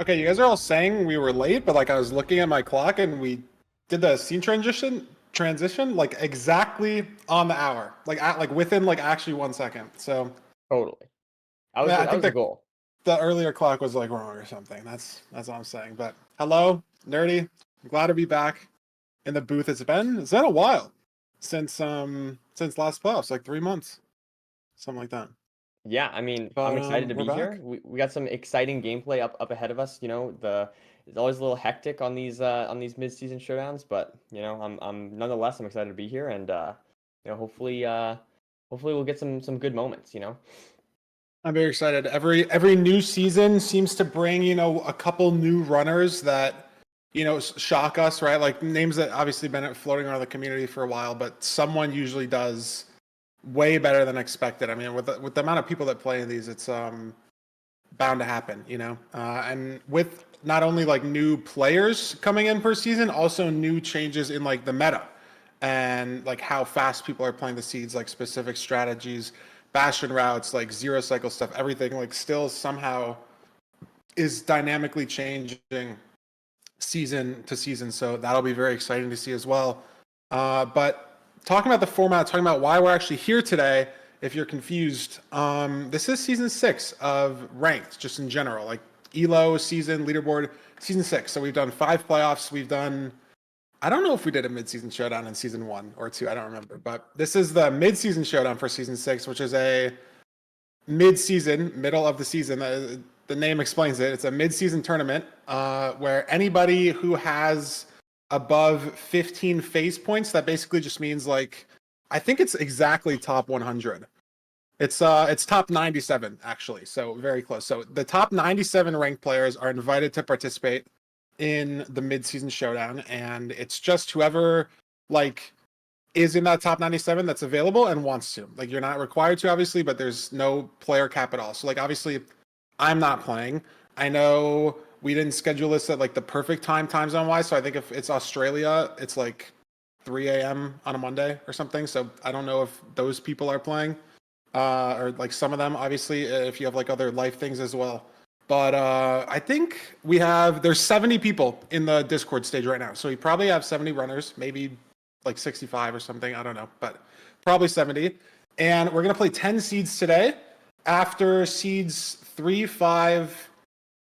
Okay, you guys are all saying we were late, but like I was looking at my clock and we did the scene transition like exactly on the hour, like within like actually 1 second. So Totally. yeah, I That think was the goal. the earlier clock was like wrong or something. That's all I'm saying. But hello, nerdy. I'm glad to be back in the booth. It's been a while since last playoffs, like 3 months, something like that. Yeah, I mean, I'm But excited to we're be here. back. We got some exciting gameplay up ahead of us. You know, it's always a little hectic on these mid-season showdowns, but you know, I'm nonetheless I'm excited to be here, and you know, hopefully we'll get some good moments. You know. I'm very excited. Every new season seems to bring, a couple new runners that, shock us, right? Like names that obviously been floating around the community for a while, but someone usually does way better than expected. I mean, with the amount of people that play in these, it's bound to happen, and with not only like new players coming in per season, also new changes in like the meta and like how fast people are playing the seeds, like specific strategies, bastion routes, like zero cycle stuff, everything like still somehow is dynamically changing season to season. So that'll be very exciting to see as well. But talking about the format, talking about why we're actually here today, if you're confused, this is season 6 of ranked, just in general, like elo season, leaderboard, season 6. So we've done 5 playoffs. We've done, I don't know if we did a mid-season showdown in season 1 or 2. I don't remember, but this is the mid-season showdown for season 6, which is a mid-season, middle of the season. The name explains it. It's a mid-season tournament where anybody who has above 15 phase points, that basically just means like, I think it's exactly top 100. It's top 97 actually, so very close. So the top 97 ranked players are invited to participate in the mid-season showdown, and it's just whoever like is in that top 97 that's available and wants to. Like you're not required to obviously, but there's no player cap at all. So like obviously I'm not playing. I know we didn't schedule this at like the perfect time zone wise, so I think if it's Australia, it's like 3 a.m. on a Monday or something. So I don't know if those people are playing. Or like some of them, obviously, if you have like other life things as well. But I think there's 70 people in the Discord stage right now. So we probably have 70 runners, maybe like 65 or something. I don't know, but probably 70. And we're going to play 10 seeds today. After seeds 3, 5,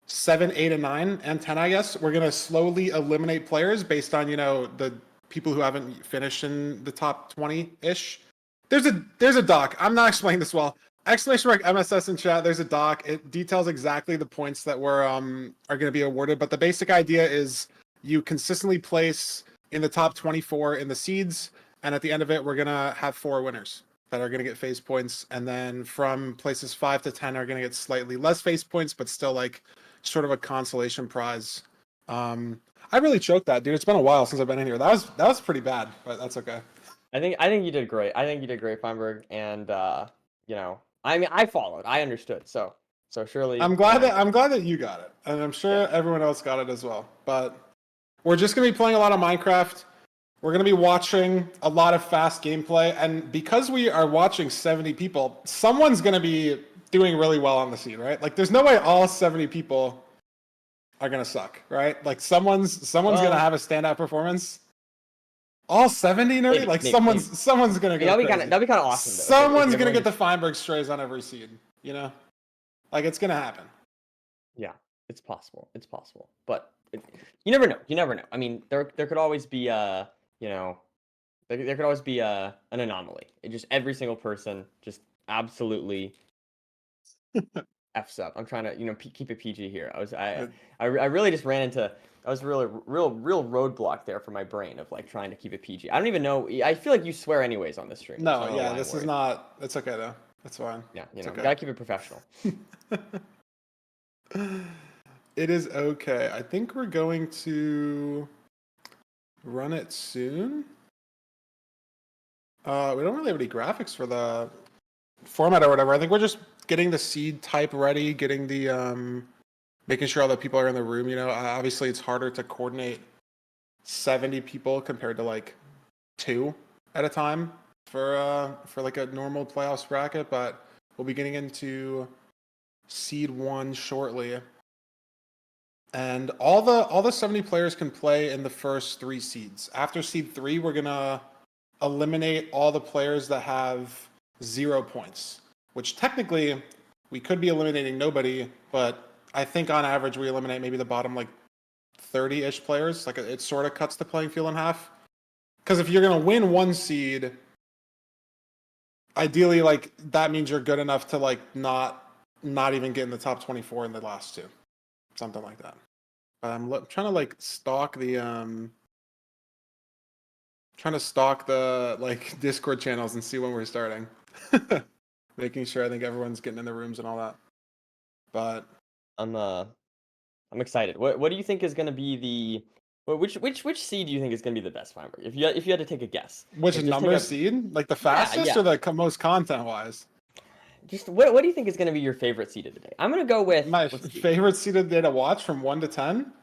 7, 8, and 9, and 10, I guess, we're going to slowly eliminate players based on, the people who haven't finished in the top 20-ish. There's a doc. I'm not explaining this well. Exclamation mark MSS in chat. There's a doc. It details exactly the points that are going to be awarded. But the basic idea is you consistently place in the top 24 in the seeds, and at the end of it, we're gonna have 4 winners that are gonna get phase points, and then from places 5 to 10 are gonna get slightly less phase points, but still like sort of a consolation prize. I really choked that, dude. It's been a while since I've been in here. That was pretty bad, but that's okay. I think you did great. I think you did great, Feinberg, and you know, I mean, I followed, I understood, so surely. I'm glad that you got it, and I'm sure everyone else got it as well. But we're just gonna be playing a lot of Minecraft. We're gonna be watching a lot of fast gameplay, and because we are watching 70 people, someone's gonna be doing really well on the scene, right? Like, there's no way all 70 people are gonna suck, right? Like, someone's gonna have a standout performance. All 70, nerdy? Like, someone's gonna go crazy. That'd be kind of awesome, though. Someone's gonna get the Feinberg strays on every seed, you know? Like, it's gonna happen. Yeah, it's possible. It's possible, but you never know. You never know. I mean, there could always be you know, there could always be an anomaly. Just every single person just absolutely f's up. I'm trying to keep it PG here. I really just ran into. I was real roadblock there for my brain of like trying to keep it PG. I don't even know. I feel like you swear anyways on this stream. No, yeah, this is not. It's okay though. That's fine. Yeah, it's okay. Gotta keep it professional. It is okay. I think we're going to run it soon. We don't really have any graphics for the format or whatever. I think we're just getting the seed type ready, getting the making sure all the people are in the room. Obviously it's harder to coordinate 70 people compared to like 2 at a time for like a normal playoffs bracket, but we'll be getting into seed 1 shortly. And all the 70 players can play in the first 3 seeds. After seed 3, we're gonna eliminate all the players that have 0 points, which technically we could be eliminating nobody, but I think on average we eliminate maybe the bottom like 30-ish players. Like it sort of cuts the playing field in half. Because if you're gonna win 1 seed, ideally like that means you're good enough to like not even get in the top 24 in the last 2, something like that. I'm trying to like stalk the like Discord channels and see when we're starting. Making sure I think everyone's getting in the rooms and all that. But I'm excited. What do you think is going to be which seed do you think is going to be the best Feinberg? If you had to take a guess. which Like, just take number a seed? Like the Yeah, fastest yeah. or the most content wise? Just what do you think is going to be your favorite seed of the day? I'm going to go with My let's see. favorite seed of the day to watch from 1 to 10?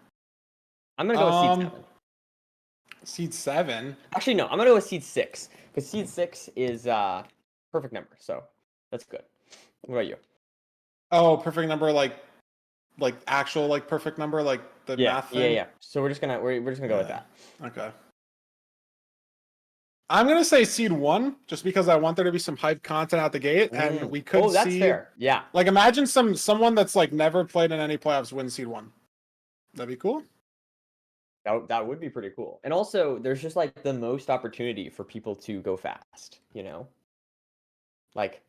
I'm going to go with seed 7. Seed 7. Actually, no, I'm going to go with seed 6 because seed 6 is perfect number. So, that's good. What about you? Oh, perfect number like actual like perfect number like the math thing. Yeah. So we're just going to go with that. Okay. I'm gonna say seed 1, just because I want there to be some hype content out the gate, and we could that's see. fair. Yeah. Like imagine someone that's like never played in any playoffs win seed 1. That'd be cool. That would be pretty cool. And also, there's just like the most opportunity for people to go fast. Like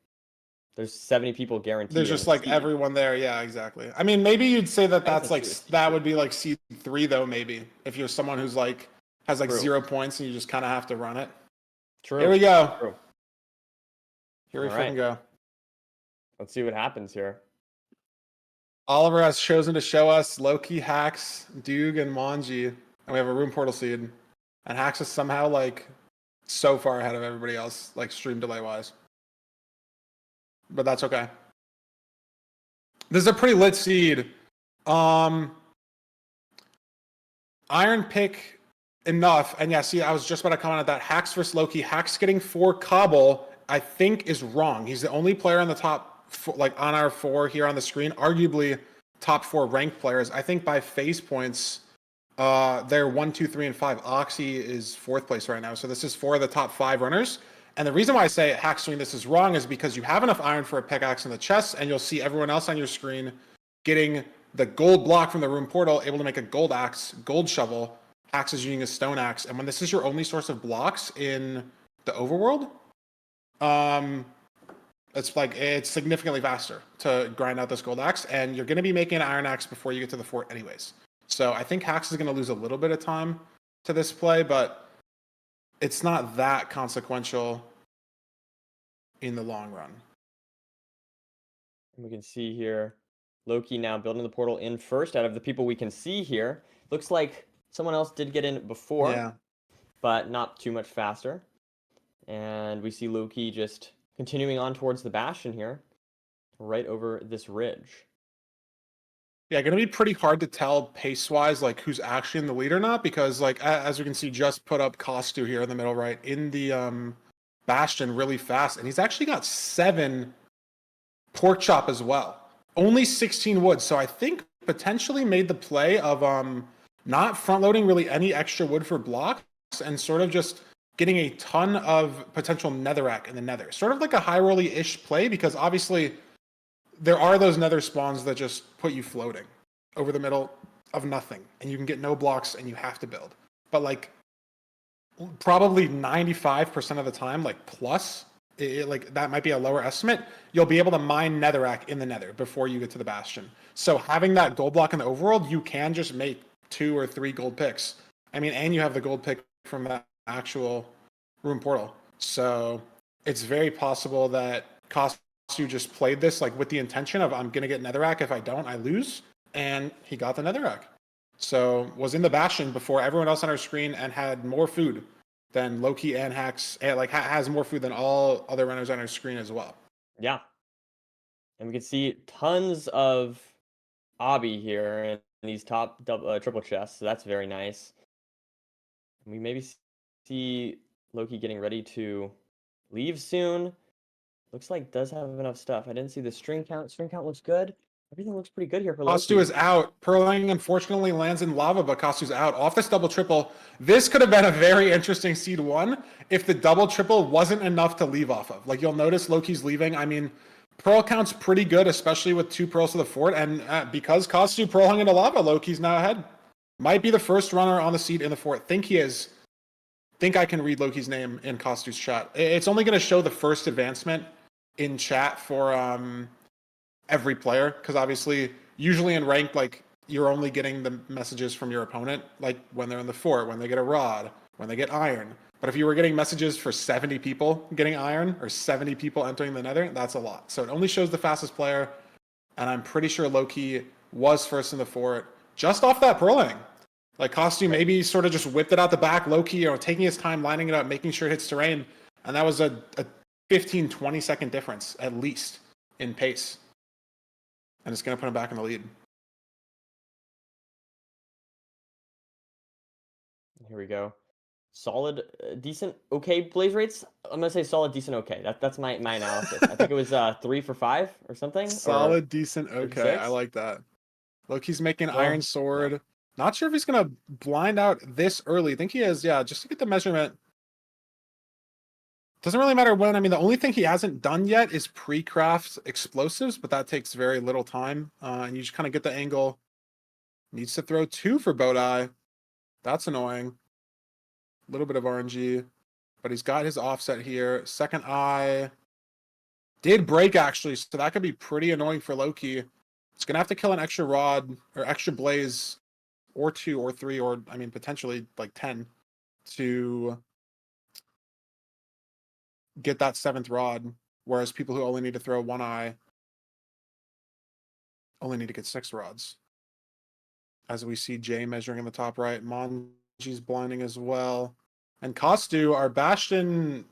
there's 70 people guaranteed. There's just like seed. everyone there. Yeah, exactly. I mean, maybe you'd say that that's like true. that would be like seed 3 though. Maybe if you're someone who's like has like True. 0 points and you just kind of have to run it. True. Here we go. True. Here we All fucking right. go. Let's see what happens here. Oliver has chosen to show us Loki, Hax, Doog, and Manji, and we have a room portal seed. And Hax is somehow like so far ahead of everybody else, like stream delay wise. But that's okay. This is a pretty lit seed. Iron pick enough, and yeah, see, I was just about to comment on that. Hax versus Loki. Hax getting 4 Cobble, I think, is wrong. He's the only player on the top, like on our 4 here on the screen, arguably top 4 ranked players. I think by phase points, they're 1, 2, 3, and 5. Oxy is 4th place right now, so this is 4 of the top 5 runners. And the reason why I say Hax doing this is wrong is because you have enough iron for a pickaxe in the chest, and you'll see everyone else on your screen getting the gold block from the room portal, able to make a gold axe, gold shovel. Hax is using a stone axe, and when this is your only source of blocks in the overworld, it's significantly faster to grind out this gold axe, and you're going to be making an iron axe before you get to the fort anyways. So I think Hax is going to lose a little bit of time to this play, but it's not that consequential in the long run. And we can see here Loki now building the portal in first out of the people we can see here. Looks like someone else did get in before, Yeah. but not too much faster. And we see Loki just continuing on towards the Bastion here, right over this ridge. Yeah, going to be pretty hard to tell pace-wise, like who's actually in the lead or not, because like as we can see, just put up Costu here in the middle right in the Bastion really fast, and he's actually got 7 pork chop as well. Only 16 wood, so I think potentially made the play of not front-loading really any extra wood for blocks and sort of just getting a ton of potential netherrack in the nether. Sort of like a high rolly-ish play, because obviously there are those nether spawns that just put you floating over the middle of nothing, and you can get no blocks and you have to build. But like probably 95% of the time, like plus, like that might be a lower estimate, you'll be able to mine netherrack in the nether before you get to the Bastion. So having that gold block in the overworld, you can just make 2 or 3 gold picks. I mean, and you have the gold pick from that actual room portal. So it's very possible that Kostu just played this like with the intention of I'm gonna get netherrack. If I don't, I lose. And he got the netherrack. So was in the Bastion before everyone else on our screen and had more food than Loki and Hax, and like has more food than all other runners on our screen as well. Yeah. And we can see tons of obby here in these top triple chests, so that's very nice. And we maybe see Loki getting ready to leave soon. Looks like does have enough stuff. I didn't see the string count. String count looks good. Everything looks pretty good here for Kostu Loki. is out. Perling unfortunately lands in lava, but Kostu's out. Off this double triple. This could have been a very interesting seed 1 if the double triple wasn't enough to leave off of. Like, you'll notice Loki's leaving. I mean, Pearl count's pretty good, especially with 2 pearls to the fort. And because Kostu Pearl hung into lava, Loki's now ahead. Might be the first runner on the seed in the fort. Think he is. Think I can read Loki's name in Kostu's chat. It's only going to show the first advancement in chat for every player, because obviously usually in ranked, like, you're only getting the messages from your opponent, like when they're in the fort, when they get a rod, when they get iron. But if you were getting messages for 70 people getting iron or 70 people entering the nether, that's a lot. So it only shows the fastest player, and I'm pretty sure Loki was first in the fort just off that pearling. Like, Costume maybe sort of just whipped it out the back, Loki, taking his time, lining it up, making sure it hits terrain, and that was a 15, 20 second difference at least in pace. And it's going to put him back in the lead. Here we go. Solid, decent, okay blaze rates. I'm gonna say solid, decent, okay. That's my analysis. I think it was 3 for 5 or something. Solid, or decent, okay. 36? I like that. Loki's making Well, Iron Sword. yeah. Not sure if he's going to blind out this early. I think he is, yeah, just to get the measurement. Doesn't really matter when. I mean, the only thing he hasn't done yet is pre-craft explosives, but that takes very little time. And you just kind of get the angle. Needs to throw 2 for Bodai. That's annoying. A little bit of RNG. But he's got his offset here. Second eye did break, actually, so that could be pretty annoying for Loki. It's going to have to kill an extra rod or extra blaze or 2 or 3 or, I mean, potentially like 10 to get that 7th rod, whereas people who only need to throw 1 eye only need to get 6 rods. As we see Jay measuring in the top right, Monji's blinding as well. And Kostu, our Bastion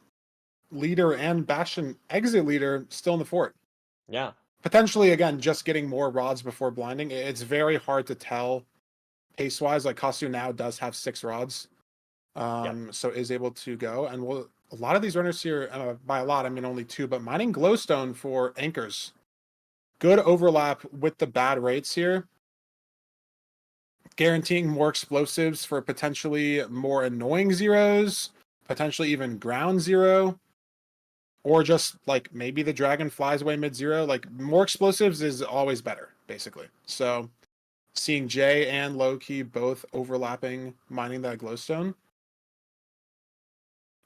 leader and Bastion exit leader, still in the fort. Yeah. Potentially, again, just getting more rods before blinding. It's very hard to tell pace-wise. Like, Kostu now does have 6 rods. So is able to go. And a lot of these runners here, by a lot, I mean only 2, but mining glowstone for anchors. Good overlap with the bad rates here. Guaranteeing more explosives for potentially more annoying zeros, potentially even ground zero, or just like maybe the dragon flies away mid-zero. Like, more explosives is always better, basically. So seeing Jay and Loki both overlapping, mining that glowstone.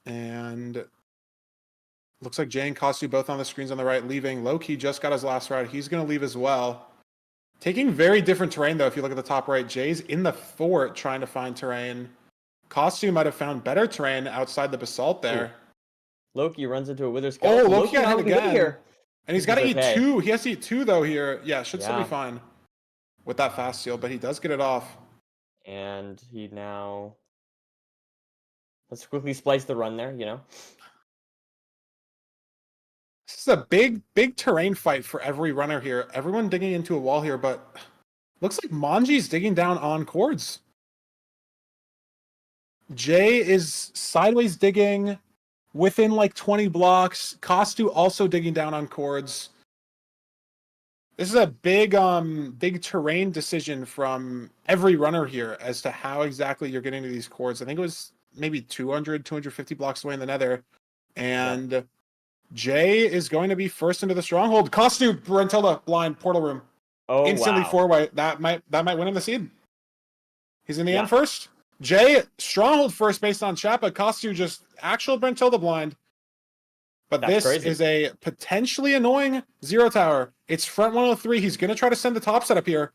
And looks like Jay and Kostu both on the screens on the right, leaving. Loki just got his last ride. He's going to leave as well. Taking very different terrain, though, if you look at the top right. Jay's in the fort trying to find terrain. Kostu might have found better terrain outside the basalt there. Ooh. Loki runs into a wither skeleton. Oh, Loki got hit again. Here. And he's got to eat 2. He has to eat 2, though, here. Yeah, should still be fine with that fast steal, but he does get it off. And he now... Let's quickly splice the run there, This is a big terrain fight for every runner here. Everyone digging into a wall here, but looks like Monji's digging down on cords. Jay is sideways digging within like 20 blocks. Kostu also digging down on cords. This is a big terrain decision from every runner here as to how exactly you're getting to these cords. I think it was maybe 250 blocks away in the nether. And Jay is going to be first into the stronghold. Kostu, Brentilda, blind, portal room. Oh, instantly wow. 4-way. That might win him the seed. He's in the end first. Jay, stronghold first based on chat, but Kostu just actual Brentilda blind. But that's crazy. Is a potentially annoying zero tower. It's front 103. He's going to try to send the top setup here.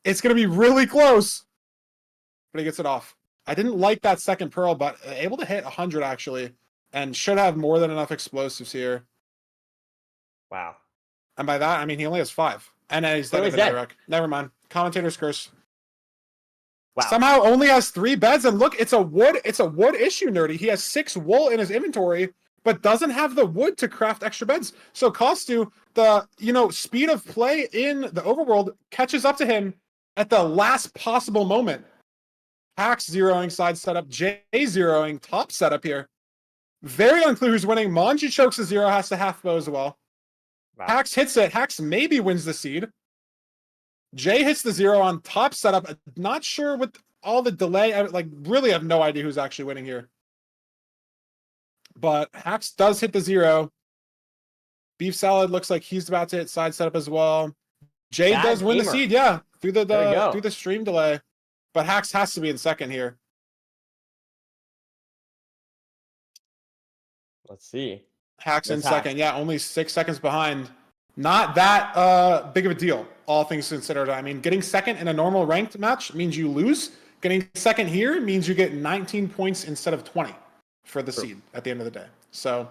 It's going to be really close. But he gets it off. I didn't like that second pearl, but able to hit 100 actually. And should have more than enough explosives here. Wow. And by that, I mean he only has 5. And he's dead. Never mind. Commentator's curse. Wow. Somehow only has 3 beds. And look, it's a wood issue, Nerdy. He has 6 wool in his inventory, but doesn't have the wood to craft extra beds. So Kostu, the speed of play in the overworld catches up to him at the last possible moment. Hax zeroing side setup, Jay zeroing top setup here. Very unclear who's winning. Monji chokes a 0, has to half bow as well. Wow. Hax hits it. Hax maybe wins the seed. Jay hits the 0 on top setup. Not sure with all the delay. I like really have no idea who's actually winning here. But Hax does hit the 0. Beef Salad looks like he's about to hit side setup as well. Jay Bad does win the gamer. seed, yeah, through There we go. through the stream delay. But Hax has to be in second here. Let's see. Hax in There's Hax. second, yeah, only 6 seconds behind. Not that big of a deal, all things considered. I mean, getting second in a normal ranked match means you lose. Getting second here means you get 19 points instead of 20 for the seed at the end of the day. So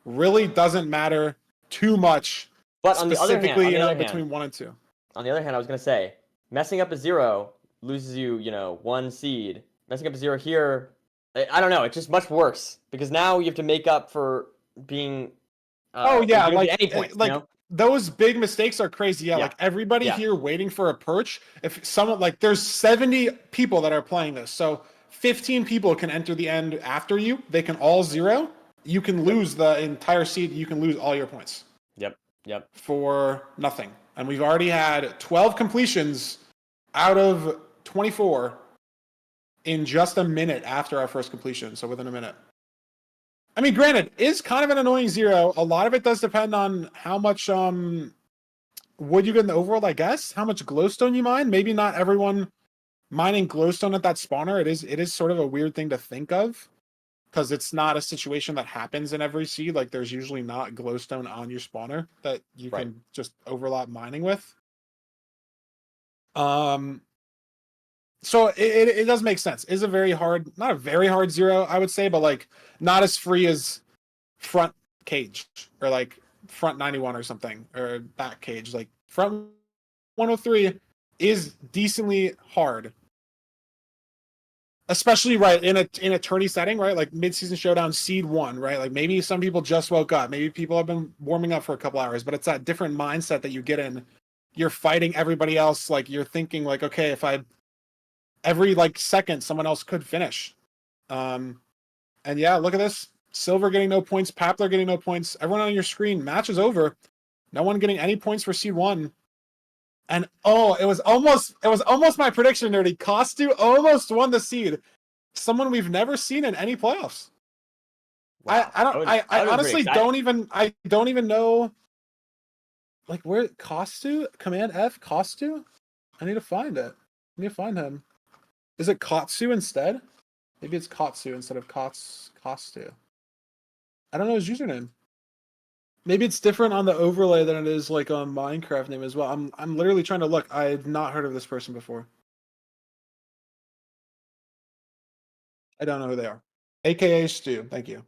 really doesn't matter too much. But on the other hand, between 1 and 2. On the other hand, I was gonna say, messing up a 0 loses you, 1 seed. Messing up a 0 here, I don't know. It's just much worse because now you have to make up for being. Like any points, those big mistakes are crazy. Yeah, like everybody here waiting for a perch. If someone like there's 70 people that are playing this, so 15 people can enter the end after you. They can all 0. You can lose the entire seed. You can lose all your points. Yep. For nothing. And we've already had 12 completions out of 24 in just a minute after our first completion. So within a minute. I mean, granted, it's kind of an annoying 0. A lot of it does depend on how much wood you get in the overworld, I guess. How much glowstone you mine. Maybe not everyone mining glowstone at that spawner. It is sort of a weird thing to think of. Because it's not a situation that happens in every seed. Like, there's usually not glowstone on your spawner that you can just overlap mining with. So it does make sense. It's a very hard, not a very hard 0, I would say, but like not as free as front cage or like front 91 or something or back cage. Like front 103 is decently hard. Especially in a tourney setting, right? Like mid-season showdown seed 1, right? Like maybe some people just woke up, maybe people have been warming up for a couple hours, but it's that different mindset that you get in. You're fighting everybody else, like you're thinking like, okay, if every like second someone else could finish. And yeah, look at this. Silver getting no points, Papler getting no points. Everyone on your screen, match is over. No one getting any points for seed 1. And it was almost my prediction, Nerdy. Kostu almost won the seed. Someone we've never seen in any playoffs. Wow. I honestly don't even know like where Kostu? Command F Kostu? I need to find it. I need to find him. Is it Kotsu instead? Maybe it's Kotsu instead of Kostu. I don't know his username. Maybe it's different on the overlay than it is like on Minecraft name as well. I'm literally trying to look. I had not heard of this person before. I don't know who they are. AKA Stu. Thank you.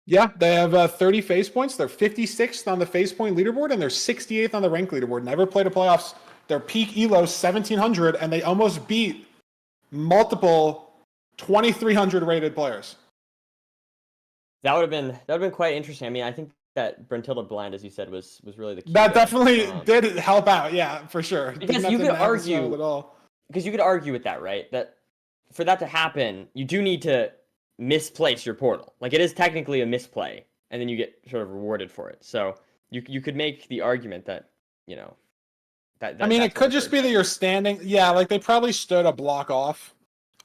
Yeah, they have 30 phase points. They're 56th on the phase point leaderboard, and they're 68th on the rank leaderboard. Never played a playoffs. Their peak elo 1700, and they almost beat multiple 2300 rated players. That would have been quite interesting. I mean, I think that Brentilda Blind, as you said, was really the key. That definitely did help out, yeah, for sure. Because you could argue at all. Because you could argue with that, right? That for that to happen, you do need to misplace your portal. Like it is technically a misplay, and then you get sort of rewarded for it. So you could make the argument that that I mean, it could just be that you're standing. Yeah, like they probably stood a block off,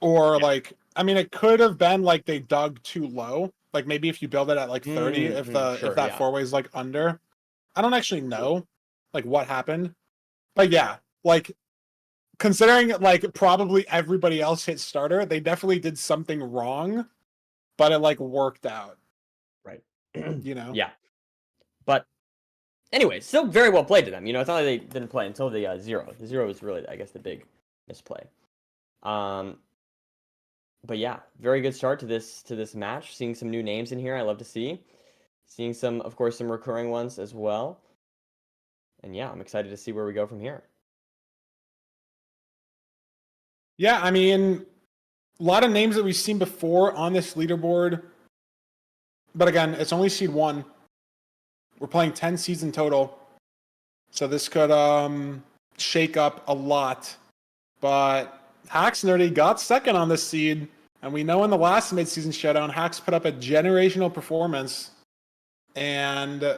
or like I mean, it could have been like they dug too low. Like maybe if you build it at like 30, if that 4-way is like under. I don't actually know like what happened. But yeah, like considering like probably everybody else hit starter, they definitely did something wrong, but it like worked out. Right. Yeah. But anyway, still very well played to them. It's not like they didn't play until the 0. The 0 was really, I guess, the big misplay. But yeah, very good start to this match. Seeing some new names in here, I love to see. Seeing some, of course, some recurring ones as well. And yeah, I'm excited to see where we go from here. Yeah, I mean, a lot of names that we've seen before on this leaderboard. But again, it's only seed 1. We're playing 10 seeds in total. So this could shake up a lot. But Hax Nerdy got second on this seed, and we know in the last mid-season showdown, Hax put up a generational performance, and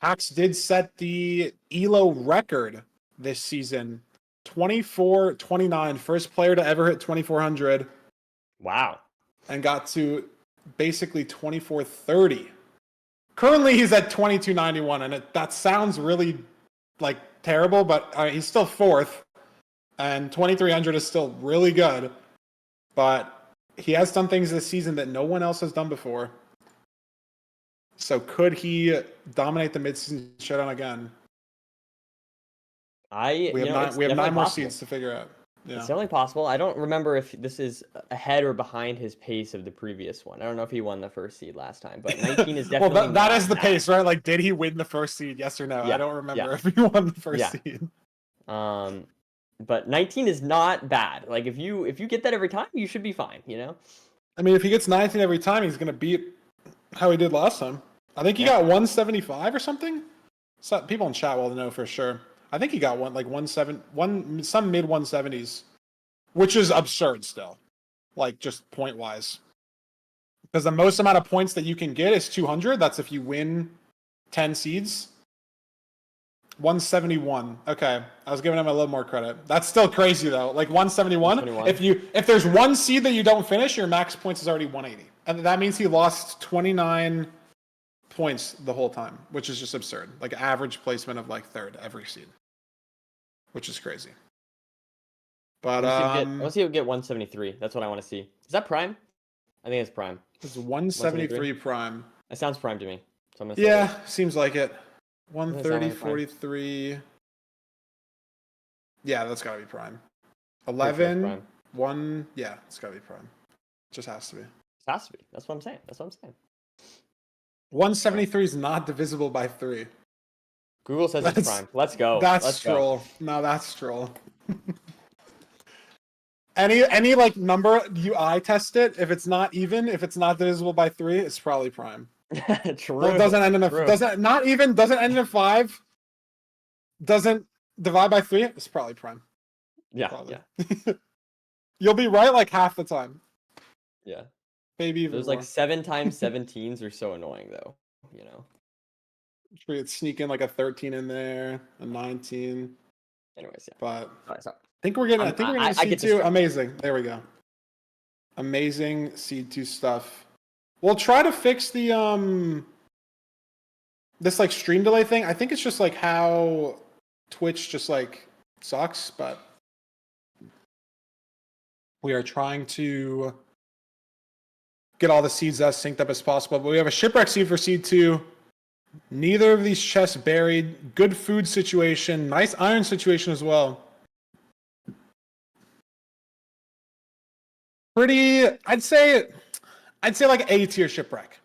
Hax did set the ELO record this season. 24-29. First player to ever hit 2,400. Wow. And got to basically 24-30. Currently, he's at 2291, and that sounds really like terrible, but he's still fourth, and 2300 is still really good. But he has done things this season that no one else has done before. So could he dominate the midseason showdown again? We have 9 more seeds to figure out. Yeah. It's definitely possible. I don't remember if this is ahead or behind his pace of the previous one. I don't know if he won the first seed last time, but 19 is definitely. Well, that is the pace, right? Like, did he win the first seed? Yes or no? Yeah, I don't remember if he won the first seed. But 19 is not bad. Like, if you get that every time, you should be fine. You know. I mean, if he gets 19 every time, he's gonna beat how he did last time. I think he got 175 or something. So people in chat will know for sure. I think he got some mid 170s, which is absurd still, like just point wise. Because the most amount of points that you can get is 200. That's if you win 10 seeds. 171. Okay, I was giving him a little more credit. That's still crazy though. Like 171. If there's one seed that you don't finish, your max points is already 180, and that means he lost 29 points the whole time, which is just absurd. Like average placement of like third every seed, which is crazy. But I want to see him get 173. That's what I want to see. Is that prime? I think it's prime. It's 173 prime. That sounds prime to me. So I'm gonna say seems like it. 130, 43. Yeah, that's gotta be prime. 11, 1. Yeah, it's gotta be prime. Just has to be. It has to be. That's what I'm saying. 173 is not divisible by 3. Google says it's prime. Let's go. That's troll. No, that's troll. Any like number you eye test it. If it's not even, if it's not divisible by 3, it's probably prime. True. Well, it doesn't end in doesn't end in 5. Doesn't divide by 3. It's probably prime. Yeah. Probably. Yeah. You'll be right like half the time. Yeah. Maybe even There's like 7 times 17s are so annoying though. You know. Sure, you'd sneak in like a 13 in there, a 19. Anyways, yeah. But right, so I think we're gonna seed 2. Amazing. There we go. Amazing seed 2 stuff. We'll try to fix the this like stream delay thing. I think it's just like how Twitch just like sucks, but we are trying to get all the seeds as synced up as possible. But we have a shipwreck seed for seed 2. Neither of these chests buried. Good food situation. Nice iron situation as well. Pretty, I'd say like A tier shipwreck.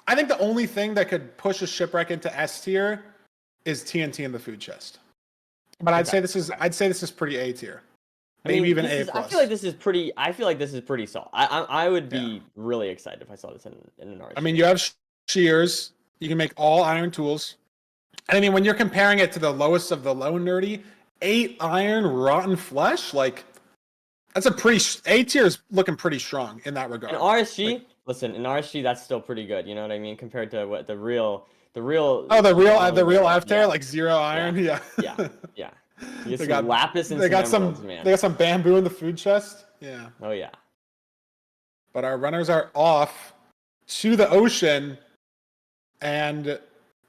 I think the only thing that could push a shipwreck into S tier is TNT in the food chest. But I'd say this is pretty A tier. Maybe even A plus. I feel like this is pretty solid. I would be really excited if I saw this in an RC. I mean, you have shears. You can make all iron tools. And I mean, when you're comparing it to the lowest of the low nerdy, 8 iron rotten flesh, like that's a pretty A tier is looking pretty strong in that regard. In RSG, listen, in RSG that's still pretty good. You know what I mean? Compared to what the real. The real F tier, like 0 iron. Yeah. You get some lapis and they got emeralds, some man. They got some bamboo in the food chest. Yeah. Oh yeah. But our runners are off to the ocean, and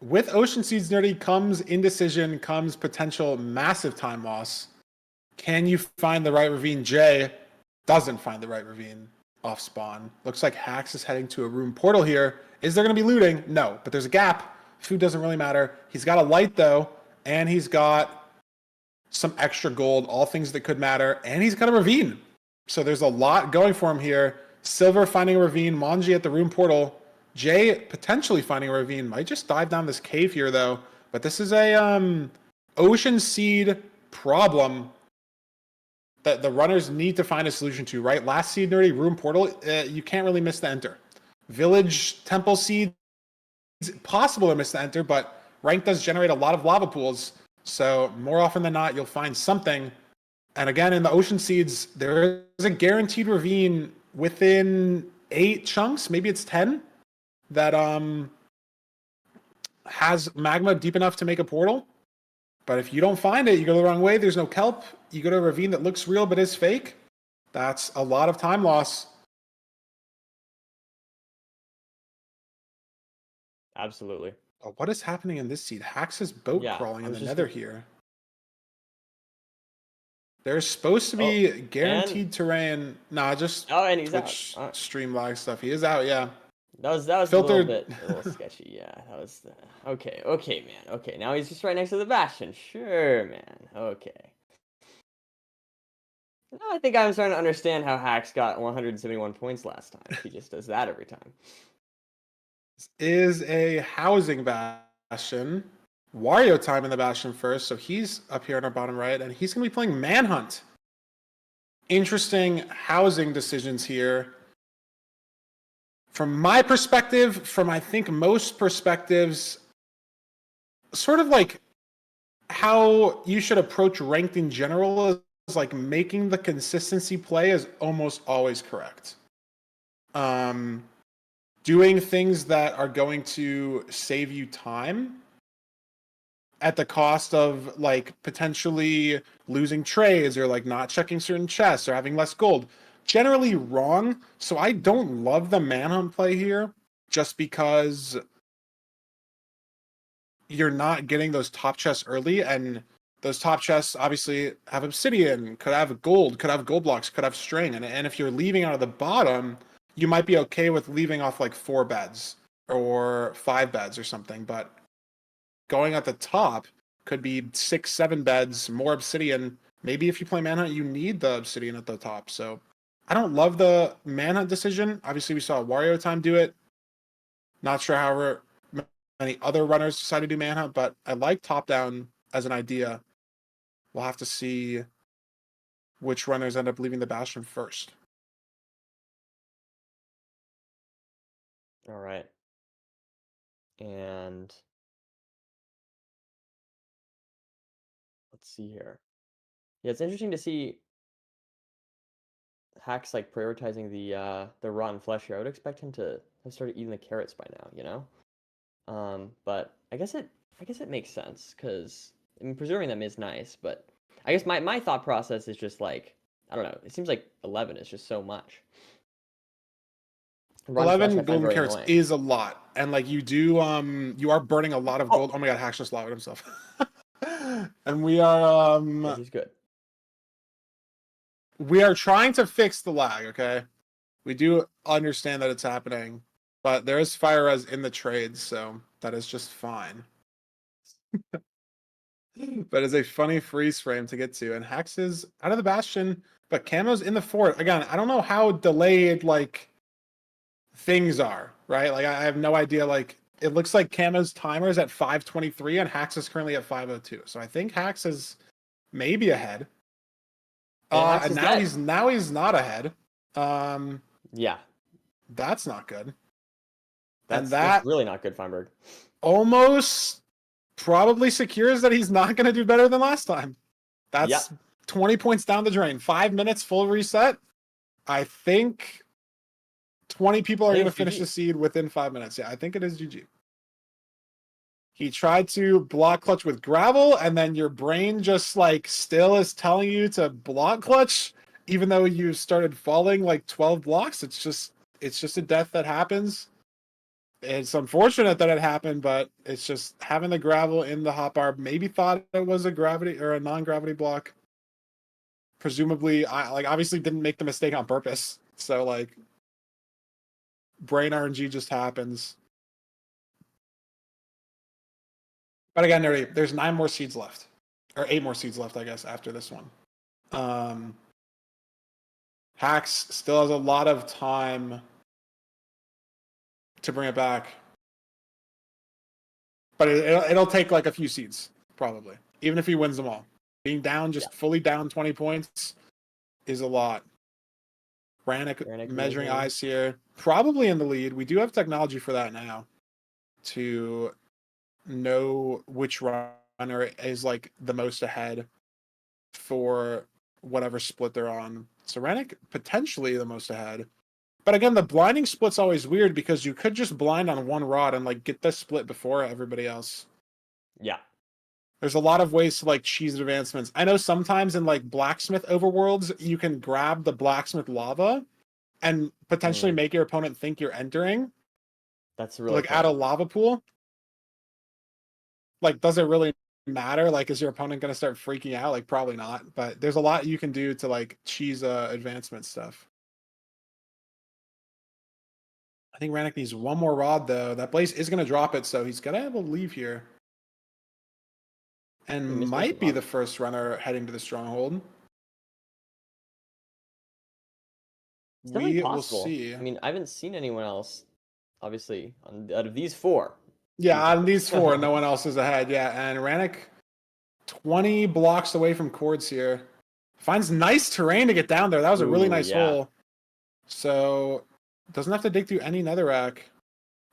with Ocean Seeds Nerdy comes indecision, comes potential massive time loss. Can you find the right ravine? Jay doesn't find the right ravine off spawn. Looks like Hax is heading to a room portal here. Is there going to be looting? No, but there's a gap. Food doesn't really matter. He's got a light though, and he's got some extra gold, all things that could matter, and he's got a ravine. So there's a lot going for him here. Silver finding a ravine, Manji at the room portal. Jay potentially finding a ravine. Might just dive down this cave here though. But this is a ocean seed problem that the runners need to find a solution to, right? Last seed nerdy, room portal, you can't really miss the enter. Village temple seed, possible to miss the enter, but rank does generate a lot of lava pools. So more often than not, you'll find something. And again, in the ocean seeds, there is a guaranteed ravine within 8 chunks, maybe it's 10, that has magma deep enough to make a portal. But if you don't find it, you go the wrong way. There's no kelp. You go to a ravine that looks real but is fake. That's a lot of time loss. Absolutely. Oh, what is happening in this seed? Hax is boat Yeah, crawling I in was the just nether here. There's supposed to be guaranteed terrain. Nah, just and he's out. Twitch stream lag stuff. He is out, yeah. That was a Filtered. little sketchy. Yeah, that was okay, man. Okay, now he's just right next to the Bastion. Sure, man. Okay. Now I think I'm starting to understand how Hax got 171 points last time. He just does that every time. This is a housing bastion. Wario time in the bastion first, so he's up here on our bottom right, and he's going to be playing Manhunt. Interesting housing decisions here. From my perspective, from I think most perspectives, sort of like how you should approach ranked in general is like making the consistency play is almost always correct. Doing things that are going to save you time at the cost of like potentially losing trades or like not checking certain chests or having less gold. Generally wrong. So I don't love the manhunt play here just because you're not getting those top chests early, and those top chests obviously have obsidian, could have gold blocks, could have string, and if you're leaving out of the bottom, you might be okay with leaving off like 4 beds or 5 beds or something, but going at the top could be 6, 7 beds, more obsidian. Maybe if you play manhunt, you need the obsidian at the top. So I don't love the manhunt decision. Obviously, we saw Wario time do it. Not sure how many other runners decide to do manhunt, but I like top down as an idea. We'll have to see which runners end up leaving the bastion first. All right. And let's see here. Yeah, it's interesting to see Hax like prioritizing the rotten flesh here. I would expect him to have started eating the carrots by now, you know? But I guess it makes sense because I mean preserving them is nice, but I guess my thought process is just like I don't know. It seems like 11 is just so much. Rotten flesh I 11 find golden very carrots annoying. is a lot, and like you are burning a lot of gold. Oh my god, Hax just lotted himself. And Yeah, he's good. we are trying to fix the lag, okay? We do understand that it's happening, but there is fire res in the trades, so that is just fine. But it's a funny freeze frame to get to, and Hex is out of the bastion, but Camo's in the fort. Again, I don't know how delayed like things are, right? Like I have no idea. Like it looks like Camo's timer is at 5:23 and Hax is currently at 5:02. So I think Hax is maybe ahead. Hax And is now dead. he's not ahead. Yeah, That's not good. And that's that really not good, Feinberg. almost probably secures that he's not going to do better than last time. Yep. That's 20 points down the drain. 5 minutes full reset. I think 20 people are going to finish the seed within 5 minutes. Yeah, I think it is GG. He tried to block clutch with gravel, and then your brain just like still is telling you to block clutch, even though you started falling like 12 blocks. It's just a death that happens. It's unfortunate that it happened, but it's just having the gravel in the hotbar. Maybe thought it was a gravity or a non-gravity block. Presumably, I like obviously didn't make the mistake on purpose. So like, brain RNG just happens. But again, there's 9 more seeds left, or 8 more seeds left, I guess, after this one. Hax still has a lot of time to bring it back, but it'll take like a few seeds probably, even if he wins them all. Being down, just fully down 20 points is a lot. Brannick measuring eyes here, probably in the lead. We do have technology for that now to know which runner is like the most ahead for whatever split they're on. So Rannick potentially the most ahead, But again, the blinding split's always weird because you could just blind on one rod and like get the split before everybody else. Yeah. There's a lot of ways to like cheese advancements. I know sometimes in like blacksmith overworlds, you can grab the blacksmith lava and potentially make your opponent think you're entering. That's really Like cool. add a lava pool. Like, does it really matter? Like, is your opponent going to start freaking out? Like, probably not. But there's a lot you can do to like cheese advancement stuff. I think Rannick needs one more rod though. That Blaze is going to drop it, so he's going to have a leave here. And might be the first runner heading to the stronghold. It's definitely We will possible. see. I mean, I haven't seen anyone else, obviously, out of these 4. Yeah, on these 4, no one else is ahead. Yeah, and Rannick 20 blocks away from cords here. Finds nice terrain to get down there. That was a really nice hole. So doesn't have to dig through any netherrack.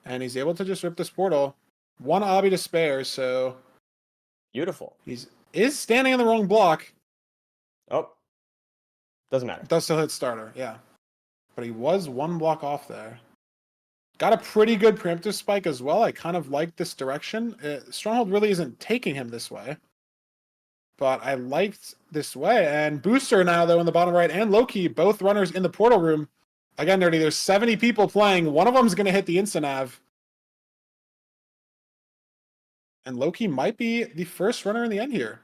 And he's able to just rip this portal. 1 obby to spare, so Beautiful. Is standing in the wrong block. Oh. Doesn't matter. Does still hit starter, yeah. But he was 1 block off there. Got a pretty good preemptive spike as well. I kind of like this direction. Stronghold really isn't taking him this way. But I liked this way. And Booster now, though, in the bottom right, and Loki, both runners in the portal room. Again, Nerdy, there's 70 people playing. One of them's going to hit the insta-nav. And Loki might be the first runner in the end here.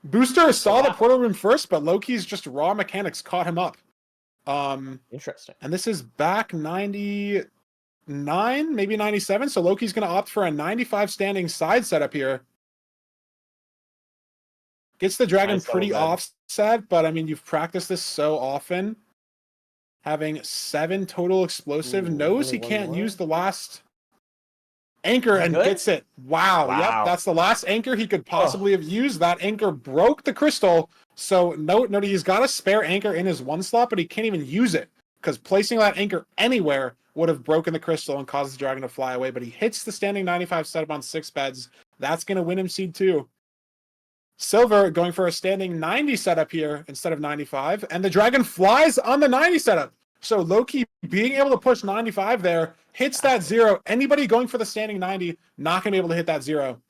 Booster saw the portal room first, but Loki's just raw mechanics caught him up. Interesting. And this is back 99, maybe 97. So Loki's going to opt for a 95 standing side setup here. Gets the dragon pretty offset, but I mean, you've practiced this so often. Having 7 total explosive, knows he can't use the last anchor and gets it. Wow. Yep, that's the last anchor he could possibly have used. That anchor broke the crystal. So note he's got a spare anchor in his 1 slot, but he can't even use it because placing that anchor anywhere would have broken the crystal and caused the dragon to fly away. But he hits the standing 95 setup on 6 beds. That's going to win him seed 2. Silver going for a standing 90 setup here instead of 95, and the dragon flies on the 90 setup. So Loki being able to push 95 there, hits that 0. Anybody going for the standing 90, not going to be able to hit that 0.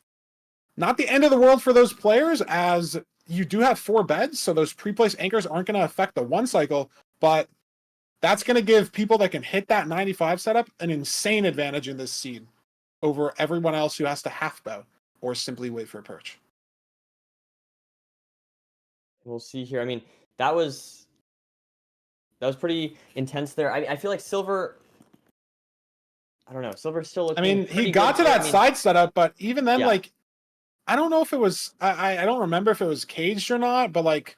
Not the end of the world for those players, as you do have 4 beds, so those pre-placed anchors aren't going to affect the 1 cycle, but that's going to give people that can hit that 95 setup an insane advantage in this seed over everyone else who has to half bow or simply wait for a perch. We'll see here. I mean, that was pretty intense there. I feel like Silver, I don't know. Silver's still looking. I mean, he got to that side setup, but even then, like, I don't know if it was. I don't remember if it was caged or not, but like,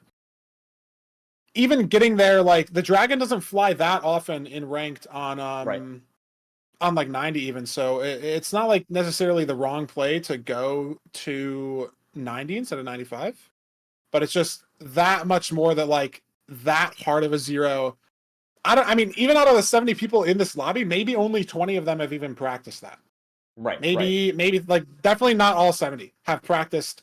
even getting there, like the dragon doesn't fly that often in ranked on on like 90 even. So it's not like necessarily the wrong play to go to 90 instead of 95. But it's just that much more that like that hard of a 0. I mean, even out of the 70 people in this lobby, maybe only 20 of them have even practiced that. Right. Maybe like definitely not all 70 have practiced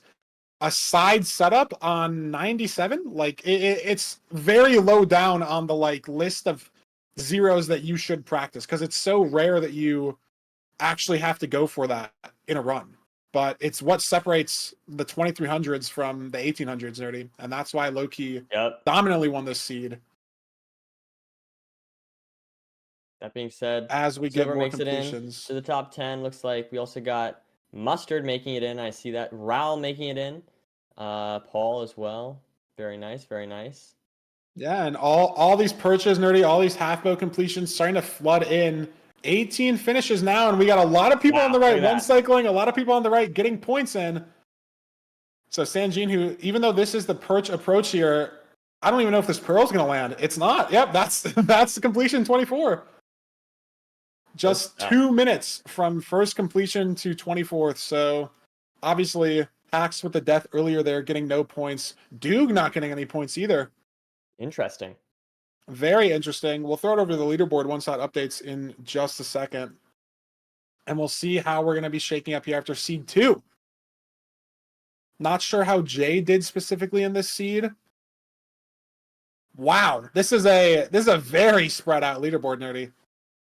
a side setup on 97. Like it's very low down on the like list of zeros that you should practice because it's so rare that you actually have to go for that in a run. But it's what separates the 2300s from the 1800s, Nerdy. And that's why Loki dominantly won this seed. That being said, as we get more makes completions it in to the top 10, looks like we also got Mustard making it in. I see that. Raul making it in. Paul as well. Very nice, very nice. Yeah, and all these perches, Nerdy, all these half bow completions starting to flood in. 18 finishes now, and we got a lot of people on the right one cycling, a lot of people on the right getting points in. So Sanjin, who, even though this is the perch approach here, I don't even know if this pearl's going to land. It's not. Yep, that's the completion 24. Just 2 minutes from first completion to 24th. So obviously, Hacks with the death earlier there getting no points. Doog not getting any points either. Interesting. Very interesting. We'll throw it over to the leaderboard once that updates in just a second. And we'll see how we're going to be shaking up here after seed 2. Not sure how Jay did specifically in this seed. Wow, this is a very spread out leaderboard, Nerdy.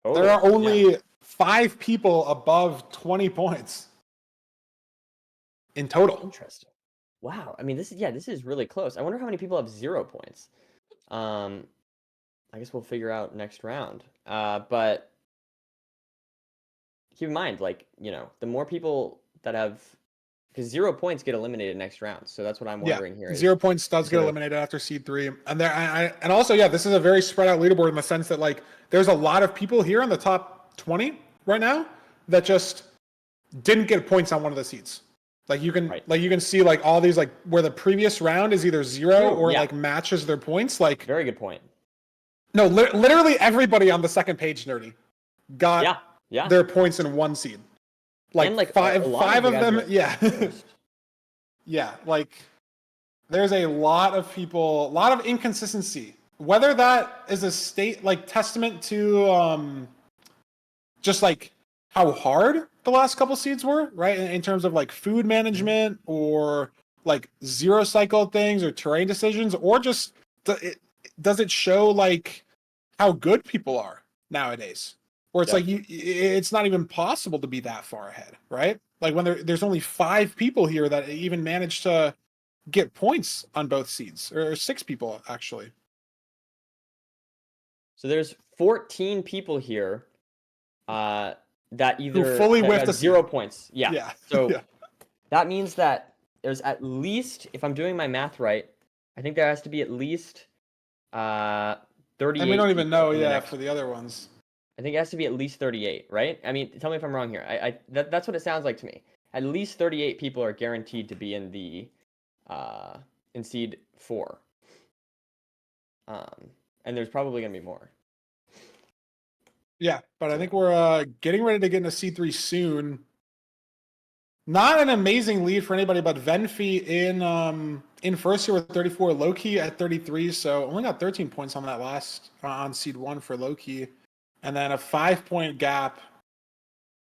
There are Totally, yeah. only 5 people above 20 points in total. Interesting. Wow. I mean, this is really close. I wonder how many people have 0 points. I guess we'll figure out next round. But keep in mind, like, the more people that have, because 0 points get eliminated next round. So that's what I'm Yeah, wondering here is 0 points does get instead of, eliminated after seed 3, and and also, yeah, this is a very spread out leaderboard in the sense that like there's a lot of people here in the top 20 right now that just didn't get points on one of the seeds. Like you can Right. see like all these like where the previous round is either 0 True, or yeah. like matches their points. Like Very good point. no, literally everybody on the second page, nerdy, got Yeah. their points in one seed. Like, And like five a lot five of of you guys them, are yeah. first. Yeah, like there's a lot of people, a lot of inconsistency. Whether that is a state like testament to just like how hard the last couple seeds were, right? In terms of like food management or like zero cycle things or terrain decisions, or just does it show like how good people are nowadays? Where it's Yeah. like it's not even possible to be that far ahead, right? Like when there's only 5 people here that even managed to get points on both seeds, or 6 people actually. So there's 14 people here that Who fully that whiffed got a 0 seed. points. Yeah. Yeah. So Yeah. that means that there's at least, if I'm doing my math right, I think there has to be at least 38 And we don't even people know, in the yeah, next. for the other ones. I think it has to be at least 38, right? I mean, tell me if I'm wrong here. That's what it sounds like to me. At least 38 people are guaranteed to be in the in seed 4. And there's probably gonna be more. Yeah, but I think we're getting ready to get into C3 soon. Not an amazing lead for anybody, but Venfi in first here with 34, Loki at 33, so only got 13 points on that last on seed 1 for Loki, and then a 5-point gap.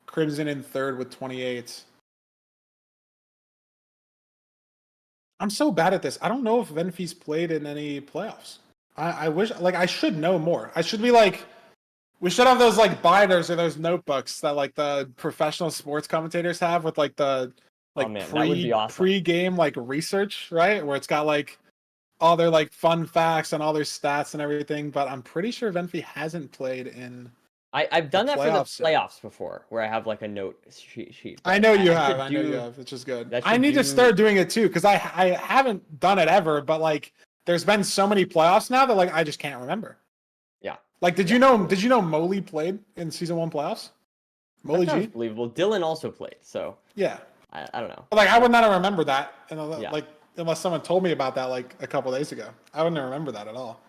Crimson in third with 28. I'm so bad at this. I don't know if Venfi's played in any playoffs. I wish, like, I should know more. I should be like, we should have those like binders or those notebooks that like the professional sports commentators have with like the Oh like man, that would be awesome. pre-game like research, right? Where it's got like all their like fun facts and all their stats and everything. But I'm pretty sure Venfi hasn't played in. I've done that for the playoffs yet. playoffs before, where I have like a note sheet. I but know you I have. should I know you do- have, which is good. that I should need to do- start doing it too because I haven't done it ever. But like, there's been so many playoffs now that like I just can't remember. Yeah. Like, did you know Moley played in season 1 playoffs? Moley That sounds G. believable. Dylan also played, so Yeah. I don't know. Like, I would not have remembered that, Yeah. like unless someone told me about that like a couple days ago. I wouldn't remember that at all.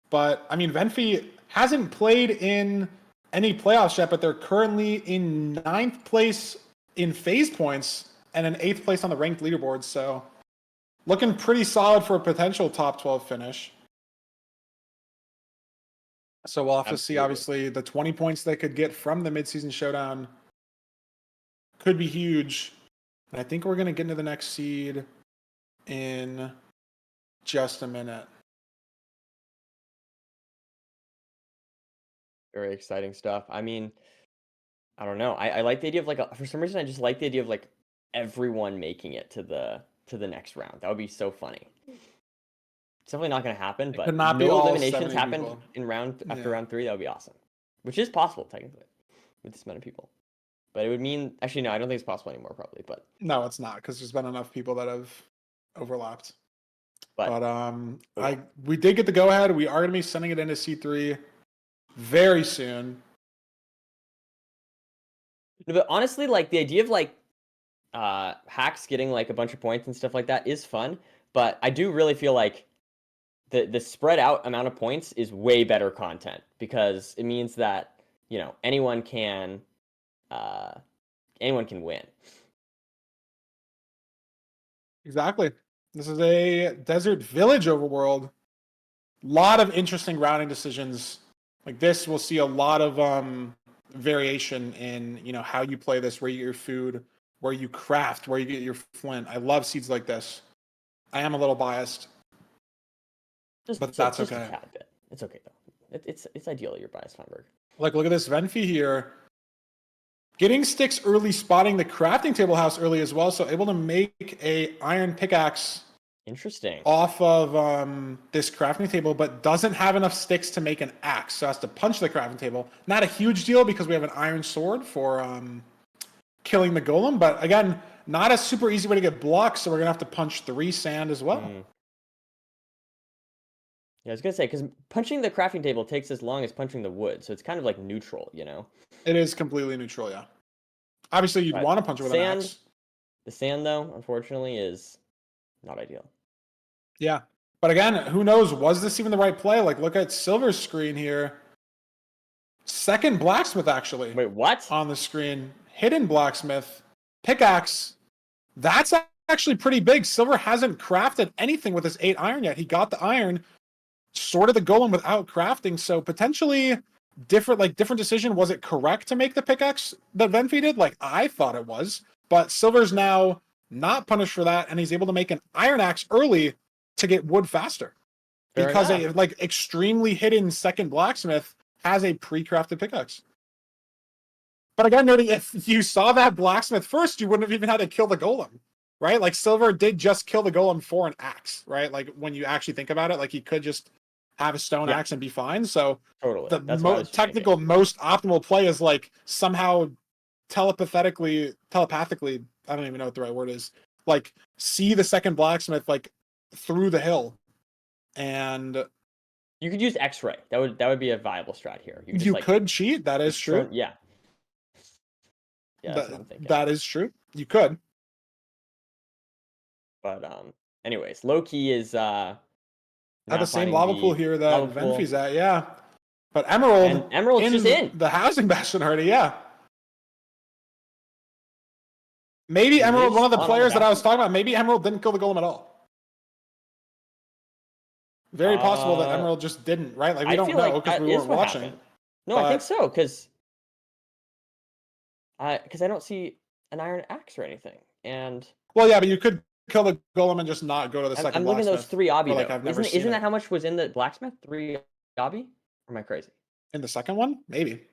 But I mean, Venfi hasn't played in any playoffs yet, but they're currently in 9th place in phase points and in 8th place on the ranked leaderboard. So looking pretty solid for a potential top 12 finish. So we'll have to see. Absolutely. Obviously, the 20 points they could get from the midseason showdown could be huge. And I think we're going to get into the next seed in just a minute. Very exciting stuff. I mean, I don't know. I like the idea of like for some reason I just like the idea of like everyone making it to the next round. That would be so funny. It's definitely not going to happen, but could not be no all eliminations 70 happened people. in after Yeah. round 3. That would be awesome. Which is possible technically with this amount of people. But it would mean actually no, I don't think it's possible anymore probably, but No, it's not because there's been enough people that have overlapped. But We did get the go ahead. We are going to be sending it into C3 very soon. no, but honestly, like the idea of like hacks getting like a bunch of points and stuff like that is fun, but I do really feel like the spread out amount of points is way better content because it means that anyone can win. Exactly. This is a desert village overworld. Lot of interesting routing decisions. Like this, we'll see a lot of variation in how you play this, where you get your food, where you craft, where you get your flint. I love seeds like this. I am a little biased, but that's just okay. a tad bit. It's okay though. It's ideal that you're biased, Feinberg. Like, look at this Venfi here. Getting sticks early, spotting the crafting table house early as well, so able to make a iron pickaxe Interesting. off of this crafting table, but doesn't have enough sticks to make an axe, so has to punch the crafting table. Not a huge deal because we have an iron sword for killing the golem, but again, not a super easy way to get blocks, so we're gonna have to punch 3 sand as well. Yeah, I was gonna say, because punching the crafting table takes as long as punching the wood, so it's kind of like neutral, you know? It is completely neutral, yeah. Obviously, you'd But want to punch it with an axe. The sand, though, unfortunately, is not ideal. Yeah. But again, who knows? Was this even the right play? Like, look at Silver's screen here. Second blacksmith, actually. Wait, what? On the screen. Hidden blacksmith. Pickaxe. That's actually pretty big. Silver hasn't crafted anything with his 8 iron yet. He got the iron, sorted the golem without crafting. So potentially different decision. Was it correct to make the pickaxe that Venfi did? Like, I thought it was. But Silver's now not punished for that, and he's able to make an iron axe early to get wood faster. Because a extremely hidden second blacksmith has a pre-crafted pickaxe. But again, noting if you saw that blacksmith first, you wouldn't have even had to kill the golem, right? Like, Silver did just kill the golem for an axe, right? Like, when you actually think about it, like, he could just have a stone axe and be fine. So totally. The technical most optimal play is like somehow telepathically, I don't even know what the right word is, like see the second blacksmith like through the hill. And you could use X-ray. That would be a viable strat here. You could cheat. That is true. Yeah. Yeah, that's what I'm thinking. That is true. You could. But anyways, Loki is at the same lava pool here that Venfi's at, yeah. But Emerald's just in the housing bastion already, yeah. Maybe Emerald, one of the players that I was talking about, maybe Emerald didn't kill the golem at all. Very possible that Emerald just didn't, right? Like, we don't know because we weren't watching. Happened. No, I think so, because I don't see an iron axe or anything. And well, yeah, but you could kill the golem and just not go to the second I'm looking at those 3 obby, like, isn't that how much was in the blacksmith? 3 obby? Or am I crazy? In the second one? Maybe.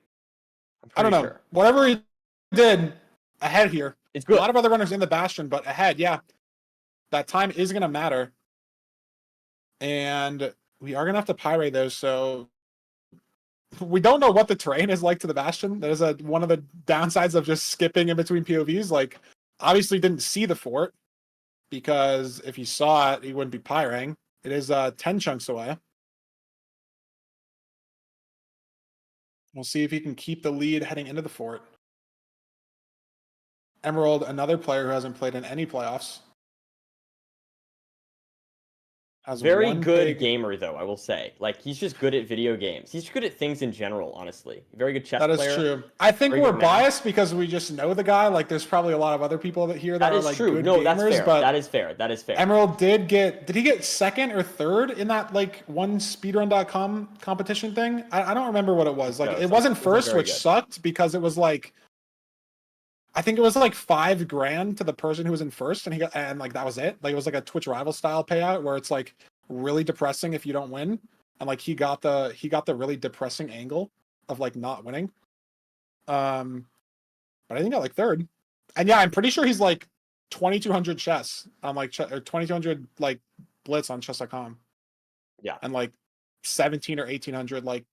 I don't know. Sure. Whatever he did ahead here. It's good. A lot of other runners in the bastion, but ahead, yeah. That time is going to matter. And we are going to have to pyrite those, so we don't know what the terrain is like to the bastion. That is one of the downsides of just skipping in between POVs. Like, obviously didn't see the fort, because if he saw it, he wouldn't be pyring. It is 10 chunks away. We'll see if he can keep the lead heading into the fort. Emerald, another player who hasn't played in any playoffs. Very good gamer, though, I will say. Like, he's just good at video games. He's good at things in general, honestly. Very good chess player. That is true. I think we're biased because we just know the guy. Like, there's probably a lot of other people here that are like good gamers. That's fair. But that is fair. That is fair. Emerald did he get second or third in that like one speedrun.com competition thing? I don't remember what it was. Like, it wasn't first, which sucked because it was like, I think it was like $5,000 to the person who was in first, and like that was it. Like, it was like a Twitch rival style payout where it's like really depressing if you don't win, and like he got the really depressing angle of like not winning. But I think he got like third, and yeah, I'm pretty sure he's like 2,200 chess on like 2,200 like blitz on chess.com. Yeah, and like 17 or 1,800 like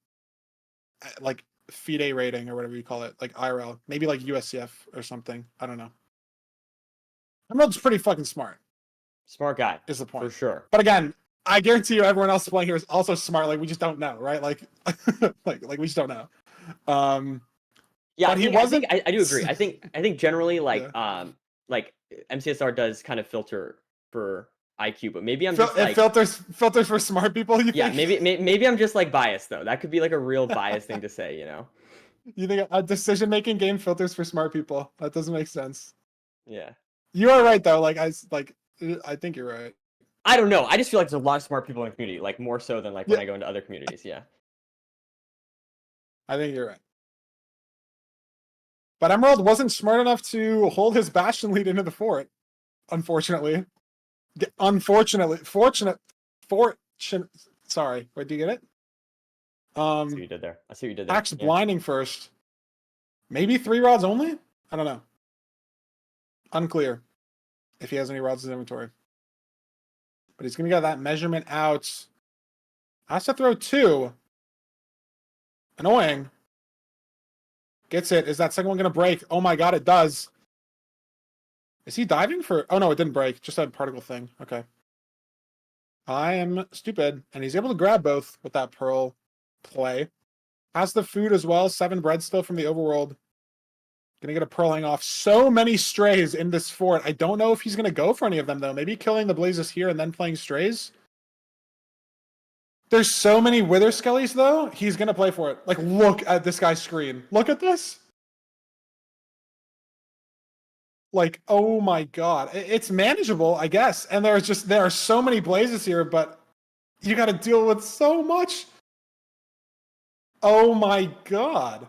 FIDE rating or whatever you call it, like IRL, maybe like USCF or something. I don't know. Emerald's pretty fucking smart. Smart guy is the point for sure. But again, I guarantee you, everyone else playing here is also smart. Like, we just don't know, right? Like, like we just don't know. Yeah, but he wasn't. I do agree. I think generally, like, like MCSR does kind of filter for IQ, but maybe I'm just like filters for smart people. You think? Maybe I'm just like biased though. That could be like a real biased thing to say, you know. You think a decision-making game filters for smart people? That doesn't make sense. Yeah, you are right though. I think you're right. I don't know. I just feel like there's a lot of smart people in the community, like more so than like when I go into other communities. Yeah, I think you're right. But Emerald wasn't smart enough to hold his bastion lead into the fort, unfortunately. Sorry, wait, do you get it? I see what you did there. I see what you did there. Hack's Yeah. blinding first. Maybe 3 rods only? I don't know. Unclear if he has any rods in his inventory. But he's going to get that measurement out. Has to throw 2. Annoying. Gets it. Is that second one going to break? Oh my god, it does. Is he diving for... Oh no, it didn't break. Just that particle thing. Okay. I am stupid. And he's able to grab both with that pearl play. Has the food as well. 7 bread still from the overworld. Gonna get a pearl hang off. So many strays in this fort. I don't know if he's gonna go for any of them though. Maybe killing the blazes here and then playing strays. There's so many wither skellies though. He's gonna play for it. Like, look at this guy's screen. Look at this. Like, oh my god. It's manageable, I guess. And there are so many blazes here, but you gotta deal with so much. Oh my god.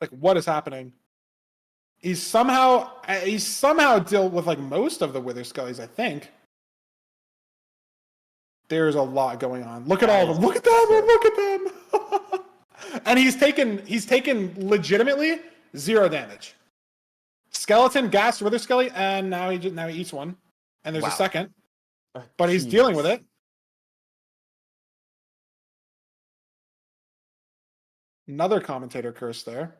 Like, what is happening? He's somehow dealt with like most of the wither skellies, I think. There's a lot going on. Look at all of them. Look at them. Look at them. And he's taken legitimately 0 damage. Skeleton, gas, wither skelly, and now he eats one. And there's a second. But he's dealing with it. Another commentator curse there.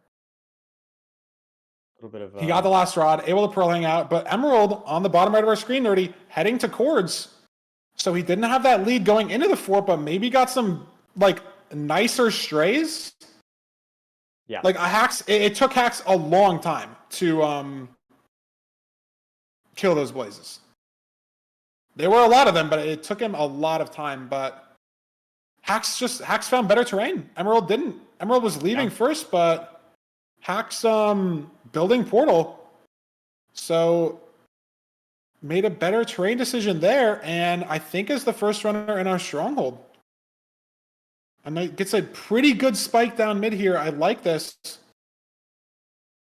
A little bit of He got the last rod, able to pearl hang out, but Emerald on the bottom right of our screen, Nerdy, heading to Cords. So he didn't have that lead going into the fort, but maybe got some like nicer strays. Yeah. Like it took Hacks a long time to kill those blazes. There were a lot of them, but it took him a lot of time. But Hacks found better terrain. Emerald didn't. Emerald was leaving first, but Hacks building portal. So made a better terrain decision there, and I think is the first runner in our stronghold. And gets a pretty good spike down mid here. I like this.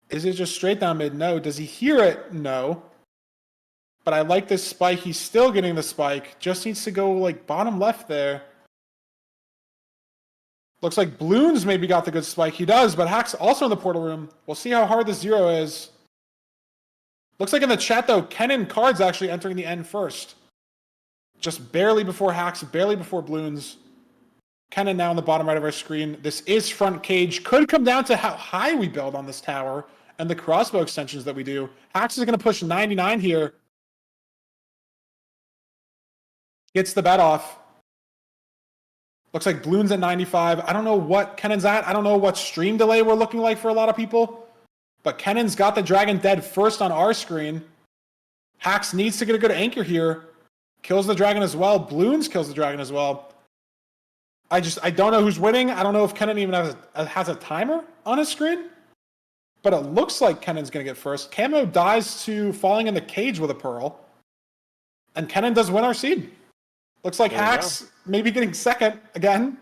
Is it just straight down mid? No. Does he hear it? No. But I like this spike. He's still getting the spike. Just needs to go like bottom left there. Looks like Bloons maybe got the good spike. He does, but Hack's also in the portal room. We'll see how hard the 0 is. Looks like in the chat, though, Kennen Card's actually entering the end first. Just barely before Hacks, barely before Bloons. Kennen now on the bottom right of our screen. This is front cage. Could come down to how high we build on this tower and the crossbow extensions that we do. Hacks is going to push 99 here. Gets the bet off. Looks like Bloons at 95. I don't know what Kennen's at. I don't know what stream delay we're looking like for a lot of people. But Kennen's got the dragon dead first on our screen. Hacks needs to get a good anchor here. Kills the dragon as well. Bloons kills the dragon as well. I don't know who's winning. I don't know if Kennen even has a timer on his screen. But it looks like Kennen's going to get first. Camo dies to falling in the cage with a pearl. And Kennen does win our seed. Looks like Hacks maybe getting second again.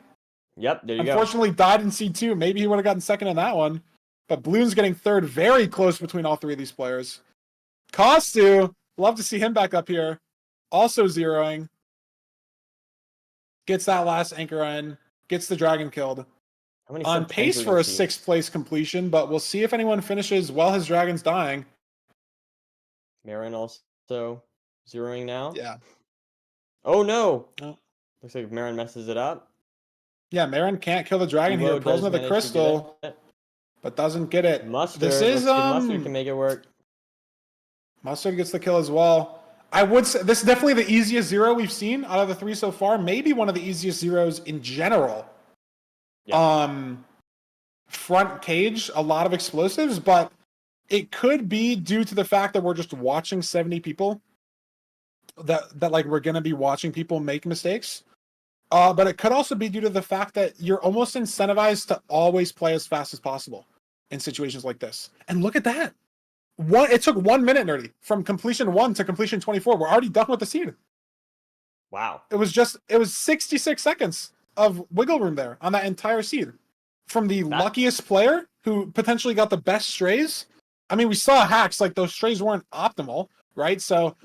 Yep, there you go. Unfortunately, died in seed 2. Maybe he would have gotten second in that one. But Bloons getting third. Very close between all 3 of these players. Kostu, love to see him back up here. Also zeroing. Gets that last anchor in. Gets the dragon killed. On pace for a 6th place completion, but we'll see if anyone finishes while his dragon's dying. Marin also zeroing now. Yeah. Oh no! Oh. Looks like Marin messes it up. Yeah, Marin can't kill the dragon here. Pulls into the crystal, but doesn't get it. Mustard. This is Mustard can make it work. Mustard gets the kill as well. I would say this is definitely the easiest 0 we've seen out of the 3 so far. Maybe one of the easiest 0s in general. Yeah. Front cage, a lot of explosives, but it could be due to the fact that we're just watching 70 people. That like we're gonna be watching people make mistakes. But it could also be due to the fact that you're almost incentivized to always play as fast as possible in situations like this. And look at that. It took 1 minute, Nerdy, from completion 1 to completion 24. We're already done with the seed. Wow. It was 66 seconds of wiggle room there on that entire seed. From the luckiest player who potentially got the best strays. I mean, we saw Hacks, like those strays weren't optimal, right? So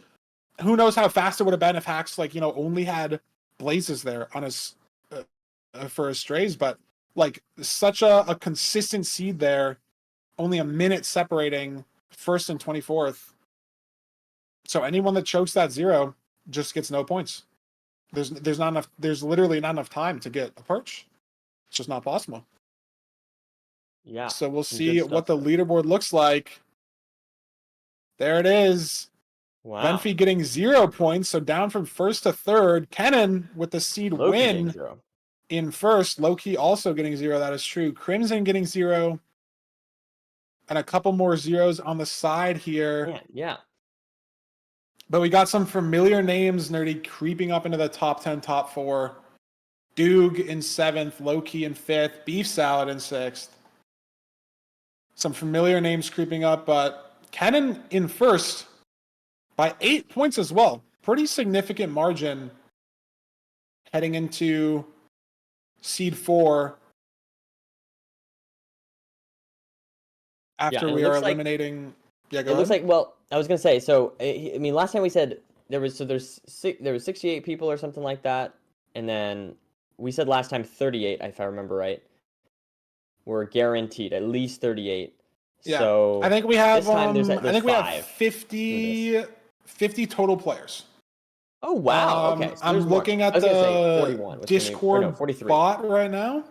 who knows how fast it would have been if Hacks, like, only had blazes there on his for his strays, but like such a consistent seed there, only a minute separating first and 24th. So anyone that chokes that 0 just gets no points. There's not enough. There's literally not enough time to get a perch. It's just not possible. Yeah. So we'll some see good what the stuff. leaderboard looks like. There it is. Wow. Venfi getting 0 points, so down from first to third. Kennen with the seed Loki getting win 0. in first. Loki also getting 0. That is true. Crimson getting 0. And a couple more zeros on the side here. Man, yeah. But we got some familiar names, Nerdy, creeping up into the top 10, top 4. Doog in 7th, Loki in 5th, Beef Salad in 6th. Some familiar names creeping up, but Kennen in first by 8 points as well. Pretty significant margin heading into seed 4 after we are eliminating. It looks like, well, I was gonna say, so I mean, last time we said there was 68 people or something like that, and then we said last time 38, if I remember right. We're guaranteed at least 38. Yeah. So I think we have this time there's I think we have 50 total players. Oh wow! Okay, so I'm looking at the 41, Discord 43. bot right now.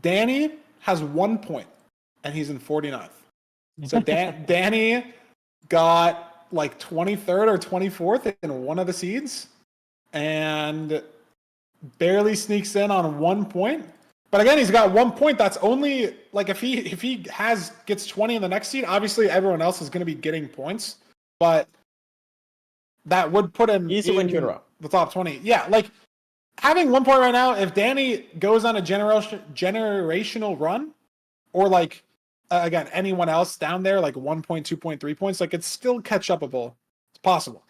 Danny has 1 point, and he's in 49th. So Danny got like 23rd or 24th in one of the seeds, and barely sneaks in on 1 point. But again, he's got 1 point. That's only like if he gets 20 in the next seed, obviously everyone else is going to be getting points, but that would put him in the top 20. Yeah, like having 1 point right now, if Danny goes on a generational run, or like again, anyone else down there, like 1 point, 2 point, 3 points, like it's still catch upable. It's possible.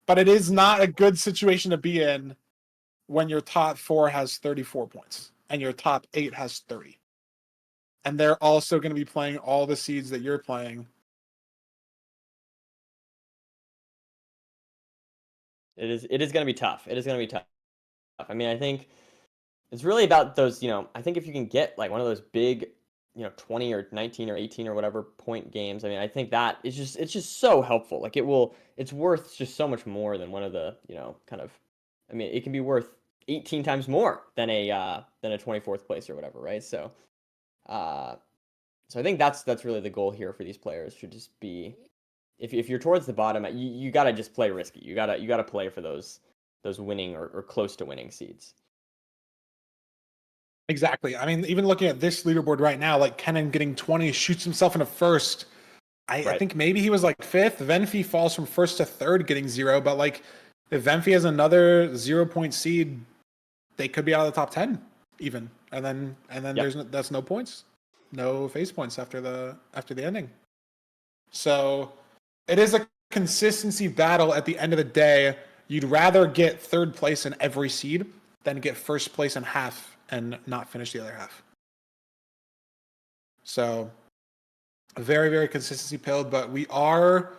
But it is not a good situation to be in when your top 4 has 34 points and your top 8 has 30. And they're also going to be playing all the seeds that you're playing. It is going to be tough. It is going to be tough. I mean, I think it's really about those, I think if you can get like one of those big, 20 or 19 or 18 or whatever point games, I mean, I think that is it's just so helpful. Like it's worth just so much more than one of the, kind of, I mean, it can be worth 18 times more than a 24th place or whatever, right? So I think that's really the goal here for these players, should just be, if you're towards the bottom, you got to just play risky. You got to play for those winning or close to winning seeds. Exactly. I mean, even looking at this leaderboard right now, like Kennen getting 20, shoots himself in a first. I think maybe he was like 5th. Venfi falls from first to third, getting 0. But like, if Venfi has another 0 point seed, they could be out of the top 10 even. And then that's no points, no face points after the ending. So it is a consistency battle at the end of the day. You'd rather get 3rd place in every seed than get 1st place in half and not finish the other half. So very, very consistency pilled, but we are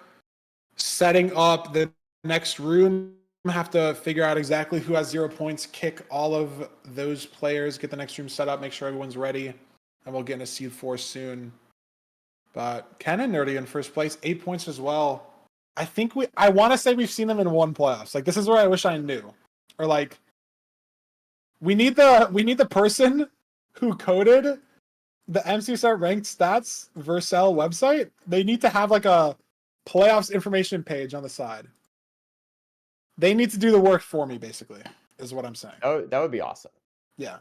setting up the next room. Have to figure out exactly who has 0 points, kick all of those players, get the next room set up, make sure everyone's ready, and we'll get into seed 4 soon. But Kennen Nerdy in first place, 8 points as well. I want to say we've seen them in 1 playoffs. Like, this is where I wish I knew. Or like, we need the person who coded the MCSR ranked stats Vercel website. They need to have like a playoffs information page on the side. They need to do the work for me, basically, is what I'm saying. Oh, that would be awesome. Yeah.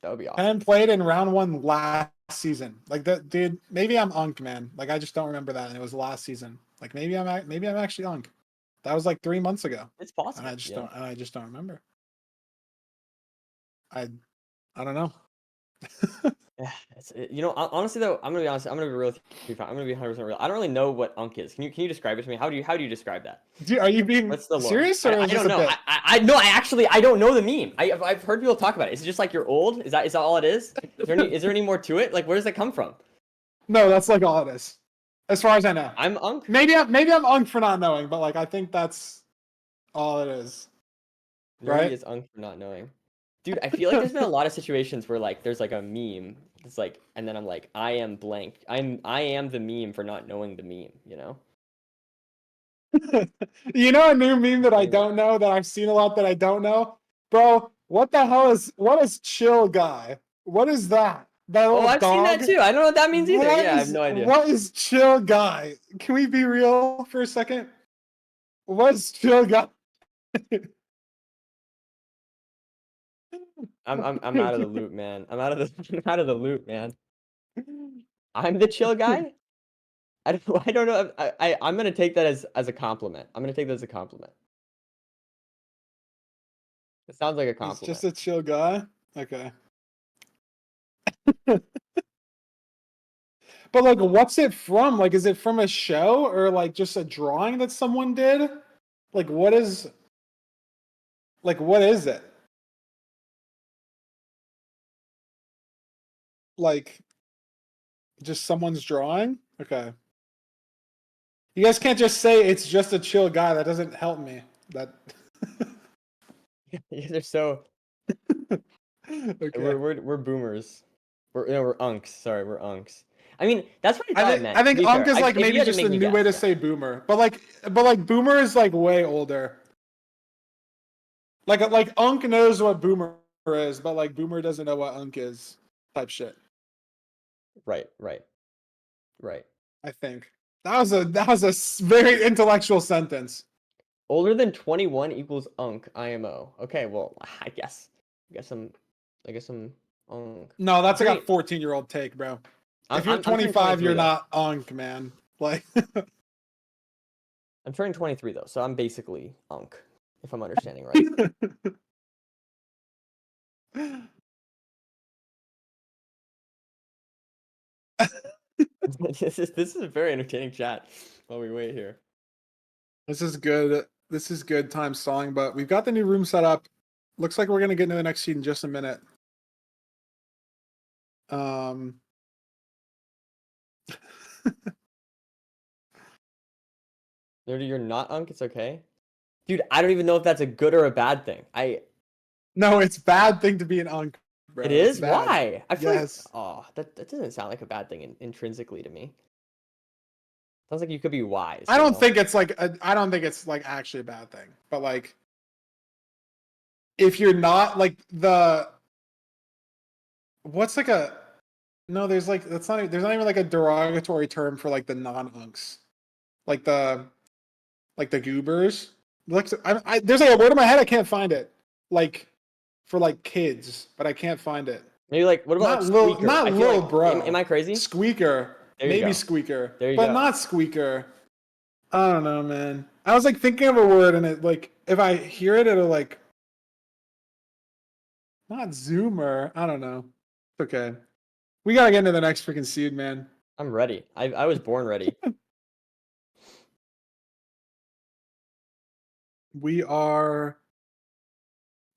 That would be awesome. And played in round 1 last season. Like that, dude. Maybe I'm Unk, man. Like I just don't remember that, and it was last season. Like maybe I'm actually Unk. That was like 3 months ago. It's possible. And I just don't remember. I don't know. Honestly though, I'm gonna be honest. I'm gonna be real. I'm gonna be 100% real. I don't really know what Unk is. Can you describe it to me? How do you describe that? Dude, are you being serious or I don't know. I don't know the meme. I've heard people talk about it. Is it just like you're old? Is that all it is? Is there any more to it? Like, where does that come from? No, that's like all it is, as far as I know. I'm Unk. Maybe I'm Unk for not knowing, but like I think that's all it is. Right? Is Unk for not knowing. Dude, I feel like there's been a lot of situations where like there's like a meme. It's like, and then I'm like, I am blank. I am the meme for not knowing the meme. You know. You know a new meme that I Anyway. don't know that I've seen a lot that I don't know, bro. What the hell what is chill guy? What is that? That Oh, little I've seen that dog? too. I don't know what that means either. Yeah, I have no idea. What is chill guy? Can we be real for a second? What's chill guy? I'm out of the loop, man. I'm out of the I'm out of the loop, man. I'm the chill guy. I don't know. I'm gonna take that as a compliment. I'm gonna take that as a compliment. It sounds like a He's compliment. just a chill guy. Okay. But like, what's it from? Like, is it from a show or like just a drawing that someone did? Like, what is it? Like, just someone's drawing? Okay. You guys can't just say it's just a chill guy. That doesn't help me. That. You guys are so. Okay. We're boomers. We're unks. Sorry, we're unks. I mean, that's what I thought it meant. I To think be unk fair. is like If you maybe had to just make a me new way guess, to yeah. say boomer. But like boomer is like way older. Like unk knows what boomer is, but like boomer doesn't know what unk is. Type shit. Right. I think that was a very intellectual sentence. Older than 21 equals unk. IMO. Okay, well, I guess I'm unk. No, that's like a Pretty- 14-year-old take, bro. If you're I'm turning 25, you're 23 though. not unk, man. Like. I'm turning 23 though, so I'm basically unk, if I'm understanding right. This is a very entertaining chat while we wait here. This is good. This is good time stalling, but we've got the new room set up. Looks like we're gonna get into the next seed in just a minute. Nerdy, you're not unk. It's okay, dude. I don't even know if that's a good or a bad thing. No, it's bad thing to be an unk, bro. It It's is. bad. Why? I feel Yes. like that doesn't sound like a bad thing intrinsically to me. Sounds like you could be wise. I you don't know? think it's like I don't think it's like actually a bad thing, but like if you're not like what's like a no, there's like there's not even like a derogatory term for like the non-unks, like the goobers. There's like a word in my head I can't find it, like for like kids, but I can't find it. Maybe like what about Not like little, squeaker? not I feel little like, bro. Am I crazy? Squeaker, There you maybe go. squeaker, There you but go. not squeaker. I don't know, man. I was like thinking of a word, and it like if I hear it, it'll like not zoomer. I don't know. It's okay. We gotta get into the next freaking seed, man. I'm ready. I was born ready. We are.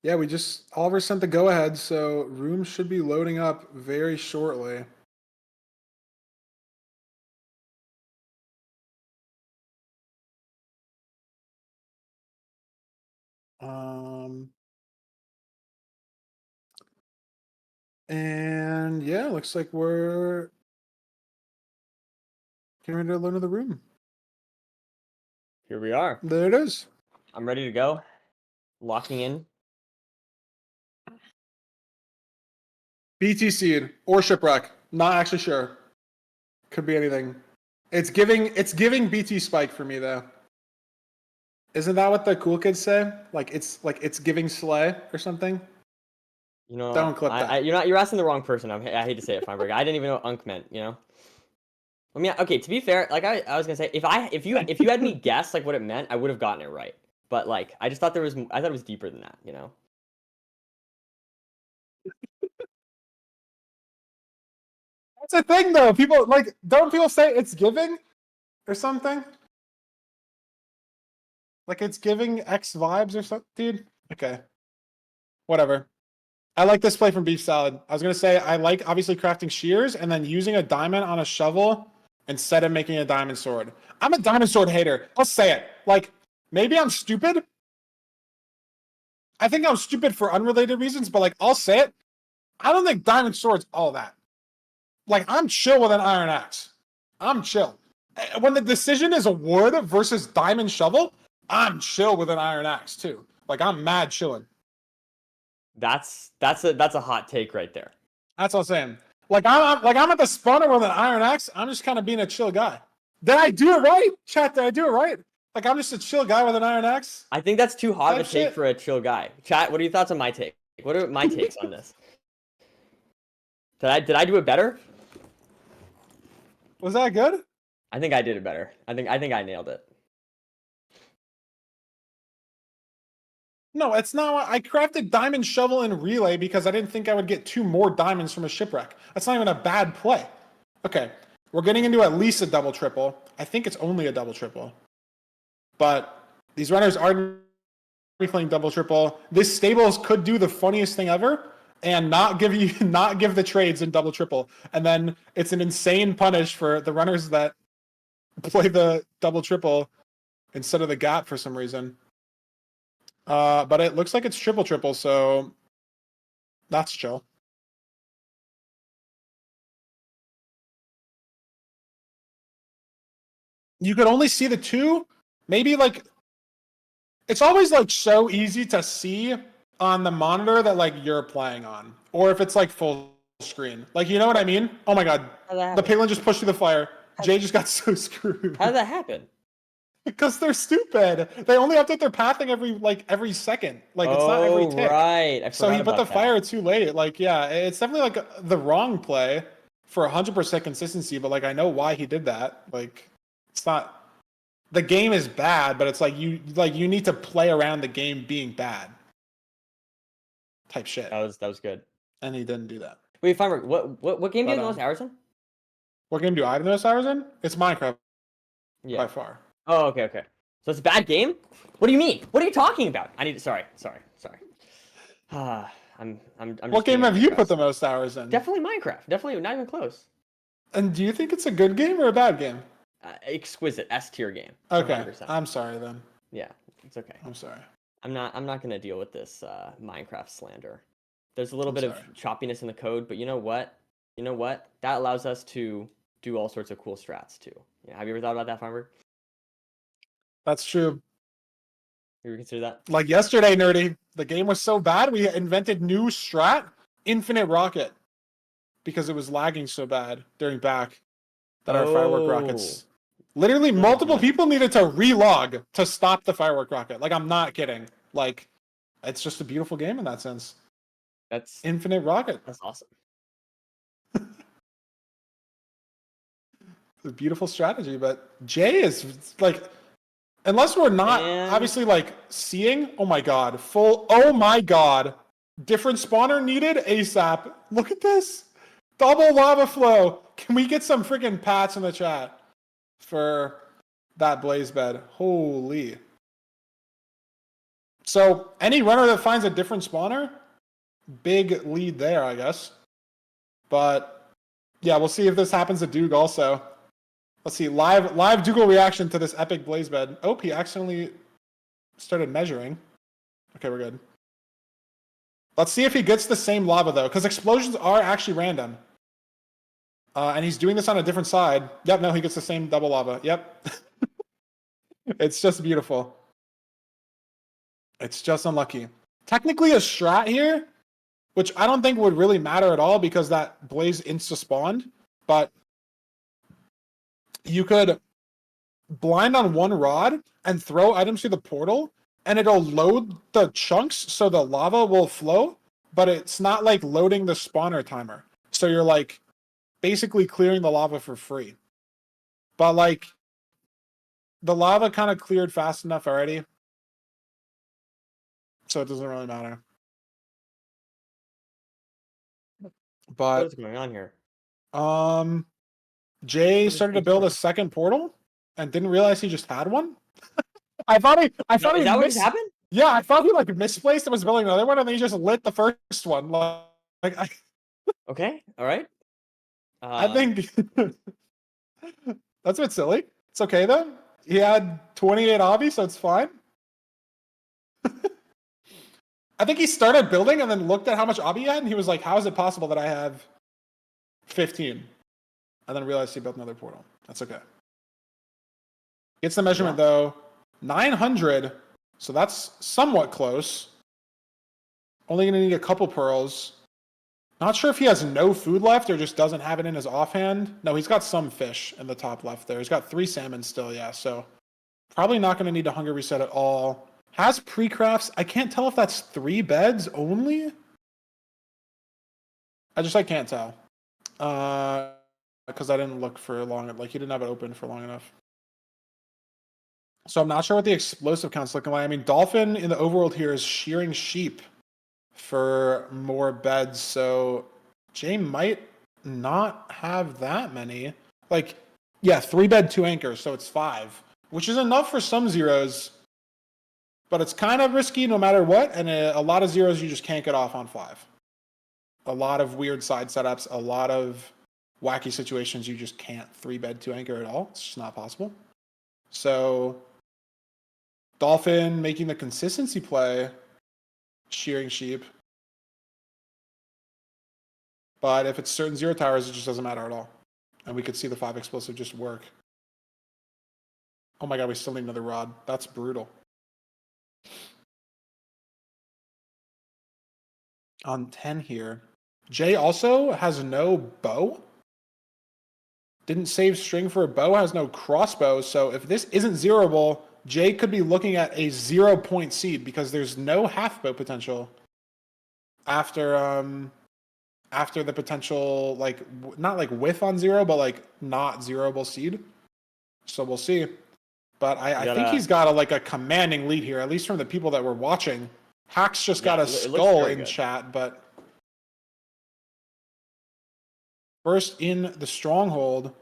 Yeah, we just Oliver sent the go ahead, so room should be loading up very shortly. And yeah, looks like we're getting ready to load into the room. Here we are. There it is. I'm ready to go. Locking in. BT seed or shipwreck. Not actually sure. Could be anything. It's giving BT spike for me though. Isn't that what the cool kids say? Like it's giving slay or something? You know, Don't clip that. you're asking the wrong person. I hate to say it, Feinberg. I didn't even know what unk meant. You know. I mean, okay. To be fair, like I was gonna say, if you had me guess like what it meant, I would have gotten it right. But like, I just thought I thought it was deeper than that. You know. That's a thing though. People like don't people say it's giving or something? Like it's giving X vibes or something, dude. Okay. Whatever. I like this play from Beef Salad. I was gonna say I like obviously crafting shears and then using a diamond on a shovel instead of making a diamond sword. I'm a diamond sword hater. I'll say it. Like maybe I'm stupid. I think I'm stupid for unrelated reasons, but like I'll say it. I don't think diamond sword's all that. Like I'm chill with an iron axe. I'm chill. When the decision is a wood versus diamond shovel, I'm chill with an iron axe too. Like I'm mad chilling. That's a hot take right there. That's what I'm saying. Like I'm at the spawner with an iron axe. I'm just kind of being a chill guy. Did I do it right? Chat, did I do it right? Like I'm just a chill guy with an iron axe. I think that's too hot of a Type take shit. for a chill guy. Chat, what are your thoughts on my take? What are my takes on this? Did I do it better? Was that good? I think I did it better. I think I nailed it. No, it's not. I crafted diamond shovel and relay because I didn't think I would get 2 more diamonds from a shipwreck. That's not even a bad play. Okay, we're getting into at least a double triple. I think it's only a double triple. But these runners are playing double triple. This stables could do the funniest thing ever and not give the trades in double triple. And then it's an insane punish for the runners that play the double triple instead of the gap for some reason. But it looks like it's triple, so that's chill. You could only see the 2. Maybe like it's always like so easy to see on the monitor that like you're playing on, or if it's like full screen. Like you know what I mean? Oh my god, the piglin just pushed through the fire. Jay just got so screwed. How did that happen? Because they're stupid. They only update their pathing every second. Like it's not every tick. Right. So he put the fire too late. Like yeah, it's definitely like the wrong play for 100% consistency. But like I know why he did that. Like it's not. The game is bad, but it's like you need to play around the game being bad. Type shit. That was good. And he didn't do that. Wait, Farmer, what game do you have the most hours in? What game do I have the most hours in? It's Minecraft. Yeah. By far. Oh, okay. So it's a bad game? What do you mean? What are you talking about? Sorry. I'm What game have you put the most hours in? Definitely Minecraft. Definitely not even close. And do you think it's a good game or a bad game? Exquisite S tier game. Okay. 100%. I'm sorry then. Yeah, it's okay. I'm sorry. I'm not gonna deal with this Minecraft slander. There's a little bit of choppiness in the code, but you know what? That allows us to do all sorts of cool strats too. Yeah, have you ever thought about that, Farmer? That's true. You ever consider that? Like yesterday, Nerdy, the game was so bad we invented new strat, infinite rocket, because it was lagging so bad during back that our firework rockets. Literally, multiple people needed to relog to stop the firework rocket. Like I'm not kidding. Like it's just a beautiful game in that sense. That's infinite rocket. That's awesome. It's a beautiful strategy, but Jay is like. Unless we're not obviously like seeing, oh my god, different spawner needed ASAP. Look at this. Double lava flow. Can we get some freaking pats in the chat for that blaze bed? Holy. So any runner that finds a different spawner, big lead there, I guess. But yeah, we'll see if this happens to Duke also. Let's see, live Dougal reaction to this epic blaze bed. Oh, he accidentally started measuring. Okay, we're good. Let's see if he gets the same lava, though, because explosions are actually random. And he's doing this on a different side. Yep, no, he gets the same double lava. Yep. It's just beautiful. It's just unlucky. Technically a strat here, which I don't think would really matter at all because that blaze insta-spawned, but you could blind on one rod and throw items through the portal, and it'll load the chunks so the lava will flow, but it's not like loading the spawner timer. So you're like basically clearing the lava for free. But like the lava kind of cleared fast enough already, so it doesn't really matter. But what is going on here? Jay started to build a second portal and didn't realize he just had one. I thought he is that what just happened? Yeah, I thought he like misplaced and was building another one, and then he just lit the first one. Okay, all right. I think that's a bit silly. It's okay though. He had 28 obby, so it's fine. I think he started building and then looked at how much obby he had, and he was like, how is it possible that I have 15? And then realized he built another portal. That's okay. Gets the measurement, though. 900. So that's somewhat close. Only going to need a couple pearls. Not sure if he has no food left or just doesn't have it in his offhand. No, he's got some fish in the top left there. He's got 3 salmon still, yeah. So probably not going to need a hunger reset at all. Has pre-crafts. I can't tell if that's 3 beds only. I can't tell. Because I didn't look for long. Like, he didn't have it open for long enough. So I'm not sure what the explosive count's looking like. I mean, Dolphin in the overworld here is shearing sheep for more beds. So Jay might not have that many. Like, yeah, 3 bed, 2 anchors. So it's 5, which is enough for some zeros. But it's kind of risky no matter what. And a lot of zeros you just can't get off on 5. A lot of weird side setups, a lot of wacky situations you just can't 3 bed, 2 anchor at all. It's just not possible. So Dolphin making the consistency play, shearing sheep. But if it's certain 0 towers, it just doesn't matter at all. And we could see the 5 explosive just work. Oh my god, we still need another rod. That's brutal. On 10 here. Jay also has no bow. Didn't save string for a bow, has no crossbow. So if this isn't zeroable, Jay could be looking at a 0-point seed because there's no half bow potential after the potential, like, not like whiff on 0, but like not zeroable seed. So we'll see. But I think he's got a commanding lead here, at least from the people that were watching. Hacks just got a skull in chat, but first in the stronghold.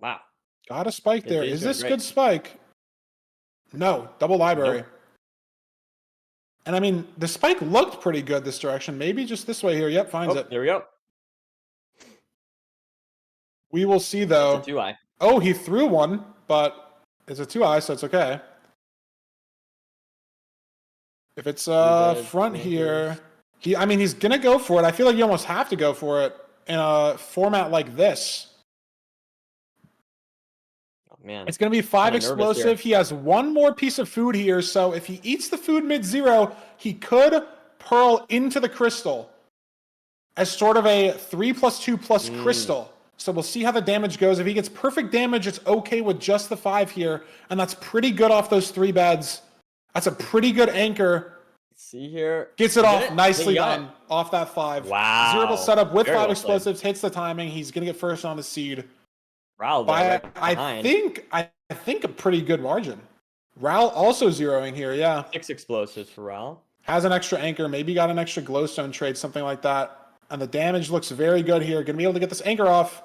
Wow. Got a spike there. Is this good spike? No, double library. Nope. And I mean, the spike looked pretty good this direction. Maybe just this way here. Yep, finds it. There we go. We will see, though. It's a 2-eye. Oh, he threw one, but it's a 2-eye, so it's okay. If it's front here, he's gonna go for it. I feel like you almost have to go for it in a format like this. Oh man, it's gonna be 5 explosive. He has 1 more piece of food here, so if he eats the food mid-0, he could pearl into the crystal as sort of a 3+2+ crystal. So we'll see how the damage goes. If he gets perfect damage, it's okay with just the 5 here, and that's pretty good off those 3 beds. That's a pretty good anchor. See here. Gets it off. Nicely done. Off that 5. Wow. Zeroable setup with 5 explosives. Hits the timing. He's going to get first on the seed. Raul, I think a pretty good margin. Raul also zeroing here, yeah. 6 explosives for Raul. Has an extra anchor. Maybe got an extra glowstone trade, something like that. And the damage looks very good here. Going to be able to get this anchor off.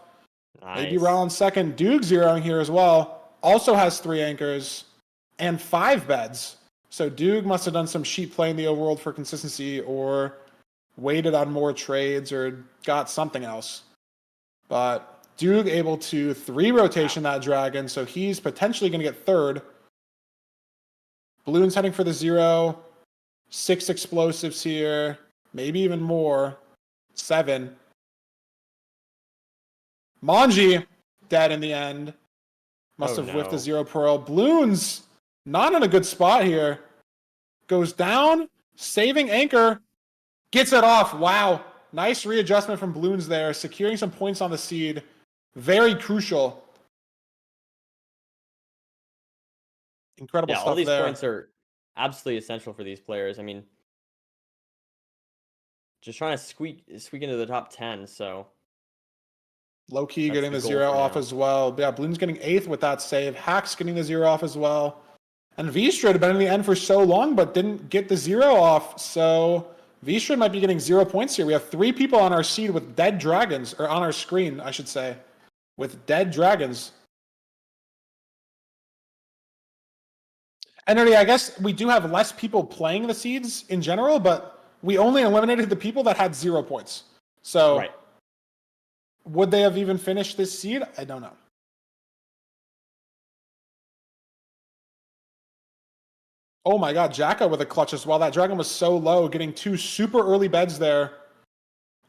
Nice. Maybe Raul in second. Duke zeroing here as well. Also has 3 anchors and 5 beds. So Duke must have done some sheep play in the overworld for consistency or waited on more trades or got something else. But Duke able to 3 rotation that dragon, so he's potentially going to get third. Balloon's heading for the 0. 6 explosives here. Maybe even more. 7. Manji dead in the end. Must have whiffed a 0 pearl. Balloons not in a good spot here. Goes down. Saving anchor. Gets it off. Wow. Nice readjustment from Balloons there. Securing some points on the seed. Very crucial. Incredible stuff there. All these points are absolutely essential for these players. I mean, just trying to squeak into the top 10, so. Low-key getting the 0 off as well. Yeah, Balloon's getting 8th with that save. Hack's getting the 0 off as well. And Vstrad had been in the end for so long, but didn't get the 0 off. So Vstrad might be getting 0 points here. We have 3 people on our seed with dead dragons, or on our screen, I should say, with dead dragons. And I guess we do have less people playing the seeds in general, but we only eliminated the people that had 0 points. So would they have even finished this seed? I don't know. Oh my god, Jacka with a clutch as well. That dragon was so low, getting 2 super early beds there.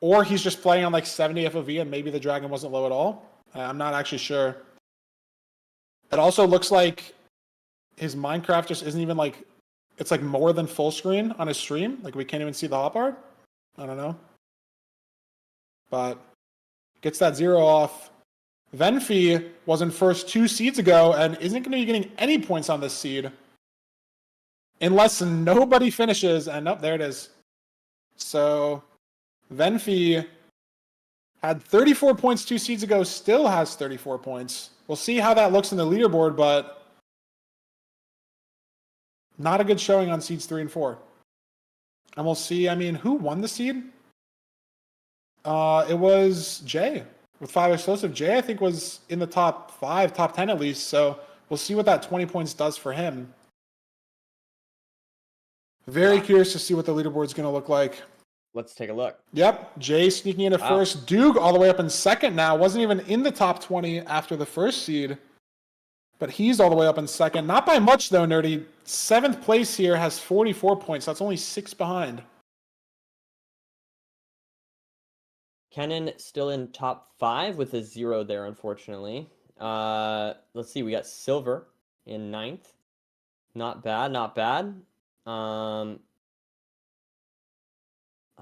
Or he's just playing on like 70 FOV and maybe the dragon wasn't low at all. I'm not actually sure. It also looks like his Minecraft just isn't even like, it's like more than full screen on his stream. Like we can't even see the hotbar. I don't know. But gets that 0 off. Venfi was in first 2 seeds ago and isn't going to be getting any points on this seed. Unless nobody finishes. And oh, there it is. So Venfi had 34 points 2 seeds ago, still has 34 points. We'll see how that looks in the leaderboard, but not a good showing on seeds 3 and 4. And we'll see, I mean, who won the seed? It was Jay with 5 explosive. Jay, I think, was in the top 5, top 10 at least. So we'll see what that 20 points does for him. Very curious to see what the leaderboard is going to look like. Let's take a look. Yep, Jay sneaking into first. Duke all the way up in second now. Wasn't even in the top 20 after the first seed. But he's all the way up in second. Not by much, though, Nerdy. 7th place here has 44 points. That's only 6 behind. Kenan still in top 5 with a 0 there, unfortunately. Let's see. We got Silver in 9th. Not bad, not bad.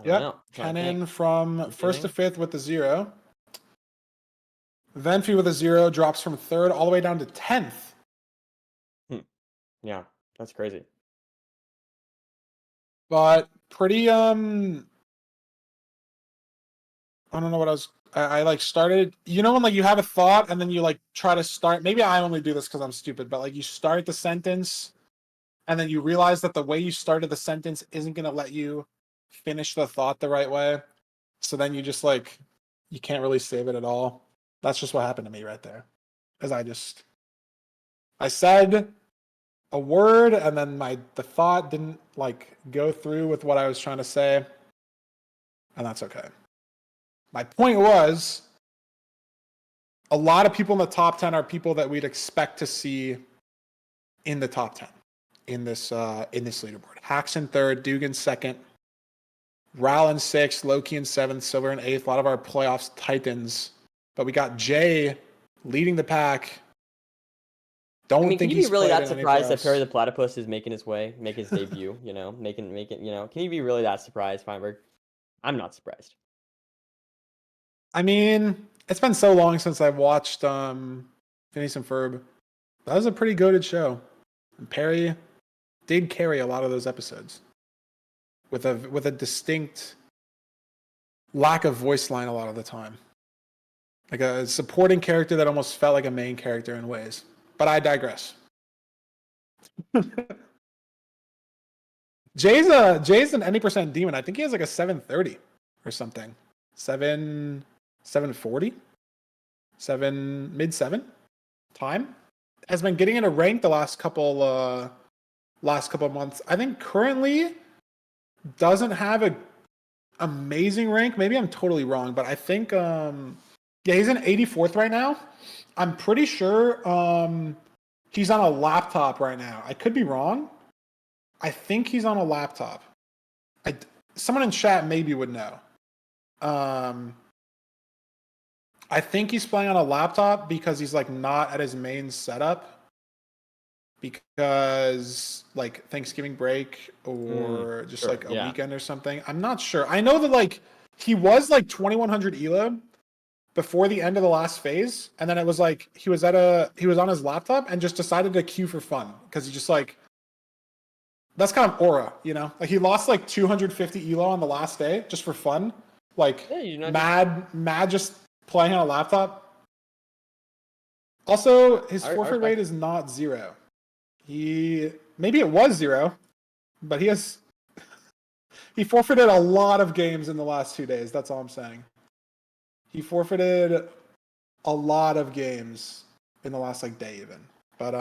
Yep, Kenan from first to 5th with the 0. Venfi with a 0 drops from 3rd all the way down to 10th. Yeah, that's crazy. But pretty, I don't know what I like started, you know, when like you have a thought and then you like try to start, maybe I only do this because I'm stupid, but like you start the sentence and then you realize that the way you started the sentence isn't going to let you finish the thought the right way. So then you just like, you can't really save it at all. That's just what happened to me right there. Because I said a word and then the thought didn't like go through with what I was trying to say. And that's okay. My point was, a lot of people in the top 10 are people that we'd expect to see in the top 10 in this leaderboard. Hacks in 3rd, Dugan 2nd, Ral in 6th, Loki in 7th, Silver in 8th. A lot of our playoffs titans. But we got Jay leading the pack. Think can you be really that surprised that Perry the playoffs. Platypus is making his debut? You know, making you know. Can you be really that surprised, Feinberg? I'm not surprised. I mean, it's been so long since I've watched Phineas and Ferb. That was a pretty goated show. And Perry did carry a lot of those episodes with a distinct lack of voice line a lot of the time. Like a supporting character that almost felt like a main character in ways. But I digress. Jay's an any percent demon. I think he has like a 730 or something. 740? Mid 7 time. Has been getting into rank the last couple months. I think currently doesn't have a amazing rank. Maybe I'm totally wrong, but I think yeah, he's in 84th right now. I'm pretty sure he's on a laptop right now. I could be wrong. I think he's on a laptop. Someone in chat maybe would know. I think he's playing on a laptop because he's like not at his main setup because like Thanksgiving break or just sure, like a weekend or something. I'm not sure. I know that like he was like 2100 elo before the end of the last phase, and then it was like he was on his laptop and just decided to queue for fun because he just like, that's kind of aura, you know? Like he lost like 250 elo on the last day just for fun. Like mad just playing on a laptop. Also, his forfeit rate is not 0. Maybe it was 0, but he forfeited a lot of games in the last 2 days. That's all I'm saying. He forfeited a lot of games in the last like day even. But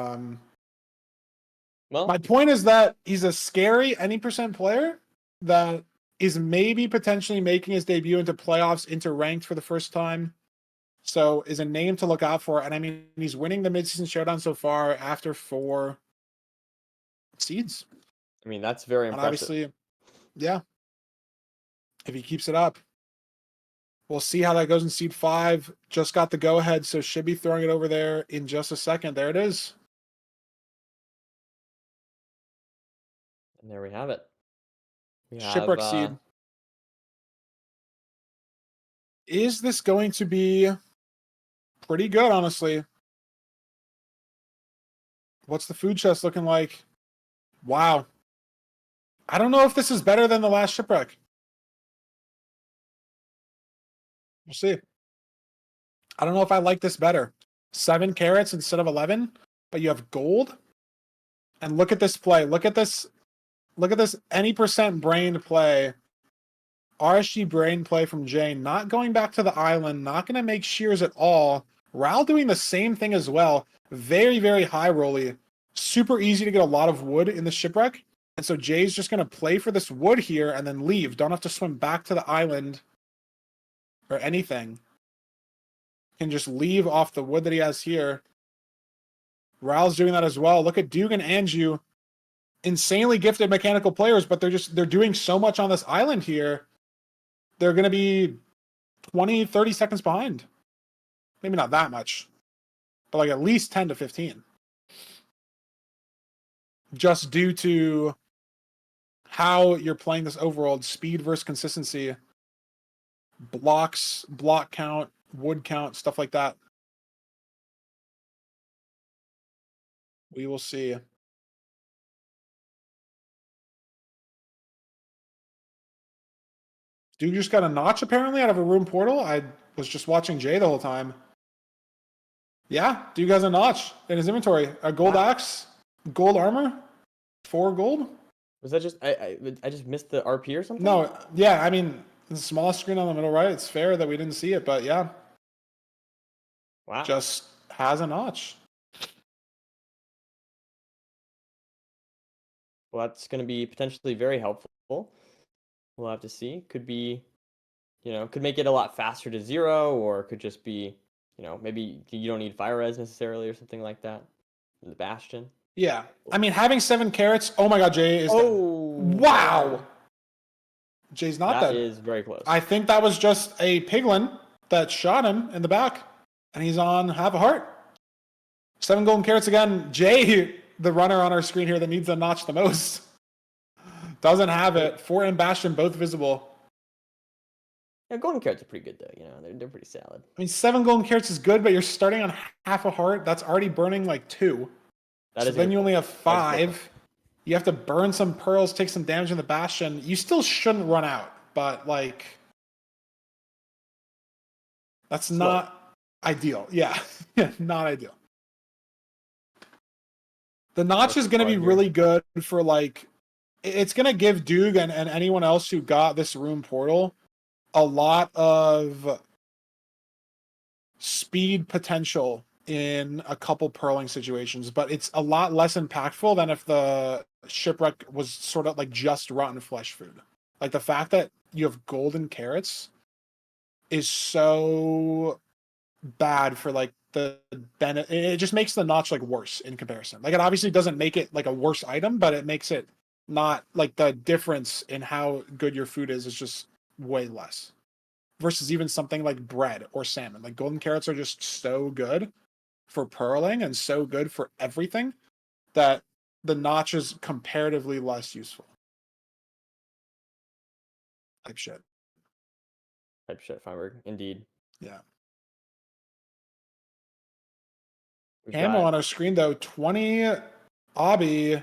well, my point is that he's a scary any percent player that is maybe potentially making his debut into playoffs, into ranked for the first time. So is a name to look out for. And I mean, he's winning the midseason showdown so far after 4 seeds. I mean, that's very And impressive. obviously, yeah, if he keeps it up, we'll see how that goes in seed 5. Just got the go ahead, so should be throwing it over there in just a second. There it is. And there we have it. We have Shipwreck seed. Is this going to be pretty good, honestly? What's the food chest looking like? Wow. I don't know if this is better than the last shipwreck. We'll see. I don't know if I like this better. 7 carrots instead of 11, but you have gold. And look at this play. Look at this. Look at this any percent brain play. RSG brain play from Jane. Not going back to the island. Not going to make shears at all. Ral doing the same thing as well. Very, very high rolly. Super easy to get a lot of wood in the shipwreck. And so Jay's just going to play for this wood here and then leave. Don't have to swim back to the island or anything. Can just leave off the wood that he has here. Ral's doing that as well. Look at Dugan and Anju. Insanely gifted mechanical players, but they're doing so much on this island here. They're going to be 20, 30 seconds behind. Maybe not that much, but like at least 10 to 15. Just due to how you're playing this overworld, speed versus consistency, blocks, block count, wood count, stuff like that. We will see. Dude just got a notch apparently out of a room portal. I was just watching Jay the whole time. Yeah, Dude has a notch in his inventory. A gold axe, gold armor, 4 gold. Was that just I just missed the RP or something? No, yeah, I mean the smallest screen on the middle right. It's fair that we didn't see it, but yeah. Wow. Just has a notch. Well, that's going to be potentially very helpful. We'll have to see. Could be, could make it a lot faster to 0, or could just be, maybe you don't need fire res necessarily or something like that. The Bastion. Yeah. I mean, having 7 carrots. Oh my god, Jay is dead. Wow. Jay's not dead. That is very close. I think that was just a piglin that shot him in the back, and he's on half a heart. 7 golden carrots again. Jay, the runner on our screen here that needs the notch the most, doesn't have it. 4 and Bastion both visible. Yeah, golden carrots are pretty good though. They're pretty solid. I mean, 7 golden carrots is good, but you're starting on half a heart. That's already burning like 2. So then you only have 5. You have to burn some pearls, take some damage in the Bastion. You still shouldn't run out, but like, that's not ideal. Yeah, not ideal. The notch is going to be really good for like, it's going to give Doog and anyone else who got this room portal a lot of speed potential in a couple pearling situations, but it's a lot less impactful than if the shipwreck was sort of like just rotten flesh food. Like the fact that you have golden carrots is so bad for like the benefit. It just makes the notch like worse in comparison. Like it obviously doesn't make it like a worse item, but it makes it not like the difference in how good your food is just way less versus even something like bread or salmon. Like golden carrots are just so good for pearling and so good for everything that the notch is comparatively less useful. Type shit. Feinberg. Indeed. Yeah. We've Ammo got on our screen though, 20 Obby.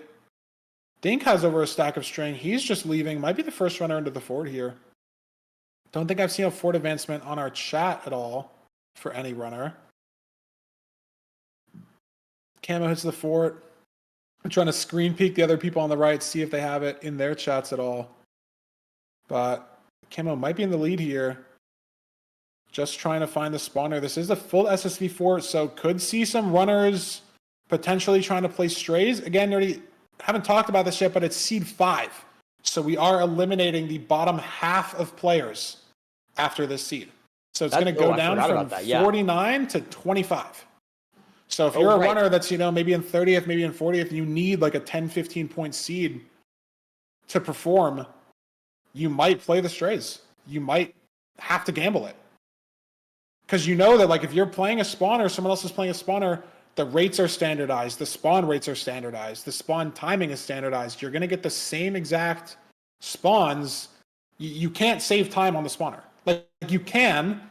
Dink has over a stack of string. He's just leaving. Might be the first runner into the fort here. Don't think I've seen a fort advancement on our chat at all for any runner. Camo hits the fort. I'm trying to screen peek the other people on the right, see if they have it in their chats at all. But Camo might be in the lead here. Just trying to find the spawner. This is a full SSV fort, so could see some runners potentially trying to play strays. Again, already haven't talked about this yet, but it's seed 5. So we are eliminating the bottom half of players after this seed. So it's going to go down from 49 to 25. So if you're a runner that's, maybe in 30th, maybe in 40th, you need like a 10, 15 point seed to perform, you might play the strays. You might have to gamble it. Because you know that, like, if you're playing a spawner, someone else is playing a spawner, the rates are standardized, the spawn rates are standardized, the spawn timing is standardized. You're going to get the same exact spawns. You can't save time on the spawner. Like, you can,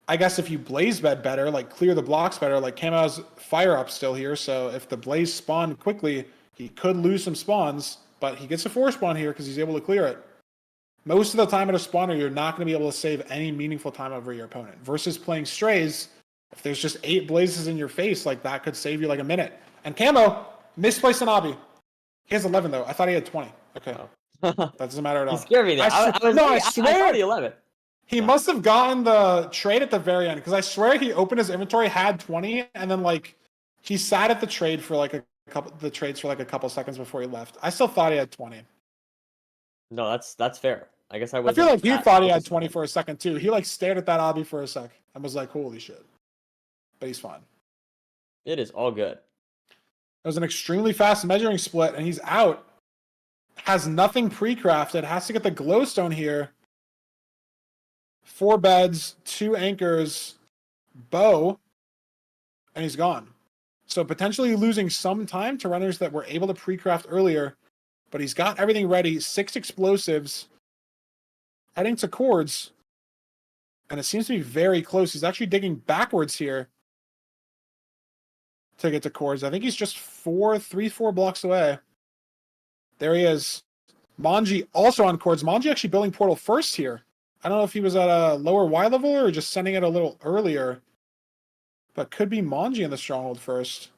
I guess, if you blaze bed better, like clear the blocks better. Like, Camo has fire up still here, so if the blaze spawned quickly, he could lose some spawns, but he gets a 4 spawn here because he's able to clear it. Most of the time at a spawner, you're not going to be able to save any meaningful time over your opponent. Versus playing strays, if there's just 8 blazes in your face, like, that could save you like a minute. And Camo misplaced an obby. He has 11 though. I thought he had 20. Okay, that doesn't matter at all. You scared me there. I swear. saw the 11. He must have gotten the trade at the very end, because I swear he opened his inventory, had 20, and then, like, he sat at the trade for like a couple seconds before he left. I still thought he had 20. No, that's fair. I guess I I feel like he thought he had 20 for a second too. He, like, stared at that obby for a sec and was like, holy shit. But he's fine. It is all good. It was an extremely fast measuring split, and he's out. Has nothing pre-crafted. Has to get the glowstone here. 4 beds, 2 anchors, bow, and he's gone. So potentially losing some time to runners that were able to pre-craft earlier, but he's got everything ready. 6 explosives, heading to cords, and it seems to be very close. He's actually digging backwards here to get to cords. I think he's just 3-4 blocks away. There he is. Manji also on cords. Manji actually building portal first here. I don't know if he was at a lower Y level or just sending it a little earlier. But could be Manji in the stronghold first.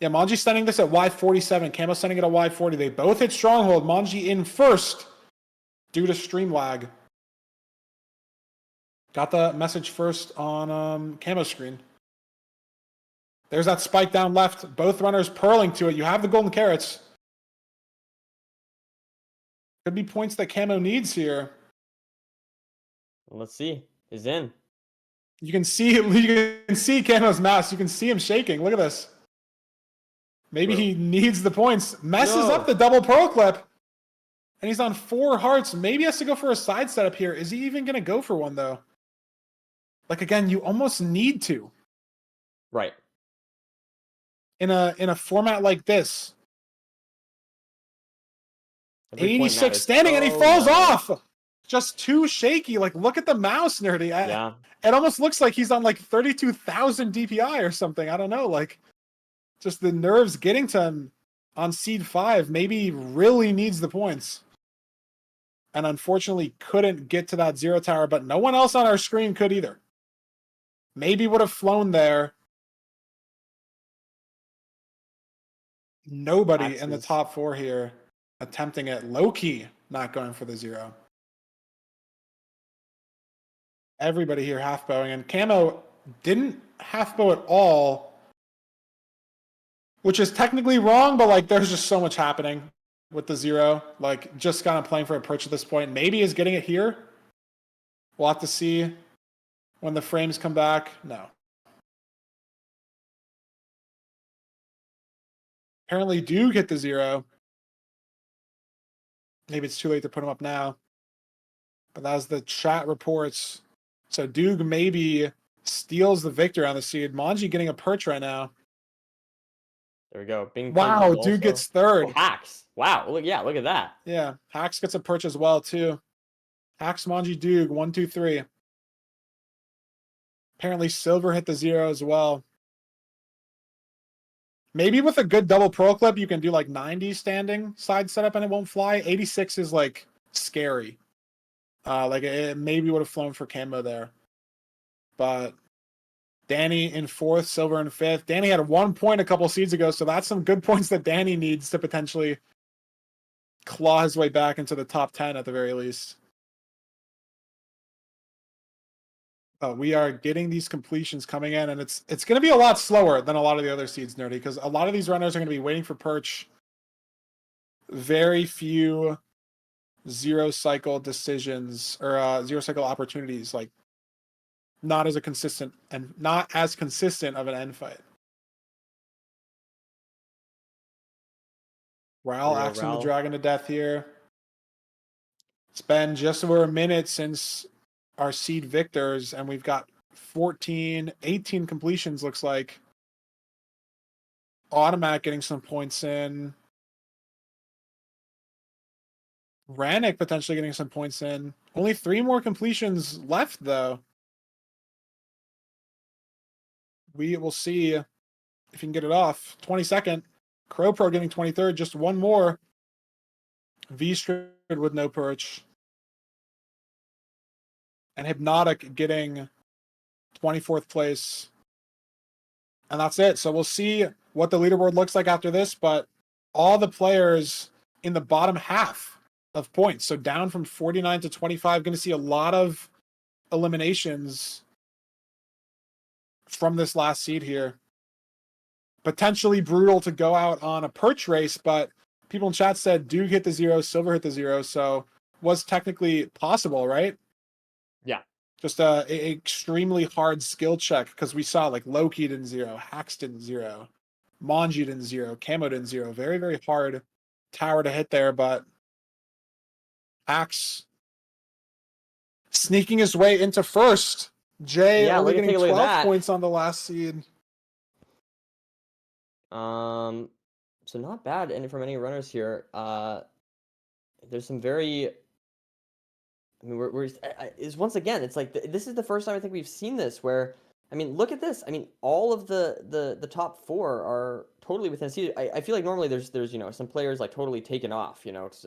Yeah, Manji's sending this at Y47. Camo sending it at Y40. They both hit stronghold. Manji in first due to stream lag. Got the message first on Camo screen. There's that spike down left. Both runners purling to it. You have the golden carrots. Could be points that Camo needs here. Let's see. He's in. You can see Camo's mouse. You can see him shaking. Look at this. Maybe he needs the points. Messes up the double pearl clip. And he's on 4 hearts. Maybe he has to go for a side setup here. Is he even going to go for one, though? Like, again, you almost need to. Right. In a format like this. 86 standing, and he falls off. Just too shaky. Like, look at the mouse, Nerdy. Yeah. It almost looks like he's on like 32,000 DPI or something. I don't know. Like, just the nerves getting to him on seed 5. Maybe he really needs the points. And unfortunately couldn't get to that 0 tower, but no one else on our screen could either. Maybe would have flown there. Nobody in the top 4 here attempting it. Low-key not going for the 0. Everybody here half bowing, and Camo didn't half bow at all, which is technically wrong, but like there's just so much happening with the 0. Like, just kind of playing for a perch at this point. Maybe is getting it here. We'll have to see when the frames come back. No. Apparently do get the 0. Maybe it's too late to put him up now. But as the chat reports, so Doog maybe steals the victory on the seed. Manji getting a perch right now. There we go. Bing wow, Doog gets 3rd. Oh, Hacks. Wow. Look at that. Yeah, Hacks gets a perch as well, too. Hacks, Manji, Doog, 1, 2, 3. Apparently Silver hit the 0 as well. Maybe with a good double pearl clip, you can do like 90 standing side setup and it won't fly. 86 is like scary. Like it maybe would have flown for Camo there. But Danny in 4th, Silver in 5th. Danny had 1 point a couple seeds ago, so that's some good points that Danny needs to potentially claw his way back into the top 10 at the very least. We are getting these completions coming in, and it's going to be a lot slower than a lot of the other seeds, Nerdy, because a lot of these runners are going to be waiting for perch. Very few 0 cycle decisions or 0 cycle opportunities, like not as consistent of an end fight. Ral Real axing the Ral. dragon to death here. It's been just over a minute since our seed victors, and we've got 18 completions, looks like. Automatic getting some points in. Rannick potentially getting some points in. Only 3 more completions left, though. We will see if you can get it off. 22nd. Crowpro getting 23rd. Just one more. V-Strid with no perch. And Hypnotic getting 24th place. And that's it. So we'll see what the leaderboard looks like after this, but all the players in the bottom half of points. So down from 49 to 25, going to see a lot of eliminations from this last seed here. Potentially brutal to go out on a perch race, but people in chat said Duke hit the 0, Silver hit the 0, so was technically possible, right? Yeah. Just a extremely hard skill check, because we saw like Loki didn't 0, Hax didn't 0, Manji didn't 0, Camo didn't 0. Very, very hard tower to hit there, but Hax sneaking his way into first. Jay only getting 12 points on the last seed. So not bad from any runners here. There's some very. I mean, is once again, it's like this is the first time I think we've seen this where. I mean, look at this. I mean, all of the top 4 are totally within seed. I feel like normally there's some players like totally taken off. It's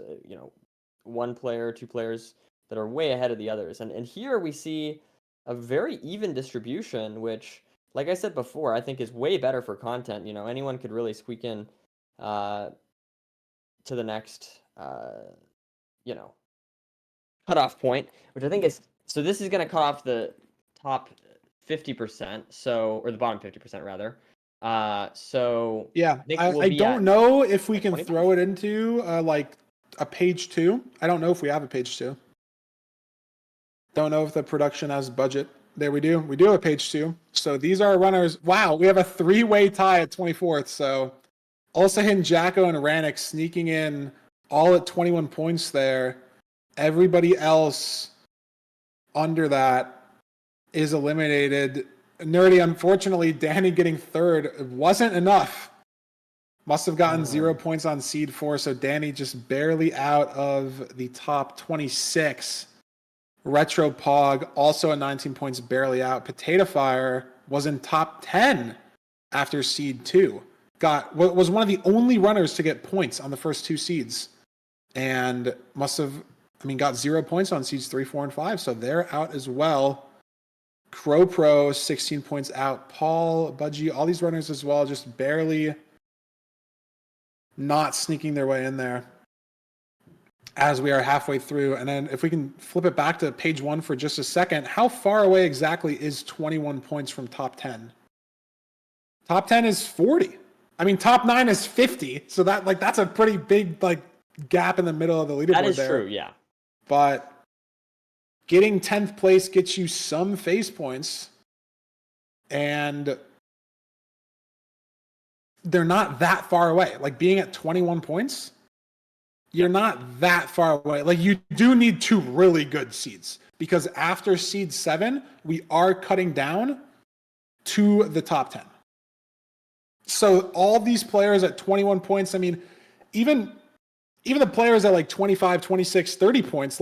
one player, 2 players that are way ahead of the others, and here we see a very even distribution, which, like I said before, I think is way better for content. Anyone could really squeak in to the next cutoff point, which I think is so. This is going to cut off the top 50%, or the bottom 50% rather. So yeah, I don't know if we can 25? throw it into like a page 2. I don't know if we have a page 2. Don't know if the production has budget. There we do. We do have a page 2. So these are runners. Wow, we have a 3-way tie at 24th. So Ulsahin, Jacko, and Rannick sneaking in all at 21 points there. Everybody else under that is eliminated. Nerdy, unfortunately, Danny getting 3rd wasn't enough. Must have gotten 0 points on seed 4, so Danny just barely out of the top 26. Retro Pog also at 19 points, barely out. Potato Fire was in top 10 after seed 2. Was one of the only runners to get points on the first 2 seeds, and got 0 points on seeds 3, 4, and 5, so they're out as well. Crow Pro 16 points out. Paul, Budgie, all these runners as well, just barely not sneaking their way in there as we are halfway through. And then if we can flip it back to page 1 for just a second, how far away exactly is 21 points from top 10? Top 10 is 40. I mean, top 9 is 50. So that's a pretty big gap in the middle of the leaderboard there. That is true, yeah. But getting 10th place gets you some face points, and they're not that far away. Like, being at 21 points, you're not that far away. Like, you do need 2 really good seeds, because after seed 7, we are cutting down to the top 10. So all these players at 21 points, I mean, even the players at 25, 26, 30 points,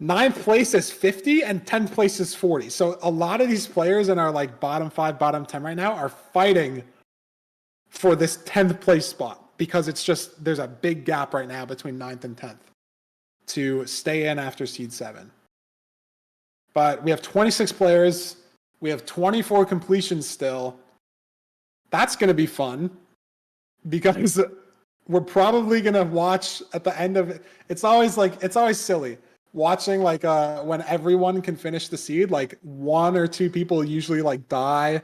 9th place is 50 and 10th place is 40. So a lot of these players in our bottom 5, bottom 10 right now are fighting for this 10th place spot, because there's a big gap right now between 9th and 10th to stay in after seed 7. But we have 26 players. We have 24 completions still. That's going to be fun, because we're probably going to watch at the end of it. It's always silly watching when everyone can finish the seed, 1 or 2 people usually die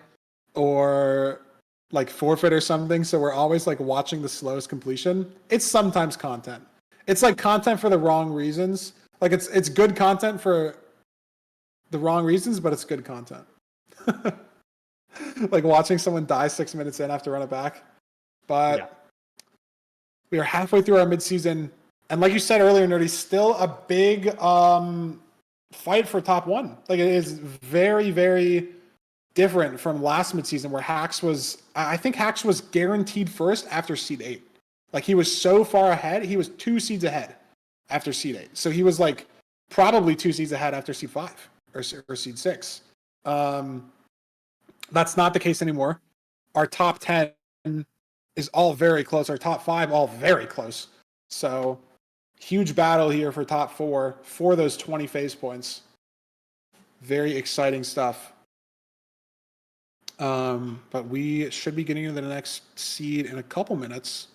or forfeit or something. So we're always watching the slowest completion. It's sometimes content. It's content for the wrong reasons. It's good content for the wrong reasons, but it's good content. Watching someone die 6 minutes in after run it back. But We are halfway through our midseason, and like you said earlier, Nerdy, still a big fight for top one. Like it is very, very different from last midseason where Hax was. I think Hax was guaranteed first after seed 8. Like he was so far ahead, he was 2 seeds ahead after seed 8. So he was like probably 2 seeds ahead after seed 5 or seed 6. That's not the case anymore. Our top 10 is all very close. Our top 5 all very close. So huge battle here for top 4 for those 20 phase points. Very exciting stuff. But we should be getting into the next seed in a couple minutes.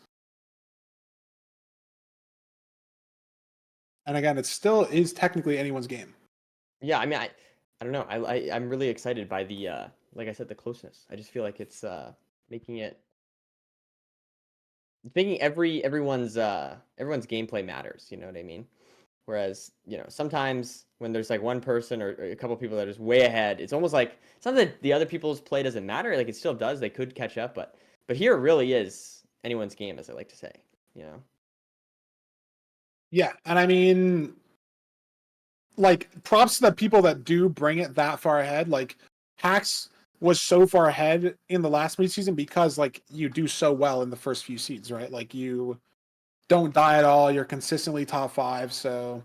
And again, it still is technically anyone's game. Yeah, I mean, I don't know. I'm really excited by the like I said, the closeness. I just feel like it's making everyone's gameplay matters. You know what I mean? Whereas, sometimes when there's like one person or a couple people that are just way ahead, it's almost like it's not that the other people's play doesn't matter. Like it still does. They could catch up, but here it really is anyone's game, as I like to say. Yeah, and I mean, like, props to the people that do bring it that far ahead. Like, Hax was so far ahead in the last midseason because, like, you do so well in the first few seeds, right? Like, you don't die at all. You're consistently top 5, so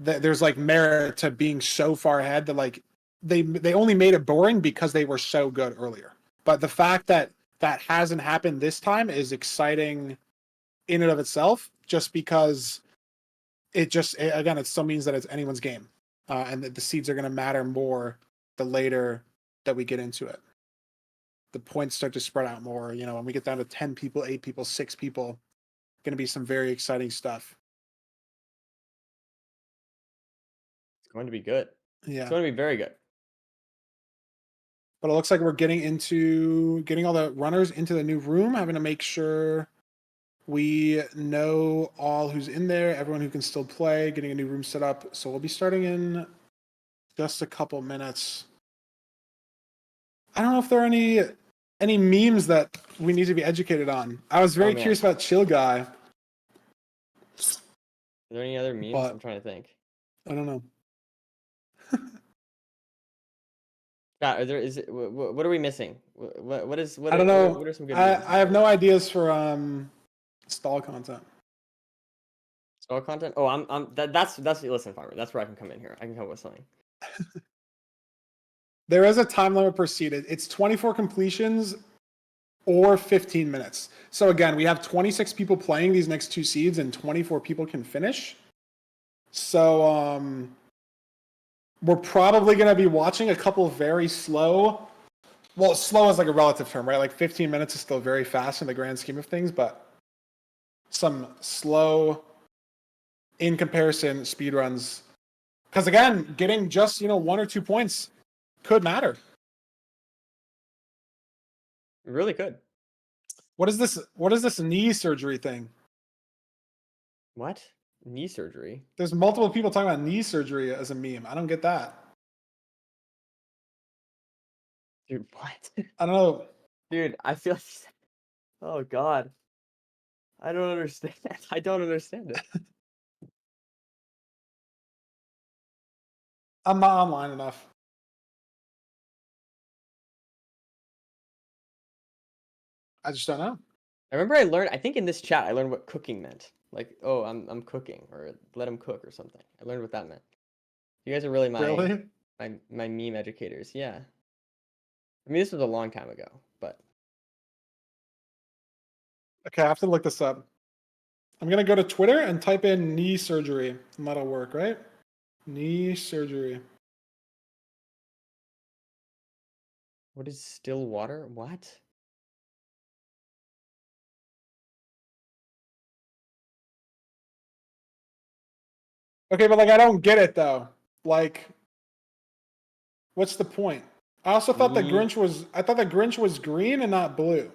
there's like merit to being so far ahead that like they only made it boring because they were so good earlier. But the fact that that hasn't happened this time is exciting in and of itself, just because it still means that it's anyone's game, and that the seeds are going to matter more the later that we get into it. The points start to spread out more. When we get down to 10 people, 8 people, 6 people, going to be some very exciting stuff. It's going to be good. Yeah. It's going to be very good. But it looks like we're getting all the runners into the new room, having to make sure we know all who's in there, everyone who can still play, getting a new room set up. So we'll be starting in just a couple minutes. I don't know if there are any memes that we need to be educated on. I was very curious about Chill Guy. Are there any other memes? I'm trying to think. I don't know. God, what are we missing? I don't know. What are some good memes? I have no ideas for stall content. Stall content? Oh, that's listen, Farmer. That's where I can come in here. I can come up with something. There is a time limit per seed. It's 24 completions or 15 minutes. So again, we have 26 people playing these next 2 seeds and 24 people can finish. So we're probably going to be watching a couple very slow. Well, slow is like a relative term, right? Like 15 minutes is still very fast in the grand scheme of things, but some slow in comparison speedruns. Because again, getting just 1 or 2 points could matter. It really could. What is this? What is this knee surgery thing? What? Knee surgery? There's multiple people talking about knee surgery as a meme. I don't get that. Dude, what? I don't know. Dude, I feel like... Oh, God. I don't understand. I don't understand it. I'm not online enough. I just don't know. I remember I think in this chat, I learned what cooking meant. Like, oh, I'm cooking, or let him cook or something. I learned what that meant. You guys are really my meme educators. Yeah. I mean, this was a long time ago, but... Okay, I have to look this up. I'm going to go to Twitter and type in knee surgery, and that'll work, right? Knee surgery. What is still water? What? Okay, but like I don't get it though. Like, what's the point? I also thought the Grinch was green and not blue.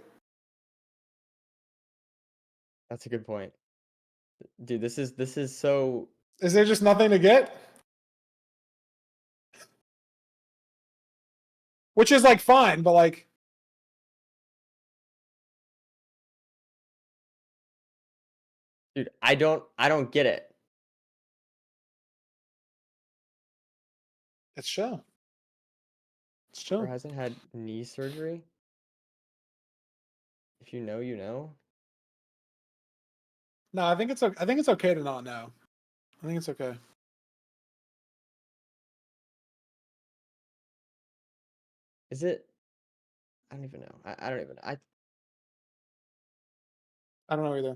That's a good point. Dude, this is so... Is there just nothing to get? Which is like fine, but like Dude, I don't get it. It's chill. It's Or chill. hasn't had knee surgery. If you know, you know. No, I think it's okay. I think it's okay to not know. I think it's okay. Is it? I don't even know. I don't even. I don't know either.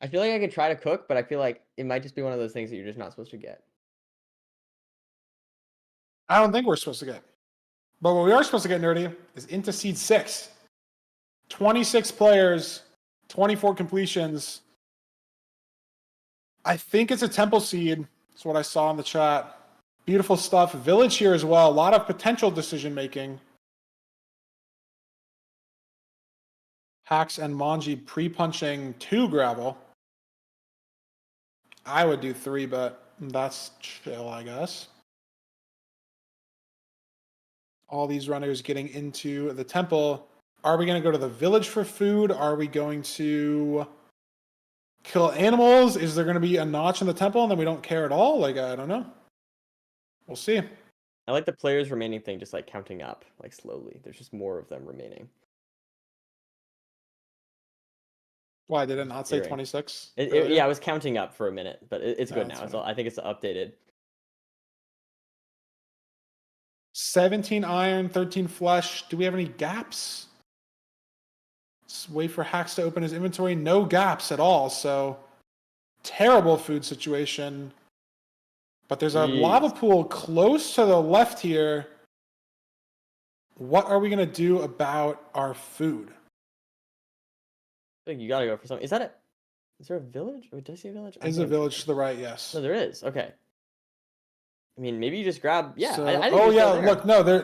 I feel like I could try to cook, but I feel like it might just be one of those things that you're just not supposed to get. I don't think we're supposed to get. But what we are supposed to get, Nerdy, is into Seed 6. 26 players, 24 completions. I think it's a Temple Seed. That's what I saw in the chat. Beautiful stuff. Village here as well. A lot of potential decision making. Hax and Manji pre-punching 2 gravel. I would do 3, but that's chill, I guess. All these runners getting into the temple. Are we going to go to the village for food? Are we going to kill animals? Is there going to be a notch in the temple and then we don't care at all? Like, I don't know. We'll see. I like the players remaining thing just like counting up, like slowly. There's just more of them remaining. Why did it not say Hearing. 26? Yeah, I was counting up for a minute, but it's good that's now. It's fine. I think it's updated. 17 iron, 13 flesh. Do we have any gaps? Let's wait for Hax to open his inventory. No gaps at all. So terrible food situation. But there's a lava pool close to the left here. What are we going to do about our food? I think you gotta go for something. Is that it? Is there a village? Or did I see a village? Is a village to the right? Yes. No, there is. Okay. I mean, maybe you just grab. Yeah. So, I think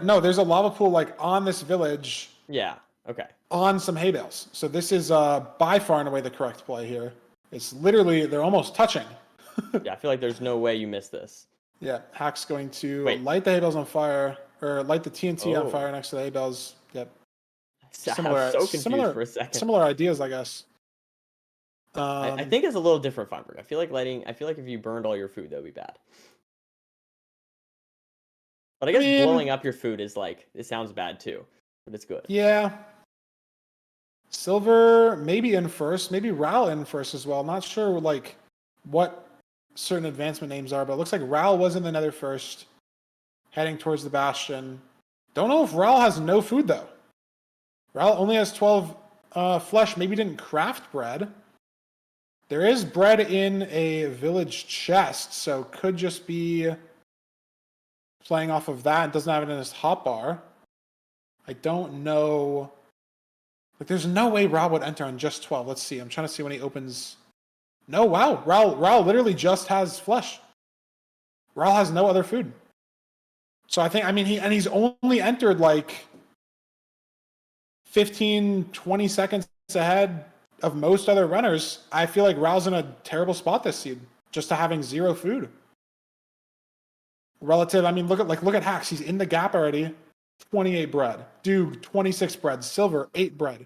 look, there's a lava pool like on this village. Yeah. Okay. On some hay bales. So this is by far and away the correct play here. It's literally they're almost touching. Yeah, I feel like there's no way you missed this. Yeah, Hack's going to light the hay bales on fire, or light the TNT on fire next to the hay bales. Yep. I was so confused for a second. Similar ideas, I guess. I think it's a little different, Feinberg. I feel like if you burned all your food, that would be bad. But I guess blowing up your food is like, it sounds bad too, but it's good. Yeah. Silver maybe in first, maybe Ral in first as well. Not sure like what certain advancement names are, but it looks like Ral was in the Nether first, heading towards the Bastion. Don't know if Ral has no food though. Ral only has 12 flesh. Maybe didn't craft bread. There is bread in a village chest, so could just be playing off of that. Doesn't have it in his hotbar. I don't know. Like, there's no way Ral would enter on just 12. Let's see. I'm trying to see when he opens. No, wow. Ral literally just has flesh. Ral has no other food. So he's only entered like 15, 20 seconds ahead of most other runners. I feel like Ral's in a terrible spot this seed, just to having 0 food. Relative, look at Hax. He's in the gap already. 28 bread. Dude, 26 bread. Silver, 8 bread.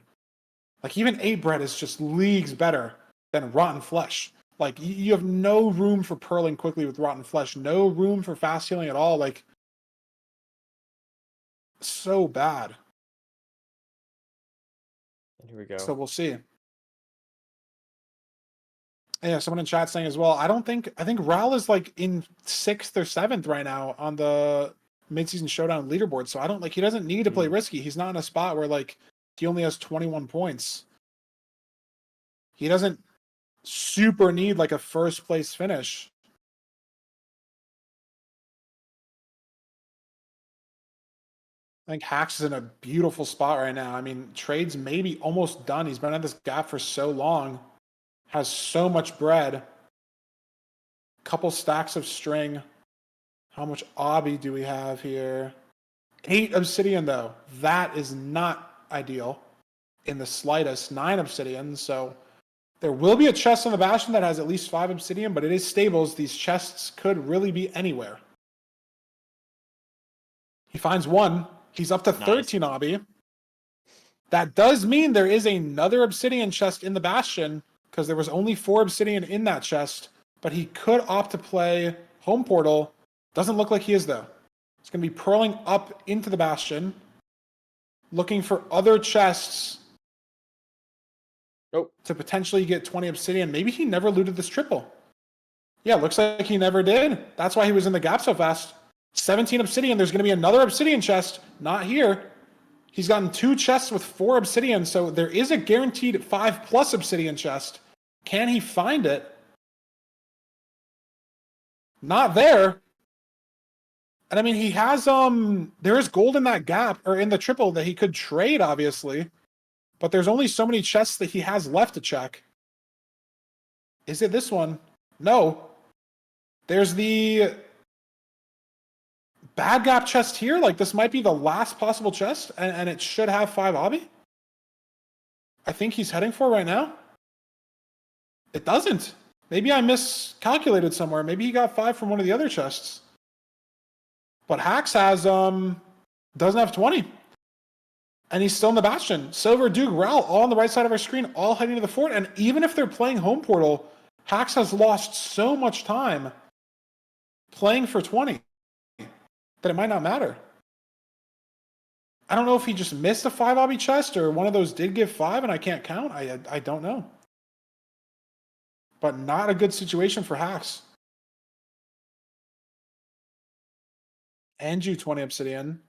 Like, even 8 bread is just leagues better than rotten flesh. Like, you have no room for pearling quickly with rotten flesh. No room for fast healing at all. Like, so bad. And here we go. So we'll see. Yeah, someone in chat saying as well, I think Ral is like in 6th or 7th right now on the Midseason Showdown leaderboard. So he doesn't need to play risky. He's not in a spot where like he only has 21 points. He doesn't super need like a first place finish. I think Hax is in a beautiful spot right now. I mean, trade's maybe almost done. He's been at this gap for so long. Has so much bread. Couple stacks of string. How much obby do we have here? 8 obsidian though. That is not ideal in the slightest. 9 obsidian. So there will be a chest on the Bastion that has at least 5 obsidian, but it is stables. These chests could really be anywhere. He finds 1. He's up to 13 obby. That does mean there is another obsidian chest in the Bastion. because there was only 4 obsidian in that chest, but he could opt to play home portal. Doesn't look like he is, though. He's going to be purling up into the bastion, looking for other chests to potentially get 20 obsidian. Maybe he never looted this triple. Yeah, looks like he never did. That's why he was in the gap so fast. 17 obsidian. There's going to be another obsidian chest. Not here. He's gotten 2 chests with 4 obsidian, so there is a guaranteed 5+ obsidian chest. Can he find it? Not there. And I mean, he has, there is gold in that gap, or in the triple, that he could trade, obviously. But there's only so many chests that he has left to check. Is it this one? No. There's the bad gap chest here. Like, this might be the last possible chest, and it should have 5 obby. I think he's heading for right now. It doesn't. Maybe I miscalculated somewhere. Maybe he got 5 from one of the other chests. But Hax has, doesn't have 20. And he's still in the bastion. Silver, Duke, Ral, all on the right side of our screen, all heading to the fort. And even if they're playing home portal, Hax has lost so much time playing for 20 that it might not matter. I don't know if he just missed a 5 obby chest or one of those did give 5 and I can't count. I don't know. But not a good situation for Hax. Anju 20 obsidian.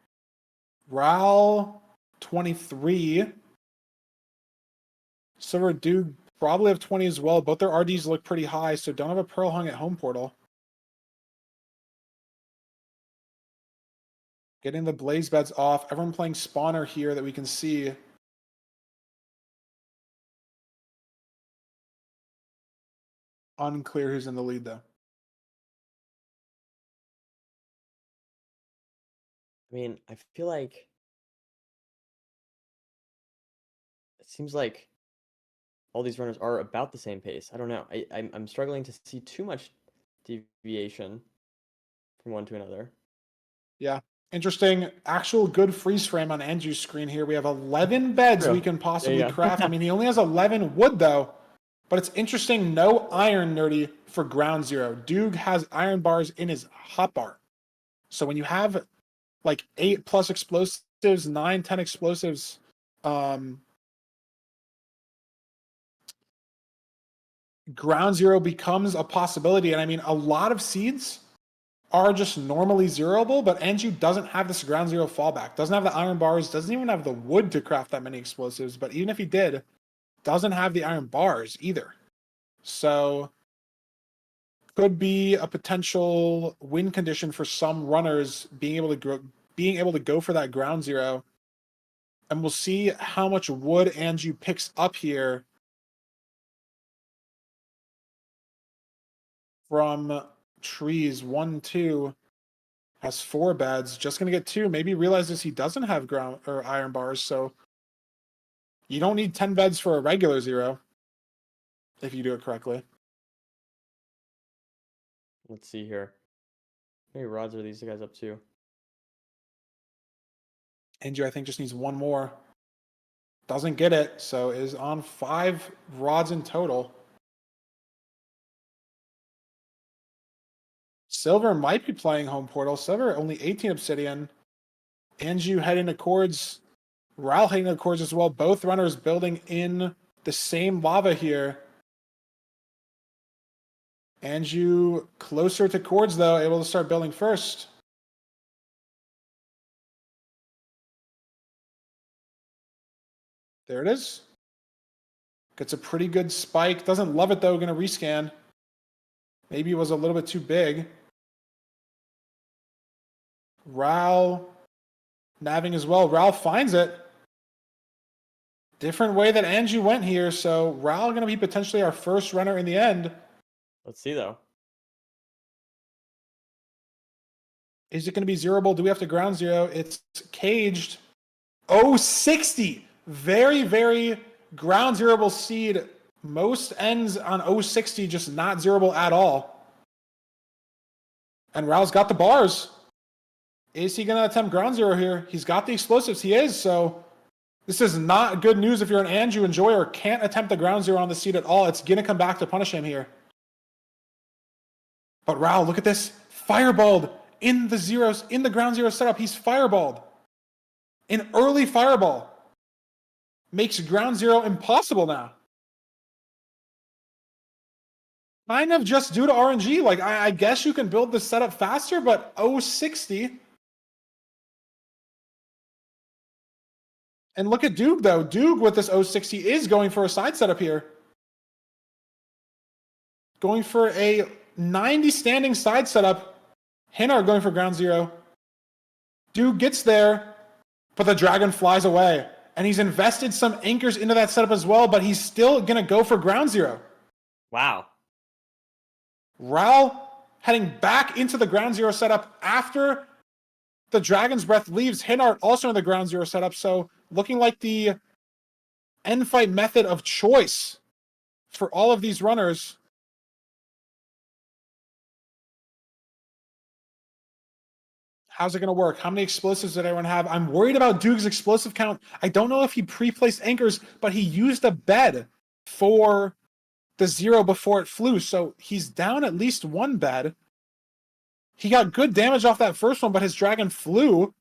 Ral 23. Silver Dude probably have 20 as well. Both their RDs look pretty high, so don't have a Pearl hung at home portal. Getting the blaze beds off. Everyone playing spawner here that we can see. Unclear who's in the lead, though. I mean, I feel like it seems like all these runners are about the same pace. I don't know. I'm struggling to see too much deviation from one to another. Yeah. Interesting. Actual good freeze frame on Anju's screen here. We have 11 beds we can possibly craft. I mean, he only has 11 wood, though. But it's interesting. No iron, Nerdy, for ground zero. Doog has iron bars in his hotbar. So when you have like 8+ explosives, 9, 10 explosives, ground zero becomes a possibility. And I mean, a lot of seeds are just normally zeroable, but Anju doesn't have this ground zero fallback. Doesn't have the iron bars, doesn't even have the wood to craft that many explosives. But even if he did, doesn't have the iron bars either. So could be a potential win condition for some runners being able to go for that ground zero. And we'll see how much wood Anju picks up here from trees. 1, 2 has 4 beds. Just gonna get 2. Maybe realizes he doesn't have ground or iron bars, so you don't need 10 beds for a regular zero if you do it correctly. Let's see here. How many rods are these guys up to? Anju, I think, just needs 1 more. Doesn't get it, so is on 5 rods in total. Silver might be playing home portal. Silver only 18 obsidian. Anju heading to cords. Ral heading to cords as well. Both runners building in the same lava here. Anju closer to cords, though, able to start building first. There it is. Gets a pretty good spike. Doesn't love it, though. Going to rescan. Maybe it was a little bit too big. Ral nabbing as well. Ral finds it. Different way that Anju went here, so Ral going to be potentially our first runner in the end. Let's see, though. Is it going to be zeroable? Do we have to ground zero? It's caged. 060. Very, very ground zeroable seed. Most ends on 060, just not zeroable at all. And Ral's got the bars. Is he going to attempt ground zero here? He's got the explosives. He is, so This is not good news if you're an Andrew enjoyer. Can't attempt the ground zero on the seed at all. It's going to come back to punish him here. But Rao, look at this. Fireballed in the zeros, in the ground zero setup. He's fireballed. An early fireball makes ground zero impossible now. Kind of just due to RNG. Like, I guess you can build this setup faster, but 060. And look at Duke, though. Duke with this 060 is going for a side setup here. Going for a 90 standing side setup. Hinard going for ground zero. Duke gets there, but the dragon flies away. And he's invested some anchors into that setup as well, but he's still going to go for ground zero. Wow. Rao heading back into the ground zero setup after the Dragon's Breath leaves. Hinard also in the ground zero setup, so looking like the end fight method of choice for all of these runners. How's it going to work? How many explosives did everyone have? I'm worried about Duke's explosive count. I don't know if he pre-placed anchors, but he used a bed for the zero before it flew, so he's down at least one bed. He got good damage off that first one, but his dragon flew.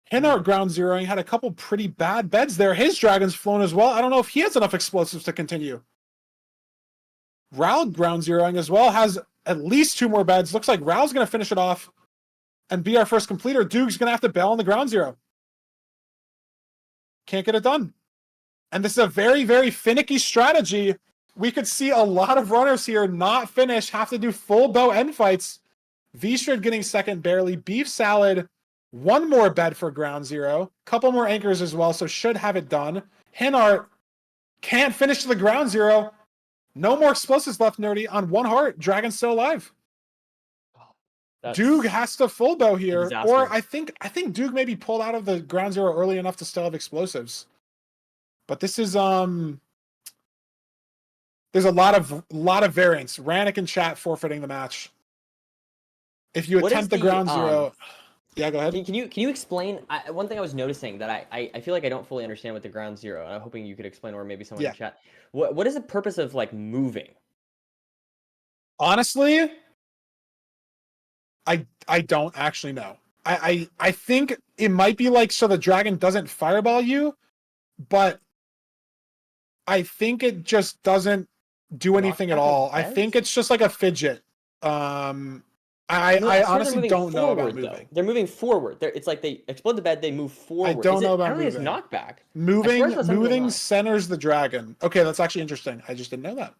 Hinard ground zeroing had a couple pretty bad beds there. His dragon's flown as well. I don't know if he has enough explosives to continue. Rao ground zeroing as well, has at least 2 more beds. Looks like Rao's going to finish it off and be our first completer. Duke's going to have to bail on the ground zero. Can't get it done. And this is a very, very finicky strategy. We could see a lot of runners here not finish, have to do full bow end fights. V-Shred getting second barely. Beef Salad, 1 more bed for ground zero. Couple more anchors as well, so should have it done. Hinard can't finish to the ground zero. No more explosives left, Nerdy, on 1 heart. Dragon's still alive. Duke has to full bow here. Or I think Duke maybe pulled out of the ground zero early enough to still have explosives. But this is there's a lot of variance. Rannick and chat forfeiting the match. If you attempt the ground zero, yeah, go ahead. Can you explain? One thing I was noticing that I feel like I don't fully understand with the ground zero, and I'm hoping you could explain, or maybe someone in chat. What is the purpose of like moving? Honestly, I don't actually know. I think it might be like so the dragon doesn't fireball you, but I think it just doesn't do anything at all. I think it's just like a fidget. I honestly don't know about moving. They're moving forward. It's like they explode the bed, they move forward. I don't know about moving. It's knockback. Moving centers the dragon. Okay, that's actually interesting. I just didn't know that.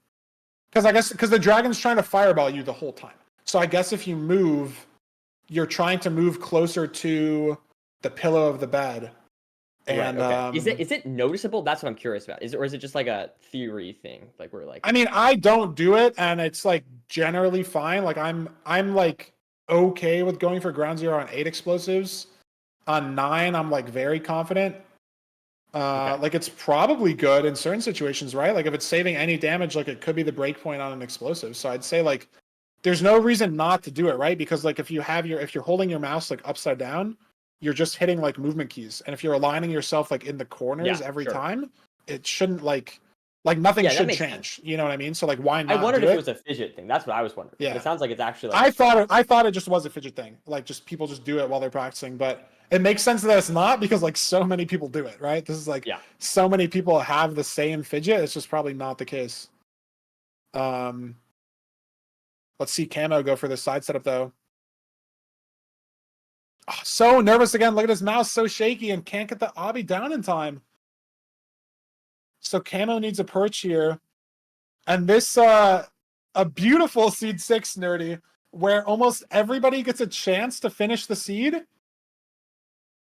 Because the dragon's trying to fireball you the whole time. So I guess if you move, you're trying to move closer to the pillow of the bed. And right, okay. Is it noticeable? That's what I'm curious about. Or is it just like a theory thing? Like we're like, I mean, I don't do it, and it's like generally fine. Like I'm like okay with going for ground zero on 8 explosives. On 9, I'm like very confident. Okay. Like it's probably good in certain situations, right? Like if it's saving any damage, like it could be the break point on an explosive. So I'd say like there's no reason not to do it, right? Because like if you're holding your mouse like upside down, you're just hitting like movement keys. And if you're aligning yourself like in the corners every time, it shouldn't like nothing should change. Sense. You know what I mean? So like why not? I wondered if it was a fidget thing. That's what I was wondering. Yeah. But it sounds like it's actually like I thought it just was a fidget thing. Like just people just do it while they're practicing, but it makes sense that it's not because like so many people do it, right? This is like so many people have the same fidget. It's just probably not the case. Let's see Camo go for the side setup though. Oh, so nervous again. Look at his mouse, so shaky, and can't get the obby down in time. So Camo needs a perch here. And this a beautiful seed 6, Nerdy, where almost everybody gets a chance to finish the seed.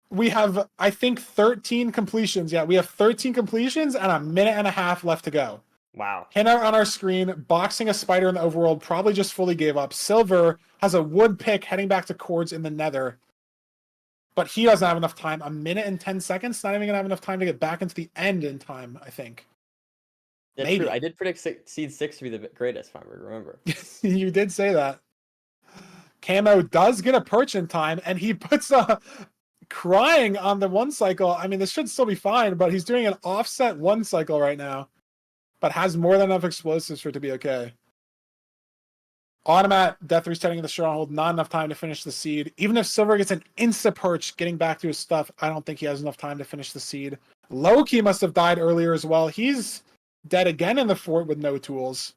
We have, I think, 13 completions. Yeah, we have 13 completions and a minute and a half left to go. Wow. Hinard on our screen, boxing a spider in the overworld, probably just fully gave up. Silver has a wood pick heading back to Cords in the nether. But he doesn't have enough time. A minute and 10 seconds? Not even going to have enough time to get back into the end in time, I think. Yeah, maybe. True. I did predict seed 6 to be the greatest, if I remember. You did say that. Camo does get a perch in time, and he puts a crying on the 1 cycle. I mean, this should still be fine, but he's doing an offset 1 cycle right now, but has more than enough explosives for it to be okay. Automat, Death resetting in the stronghold, not enough time to finish the seed. Even if Silver gets an insta-perch getting back to his stuff, I don't think he has enough time to finish the seed. Loki must have died earlier as well. He's dead again in the fort with no tools.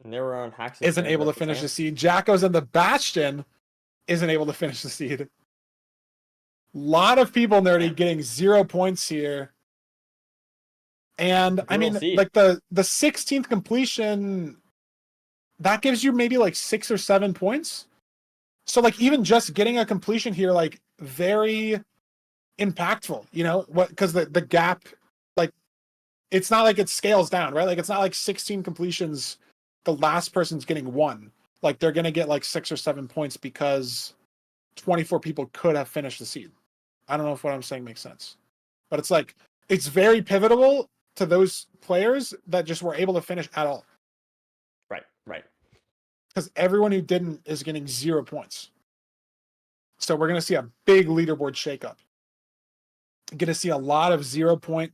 And they were on hacks. Isn't able to finish the seed. Jacko's in the Bastion, isn't able to finish the seed. Lot of people, Nerdy, getting 0 points here. And I mean, seed. like the 16th completion, that gives you maybe like 6 or 7 points. So like even just getting a completion here, like very impactful, you know, what, because the gap, like it's not like it scales down, right? Like it's not like 16 completions, the last person's getting 1. Like they're gonna get like 6 or 7 points because 24 people could have finished the seed. I don't know if what I'm saying makes sense, but it's like it's very pivotal to those players that just were able to finish at all. Right. Because everyone who didn't is getting 0 points. So we're going to see a big leaderboard shakeup. Going to see a lot of 0 point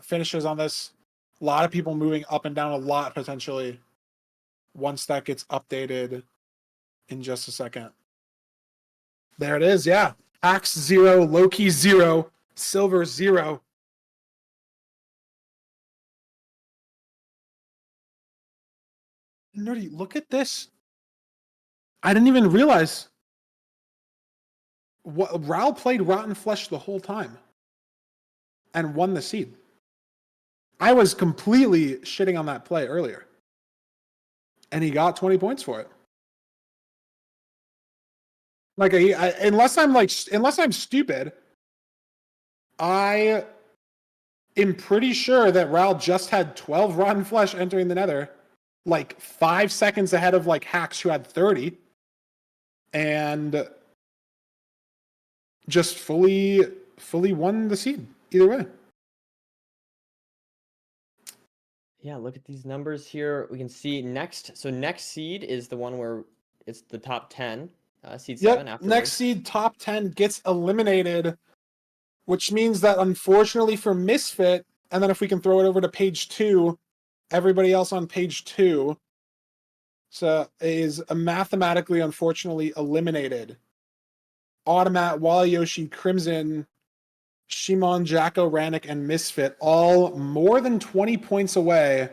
finishes on this. A lot of people moving up and down a lot potentially once that gets updated in just a second. There it is, yeah. Axe 0, Loki 0, Silver 0. Nerdy, look at this. I didn't even realize what Ral played Rotten Flesh the whole time and won the seed. I was completely shitting on that play earlier. And he got 20 points for it. Like unless I'm stupid, I am pretty sure that Ral just had 12 Rotten Flesh entering the Nether, like 5 seconds ahead of like Hacks who had 30, and just fully won the seed either way. Yeah, look at these numbers here. We can see next. So next seed is the one where it's the top 10. Seed 7 afterwards. Next seed, top 10, gets eliminated, which means that unfortunately for Misfit, and then if we can throw it over to page 2, everybody else on page 2 is mathematically, unfortunately, eliminated. Automat, Walayoshi, Crimson, Shimon, Jacko, Rannick, and Misfit, all more than 20 points away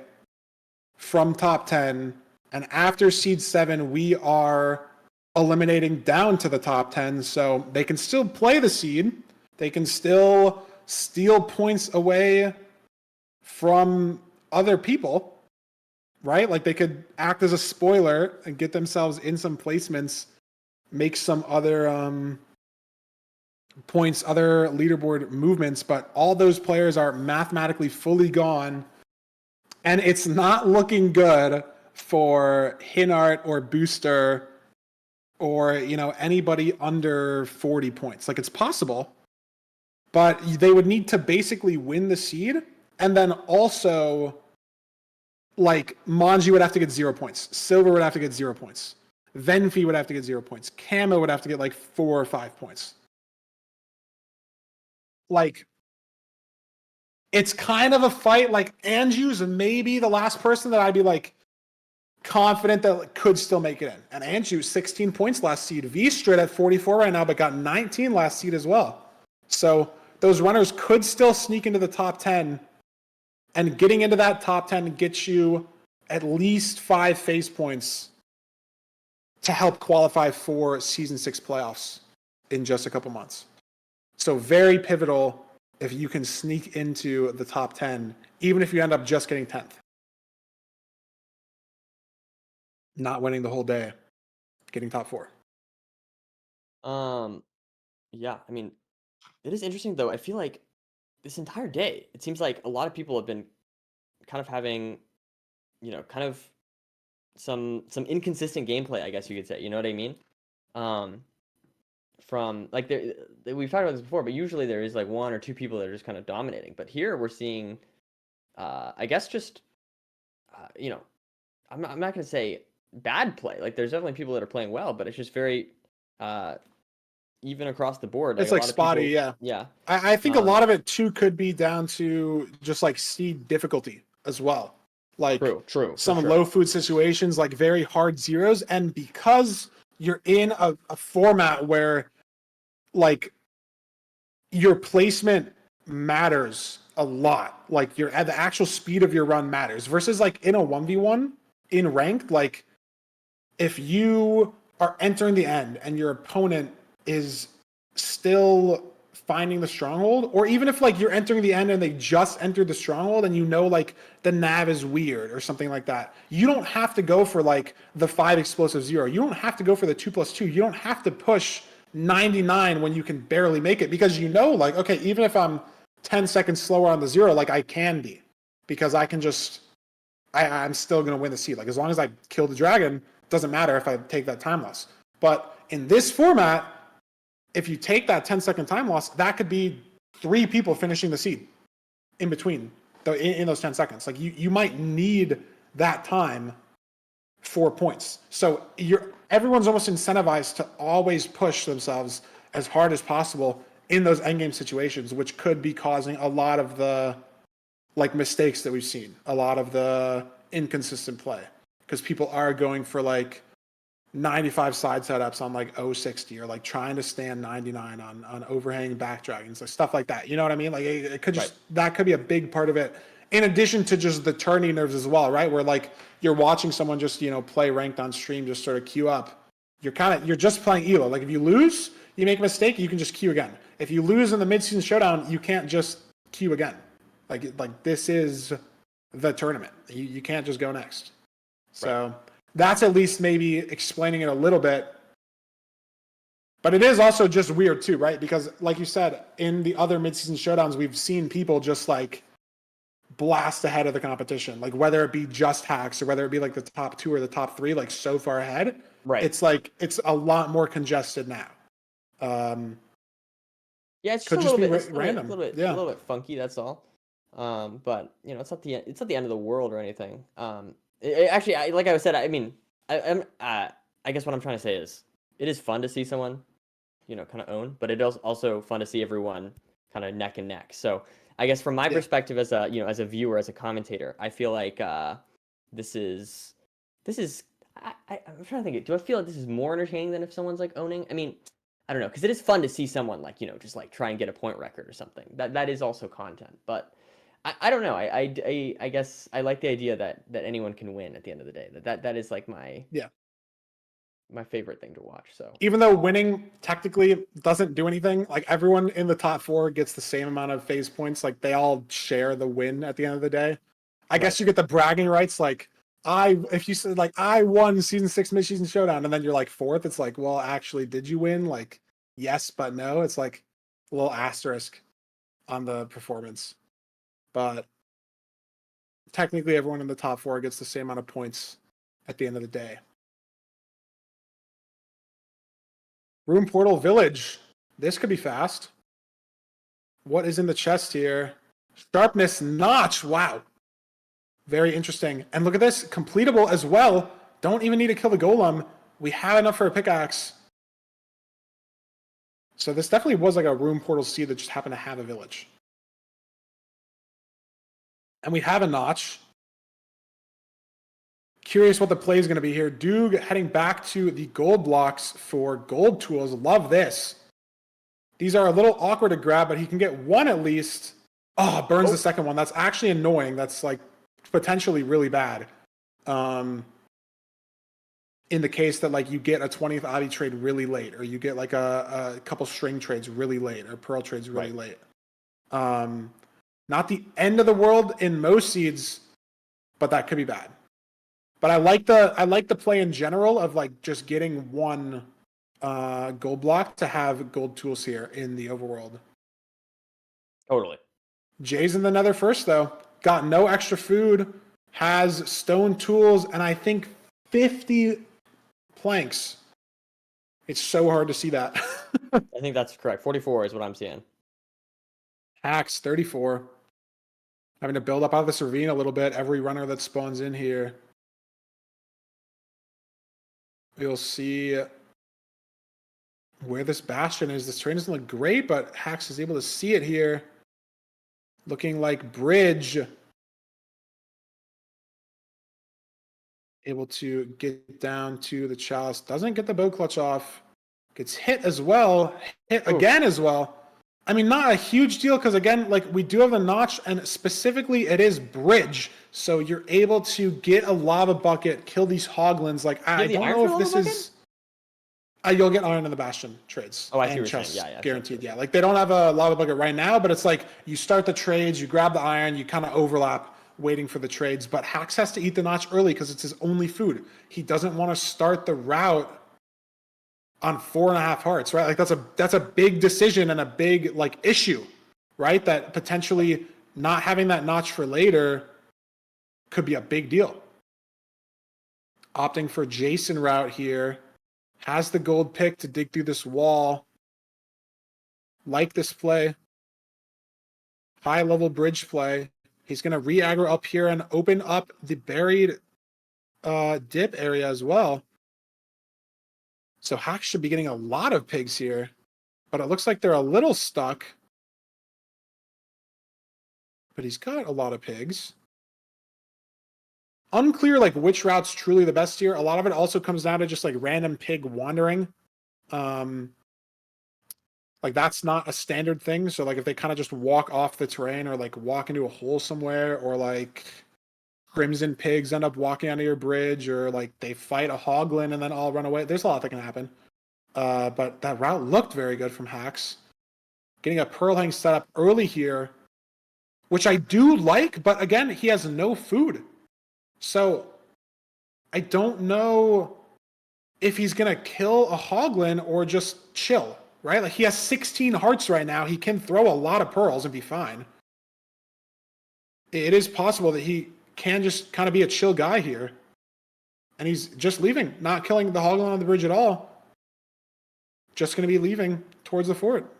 from top 10. And after seed 7, we are eliminating down to the top 10. So they can still play the seed. They can still steal points away from other people, right? Like they could act as a spoiler and get themselves in some placements, make some other points, other leaderboard movements, but all those players are mathematically fully gone. And it's not looking good for Hinart or Booster or, you know, anybody under 40 points. Like it's possible, but they would need to basically win the seed. And then also, like, Manji would have to get 0 points. Silver would have to get 0 points. Venfi would have to get 0 points. Camo would have to get like 4 or 5 points. Like, it's kind of a fight. Like, Anju's maybe the last person that I'd be like confident that could still make it in. And Anju, 16 points last seed. V-Strit at 44 right now, but got 19 last seed as well. So those runners could still sneak into the top 10. And getting into that top 10 gets you at least 5 face points to help qualify for Season 6 playoffs in just a couple months. So very pivotal if you can sneak into the top 10, even if you end up just getting 10th. Not winning the whole day, getting top 4. Yeah, I mean, it is interesting though. I feel like this entire day, it seems like a lot of people have been kind of having, you know, kind of some inconsistent gameplay, I guess you could say. You know what I mean? From like we've talked about this before, but usually there is like 1 or 2 people that are just kind of dominating. But here we're seeing, I guess just, you know, I'm not gonna say bad play. Like there's definitely people that are playing well, but it's just very, even across the board. It's A like lot of spotty, people, yeah. yeah. I think a lot of it too could be down to just like seed difficulty as well. Like True, for some sure. low food situations, like very hard zeros. And because you're in a format where like your placement matters a lot, like the actual speed of your run matters versus like in a 1v1 in ranked, like if you are entering the end and your opponent is still finding the stronghold, or even if like you're entering the end and they just entered the stronghold and you know like the nav is weird or something like that, you don't have to go for like the 5 explosive 0. You don't have to go for the 2+2. You don't have to push 99 when you can barely make it, because you know like, okay, even if I'm 10 seconds slower on the 0, like I can be, because I can just I'm still going to win the seed. Like as long as I kill the dragon, it doesn't matter if I take that time loss. But in this format, if you take that 10-second time loss, that could be 3 people finishing the seed in between in those 10 seconds. Like you might need that time for points. So everyone's almost incentivized to always push themselves as hard as possible in those endgame situations, which could be causing a lot of the like mistakes that we've seen, a lot of the inconsistent play, because people are going for like 95 side setups on like 060, or like trying to stand 99 on overhanging back dragons, like stuff like that. You know what I mean? Like it could just, that could be a big part of it. In addition to just the turning nerves as well, right? Where like you're watching someone just, play ranked on stream, just sort of queue up. You're just playing ELO. Like if you lose, you make a mistake, you can just queue again. If you lose in the mid-season showdown, you can't just queue again. Like this is the tournament. You can't just go next. So that's at least maybe explaining it a little bit. But it is also just weird too, right? Because like you said, in the other mid-season showdowns, we've seen people just like blast ahead of the competition. Like whether it be just hacks or whether it be like the top 2 or the top 3, like so far ahead. Right. It's like, it's a lot more congested now. Yeah, it's just a little bit random. a little bit funky. That's all. But it's not the end of the world or anything. Actually, like I said, I mean, I guess what I'm trying to say is, it is fun to see someone, kind of own, but it is also fun to see everyone kind of neck and neck. So I guess from my perspective as a, as a viewer, as a commentator, I feel like this is. I'm trying to think. Do I feel like this is more entertaining than if someone's like owning? I mean, I don't know, because it is fun to see someone like, just like try and get a point record or something. That is also content, but I don't know. I guess I like the idea that anyone can win at the end of the day. That is like my favorite thing to watch. So even though winning technically doesn't do anything, like everyone in the top 4 gets the same amount of phase points. Like they all share the win at the end of the day. I guess you get the bragging rights. Like if you said like I won season 6 mid-season showdown, and then you're like 4th, it's like, well, actually, did you win? Like yes, but no. It's like a little asterisk on the performance. But technically, everyone in the top 4 gets the same amount of points at the end of the day. Room Portal Village. This could be fast. What is in the chest here? Sharpness Notch. Wow. Very interesting. And look at this. Completable as well. Don't even need to kill the golem. We have enough for a pickaxe. So this definitely was like a Room Portal seed that just happened to have a village. And we have a Notch. Curious what the play is going to be here. Doog heading back to the gold blocks for gold tools. Love this. These are a little awkward to grab, but he can get one at least. Oh, burns the second one. That's actually annoying. That's like potentially really bad. In the case that like you get a 20th Avi trade really late, or you get like a couple string trades really late, or pearl trades really late. Not the end of the world in most seeds, but that could be bad. But I like the play in general of like just getting one gold block to have gold tools here in the overworld. Totally. Jay's in the nether first though. Got no extra food. Has stone tools and I think 50 planks. It's so hard to see that. I think that's correct. 44 is what I'm seeing. Hacks 34. Having to build up out of this ravine a little bit. Every runner that spawns in here. You'll see where this bastion is. This terrain doesn't look great, but Hax is able to see it here. Looking like bridge. Able to get down to the chalice. Doesn't get the bow clutch off. Gets hit as well. Hit again as well. I mean, not a huge deal because, again, like we do have the notch, and specifically it is bridge. So you're able to get a lava bucket, kill these hoglins. Like, I don't know if this is... you'll get iron in the bastion trades. Oh, I see and what you're chests, saying. Yeah. guaranteed. Yeah, like they don't have a lava bucket right now, but it's like you start the trades, you grab the iron, you kind of overlap waiting for the trades. But Hax has to eat the notch early because it's his only food. He doesn't want to start the route on 4.5 hearts, right? Like that's a big decision and a big like issue, right? That potentially not having that notch for later could be a big deal. Opting for Jason route here. Has the gold pick to dig through this wall. Like this play. High level bridge play. He's going to re-aggro up here and open up the buried dip area as well. So Hax should be getting a lot of pigs here. But it looks like they're a little stuck. But he's got a lot of pigs. Unclear like which route's truly the best here. A lot of it also comes down to just like random pig wandering. Like that's not a standard thing. So like if they kind of just walk off the terrain or like walk into a hole somewhere, or like crimson pigs end up walking onto your bridge, or like they fight a hoglin and then all run away. There's a lot that can happen. But that route looked very good from Hax. Getting a pearl hang set up early here, which I do like, but again, he has no food. So I don't know if he's going to kill a hoglin or just chill, right? Like he has 16 hearts right now. He can throw a lot of pearls and be fine. It is possible that he can just kind of be a chill guy here. And he's just leaving, not killing the hoglin on the bridge at all. Just going to be leaving towards the fort.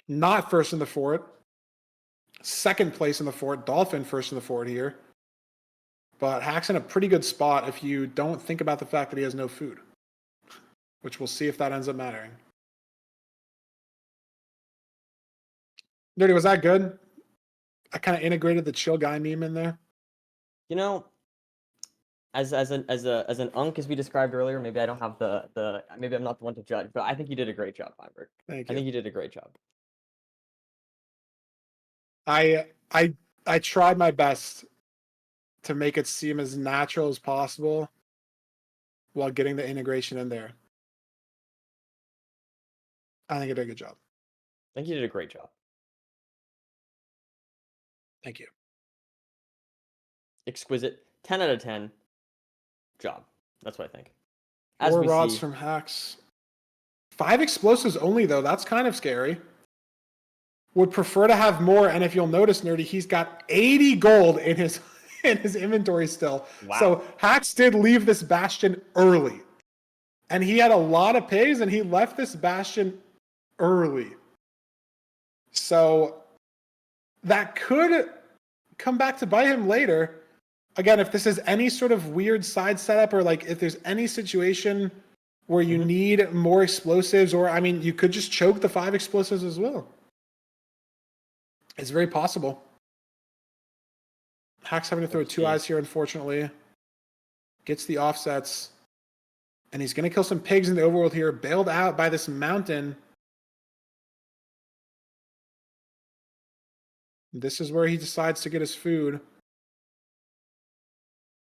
Not first in the fort. Second place in the fort. Dolphin first in the fort here. But Hack's in a pretty good spot if you don't think about the fact that he has no food. Which we'll see if that ends up mattering. Dirty, was that good? I kind of integrated the chill guy meme in there. You know, as an unk as we described earlier, maybe I don't have the maybe I'm not the one to judge, but I think you did a great job, Feinberg. Thank you. I think you did a great job. I tried my best to make it seem as natural as possible while getting the integration in there. I think I did a good job. I think you did a great job. Thank you. Exquisite. 10 out of 10 job. That's what I think. 4 rods from Hax. 5 explosives only, though. That's kind of scary. Would prefer to have more, and if you'll notice, Nerdy, he's got 80 gold in his inventory still. Wow. So Hax did leave this bastion early. And he had a lot of pigs, and he left this bastion early. So that could come back to bite him later. Again, if this is any sort of weird side setup, or like if there's any situation where you need more explosives, or I mean, you could just choke the 5 explosives as well. It's very possible. Hack's having to throw 2 eyes here, unfortunately. Gets the offsets. And he's going to kill some pigs in the overworld here, bailed out by this mountain. This is where he decides to get his food.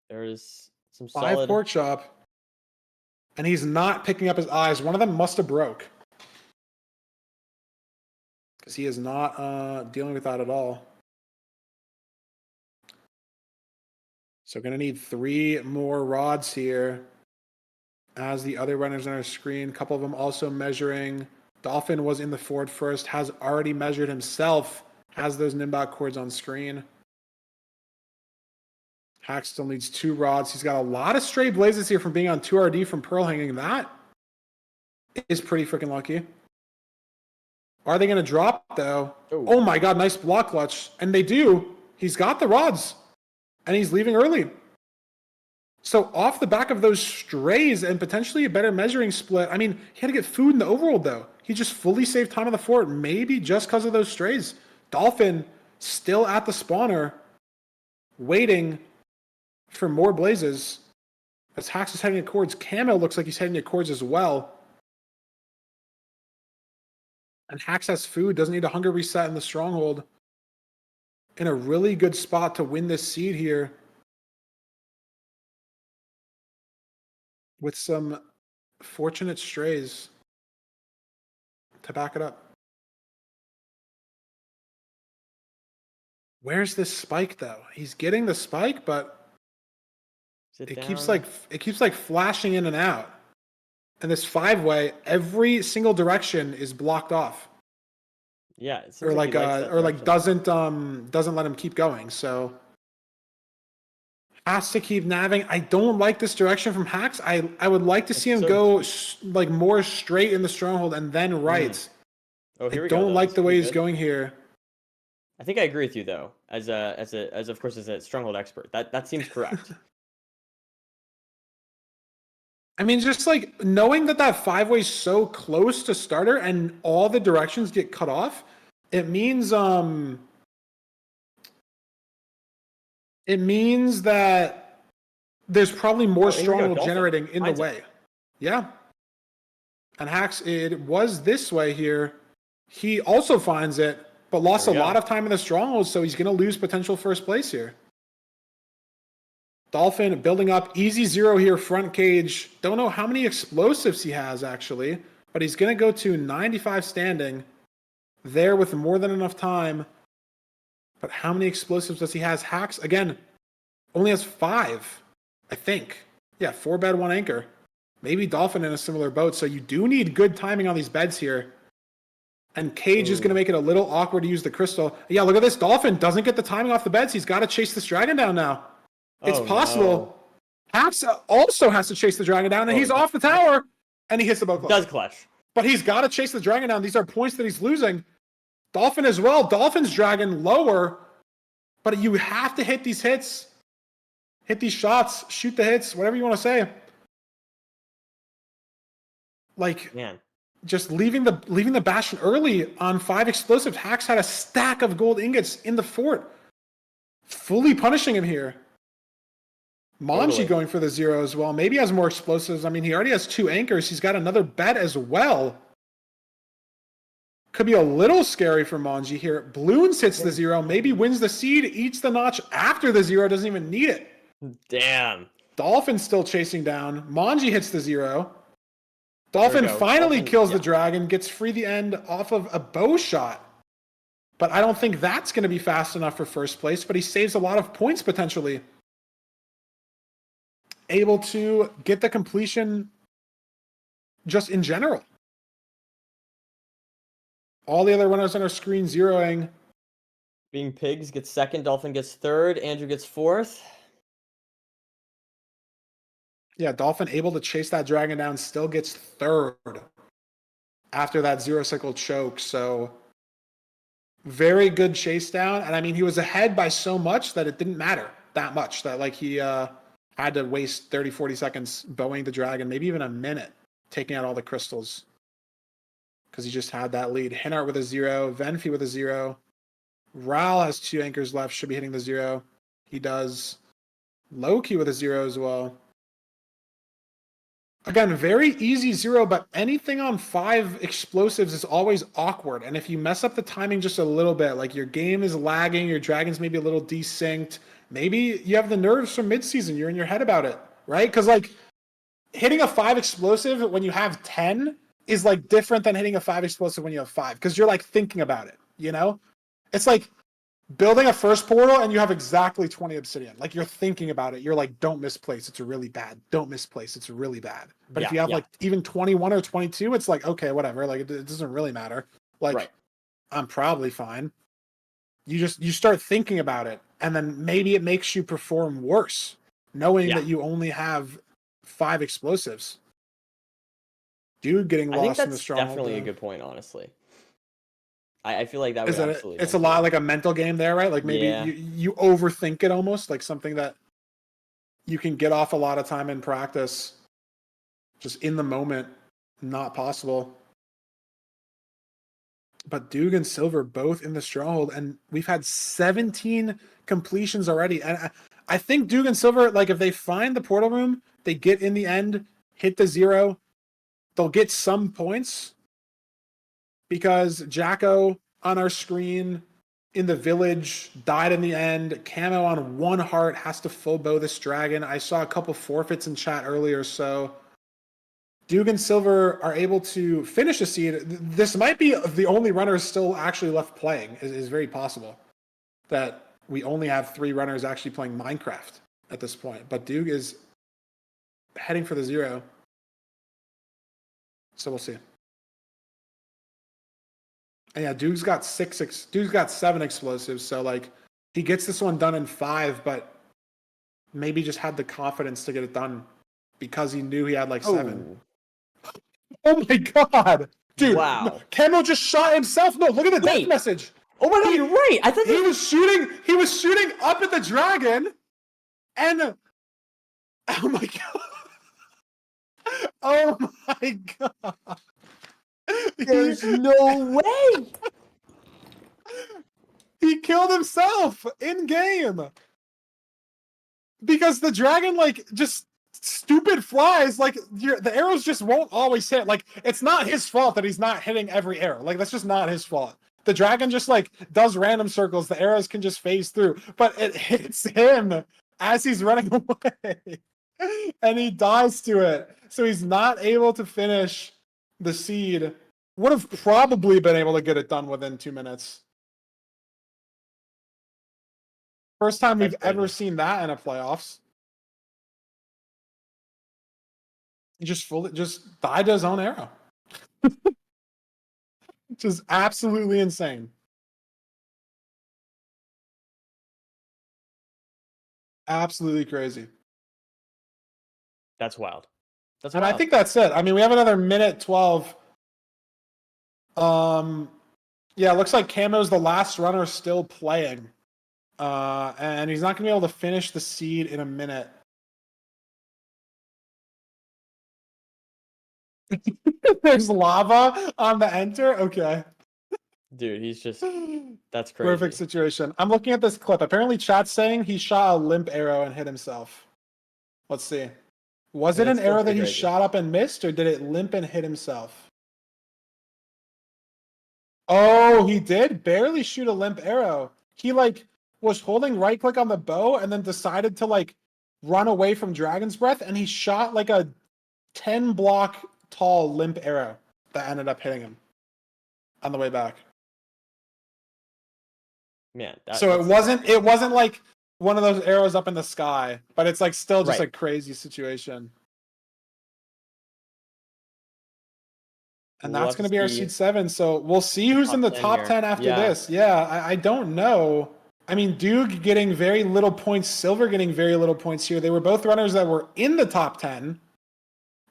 There's some 5 solid pork chop. And he's not picking up his eyes. One of them must have broke. Because he is not dealing with that at all. So going to need 3 more rods here. As the other runners on our screen. A couple of them also measuring. Dolphin was in the fort first. Has already measured himself. Has those Nimbok cords on screen. Hack still needs 2 rods. He's got a lot of stray blazes here from being on 2 RD from pearl hanging. That is pretty freaking lucky. Are they going to drop, though? Ooh. Oh my god, nice block clutch. And they do. He's got the rods. And he's leaving early. So off the back of those strays and potentially a better measuring split, I mean, he had to get food in the overworld though. He just fully saved time on the fort, maybe just because of those strays. Dolphin still at the spawner, waiting for more blazes. As Hax is heading towards Camo, looks like he's heading towards as well. And Hax has food, doesn't need a hunger reset in the stronghold. In a really good spot to win this seed here. With some fortunate strays to back it up. Where's this spike though? He's getting the spike, but it keeps like flashing in and out. And this 5-way, every single direction is blocked off. Yeah, it seems Or like direction. doesn't let him keep going. So has to keep nabbing. I don't like this direction from Hax. I would like to see him go like more straight in the stronghold and then right. Oh, here I we go. don't like This the could way be he's good. going here. I think I agree with you though, as of course as a stronghold expert. That seems correct. I mean, just like knowing that 5-way is so close to starter and all the directions get cut off, it means that there's probably more stronghold generating in the way. Yeah. And Hax, it was this way here. He also finds it, but lost a lot of time in the stronghold, so he's going to lose potential first place here. Dolphin building up, easy 0 here, front cage. Don't know how many explosives he has, actually, but he's going to go to 95 standing there with more than enough time. But how many explosives does he has? Hax, again, only has 5, I think. Yeah, 4 bed, 1 anchor. Maybe Dolphin in a similar boat, so you do need good timing on these beds here. And Cage is going to make it a little awkward to use the crystal. Yeah, look at this. Dolphin doesn't get the timing off the beds. He's got to chase this dragon down now. It's possible. No. Hax also has to chase the dragon down, and he's off the tower, and he hits the boat clutch. Does clutch. But he's got to chase the dragon down. These are points that he's losing. Dolphin as well. Dolphin's dragon lower, but you have to hit these hits. Hit these shots. Shoot the hits. Whatever you want to say. Like, man, just leaving the bastion early on 5 explosives. Hax had a stack of gold ingots in the fort. Fully punishing him here. Manji going for the 0 as well. Maybe has more explosives. I mean, he already has 2 anchors. He's got another bet as well. Could be a little scary for Manji here. Bloons hits the 0. Maybe wins the seed. Eats the notch after the 0. Doesn't even need it. Damn. Dolphin still chasing down. Manji hits the 0. Dolphin finally kills the dragon. Gets free the end off of a bow shot. But I don't think that's going to be fast enough for first place. But he saves a lot of points potentially. Able to get the completion just in general. All the other runners on our screen zeroing. Being Pigs gets 2nd, Dolphin gets 3rd, Andrew gets 4th. Yeah, Dolphin able to chase that dragon down, still gets 3rd after that 0 cycle choke. So very good chase down. And I mean, he was ahead by so much that it didn't matter that much. That like he had to waste 30, 40 seconds bowing the dragon, maybe even a minute, taking out all the crystals. Because he just had that lead. Hinart with a 0, Venfi with a 0. Ral has 2 anchors left, should be hitting the 0. He does. Loki with a 0 as well. Again, very easy 0, but anything on 5 explosives is always awkward. And if you mess up the timing just a little bit, like your game is lagging, your dragon's maybe a little desynced, maybe you have the nerves from midseason, you're in your head about it, right? Because like hitting a 5 explosive when you have 10 is like different than hitting a 5 explosive when you have 5, because you're like thinking about it, you know? It's like building a first portal and you have exactly 20 obsidian. Like you're thinking about it. You're like, don't misplace. It's really bad. Don't misplace. It's really bad. But if you have like even 21 or 22, it's like, okay, whatever. Like it doesn't really matter. Like I'm probably fine. You start thinking about it, and then maybe it makes you perform worse, knowing that you only have 5 explosives. Dude getting lost in the stronghold. Definitely a good point, honestly. I feel like that would absolutely. It's a lot like a mental game there, right? Like maybe you overthink it almost, like something that you can get off a lot of time in practice. Just in the moment, not possible. But Duke and Silver both in the stronghold, and we've had 17 completions already. And I think Duke and Silver, like, if they find the portal room, they get in the end, hit the 0, they'll get some points. Because Jacko on our screen in the village died in the end. Camo on 1 heart has to full bow this dragon. I saw a couple forfeits in chat earlier, so Duke and Silver are able to finish a seed. This might be the only runners still actually left playing. Is very possible that we only have 3 runners actually playing Minecraft at this point. But Duke is heading for the 0. So we'll see. And yeah, Duke's got 7 explosives, so like he gets this one done in 5, but maybe just had the confidence to get it done because he knew he had like 7. Oh my god, dude! Wow. No, Camo just shot himself. No, look at the death message. Oh my god, you're right. I thought he was shooting. He was shooting up at the dragon, and oh my god! Oh my god! There's no way. He killed himself in game because the dragon like just stupid flies. Like the arrows just won't always hit. Like it's not his fault that he's not hitting every arrow. Like that's just not his fault. The dragon just like does random circles. The arrows can just phase through, but it hits him as he's running away, and he dies to it. So he's not able to finish the seed. Would have probably been able to get it done within 2 minutes. First time we've ever seen that in a playoffs. He just died to his own arrow. Just absolutely insane. Absolutely crazy. That's wild. That's and wild. I think that's it. I mean, we have another minute 12. Yeah, it looks like Camo's the last runner still playing. And he's not going to be able to finish the seed in a minute. There's lava on the enter? Okay. Dude, he's just... That's crazy. Perfect situation. I'm looking at this clip. Apparently chat's saying he shot a limp arrow and hit himself. Let's see. Was it an arrow that he shot up and missed, or did it limp and hit himself? Oh, he did barely shoot a limp arrow. He like was holding right click on the bow and then decided to like run away from Dragon's Breath, and he shot like a 10 block tall limp arrow that ended up hitting him on the way back. Man, so it wasn't like one of those arrows up in the sky, but it's like still just a crazy situation. And that's going to be our seed 7. So we'll see who's in the top 10 after this. Yeah, I don't know. I mean, Duke getting very little points, Silver getting very little points here. They were both runners that were in the top 10.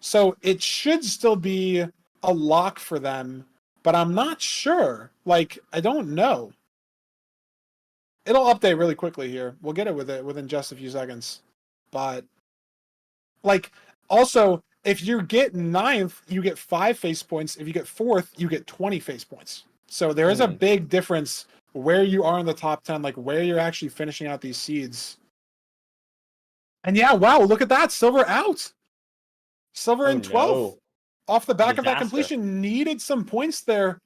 So it should still be a lock for them, but I'm not sure. Like, I don't know. It'll update really quickly here. We'll get it within just a few seconds. But, like, also, if you get 9th, you get 5 face points. If you get 4th, you get 20 face points. So there is a big difference where you are in the top 10, like where you're actually finishing out these seeds. And yeah, wow, look at that. Silver out. Silver in 12th. Off the back of that completion, needed some points there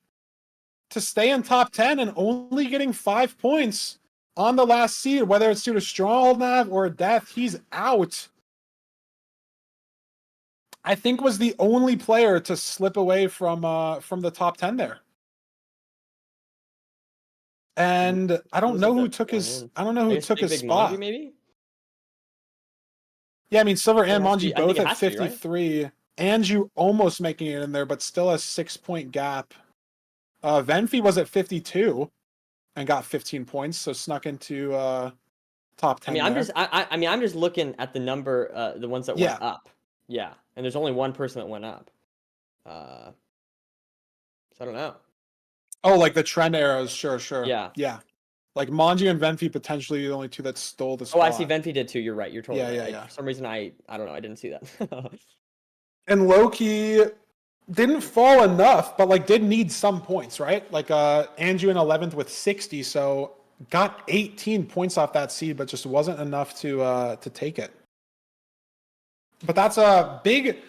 to stay in top 10, and only getting 5 points on the last seed, whether it's due to stronghold nav or a death. He's out. I think was the only player to slip away from the top 10 there. And I don't know who took his spot. Maybe? Yeah, I mean Silver and Manji both at 53. Right? Anju almost making it in there, but still a 6-point gap. Venfi was at 52 and got 15 points, so snuck into top 10. I mean, I'm just looking at the number, the ones that went up. Yeah, and there's only one person that went up. So I don't know. Oh, like the trend arrows, sure. Yeah. Like Manji and Venfi potentially the only two that stole the Oh, spot. I see. Venfi did too. You're right. You're totally right. Yeah. For some reason, I don't know. I didn't see that. And Loki didn't fall enough, but like did need some points, right? Like Andrew in 11th with 60, so got 18 points off that seed, but just wasn't enough to take it. But that's a big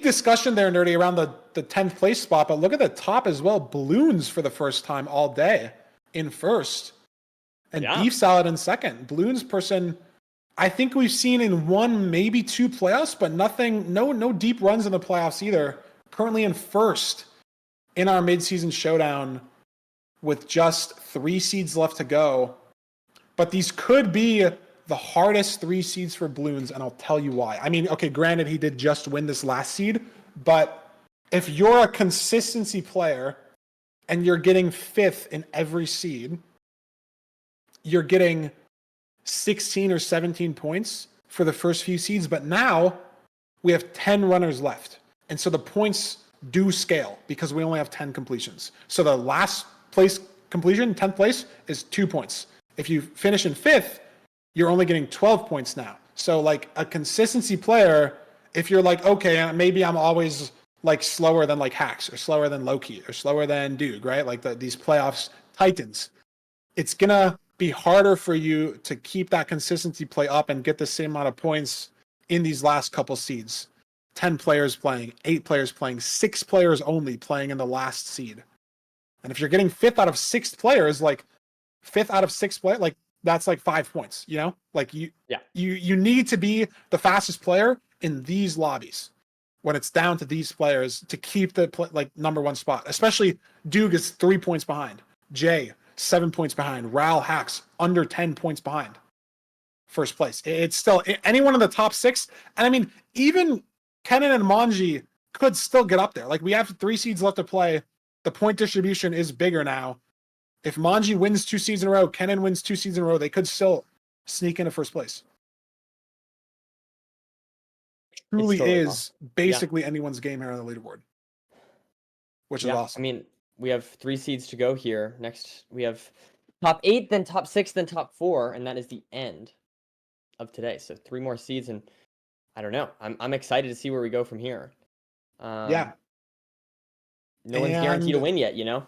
discussion there, Nerdy, around the 10th place spot. But look at the top as well. Balloons for the first time all day in first. And Beef Salad in second. Balloons person, I think we've seen in one, maybe two playoffs, but nothing, no deep runs in the playoffs either. Currently in first in our midseason showdown with just 3 seeds left to go. But these could be the hardest 3 seeds for Balloons, and I'll tell you why. I mean, okay, granted, he did just win this last seed, but if you're a consistency player and you're getting 5th in every seed, you're getting 16 or 17 points for the first few seeds, but now we have 10 runners left. And so the points do scale because we only have 10 completions. So the last place completion, 10th place, is 2 points. If you finish in 5th, you're only getting 12 points now. So like a consistency player, if you're like, okay, maybe I'm always like slower than like Hacks or slower than Loki or slower than Dude, right? Like these playoffs titans, it's gonna be harder for you to keep that consistency play up and get the same amount of points in these last couple seeds. 10 players playing, 8 players playing, 6 players only playing in the last seed. And if you're getting 5th out of 6 players, like 5th out of 6 play, like that's like 5 points, you know? Like you need to be the fastest player in these lobbies when it's down to these players to keep the like number 1 spot. Especially Duke is 3 points behind. Jay 7 points behind. Ral Hacks under 10 points behind. First place. It's still anyone in the top 6. And I mean, even Kenan and Manji could still get up there. Like we have 3 seeds left to play. The point distribution is bigger now. If Manji wins 2 seeds in a row, Kenan wins 2 seeds in a row, they could still sneak into first place. Truly totally is possible. basically anyone's game here on the leaderboard, which is awesome. I mean, we have 3 seeds to go here. Next, we have top 8, then top 6, then top 4, and that is the end of today. So 3 more seeds, and I don't know. I'm excited to see where we go from here. Yeah. No one's guaranteed to win yet, you know?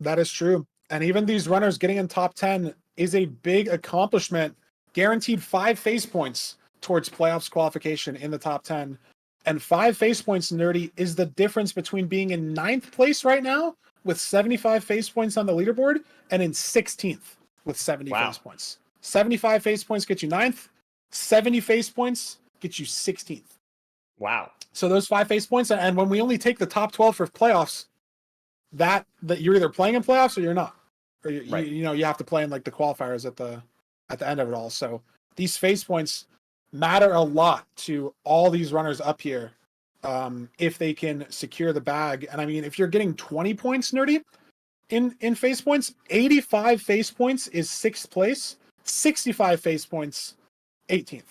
That is true. And even these runners getting in top 10 is a big accomplishment. Guaranteed 5 face points towards playoffs qualification in the top 10. And 5 face points, Nerdy, is the difference between being in 9th place right now with 75 face points on the leaderboard and in 16th with 70 face points. 75 face points get you 9th. 70 face points get you 16th. Wow. So those 5 face points, and when we only take the top 12 for playoffs, that you're either playing in playoffs or you're not, or you have to play in like the qualifiers at the end of it all. So these face points matter a lot to all these runners up here if they can secure the bag. And I mean, if you're getting 20 points, Nerdy, in face points, 85 face points is 6th place, 65 face points, 18th.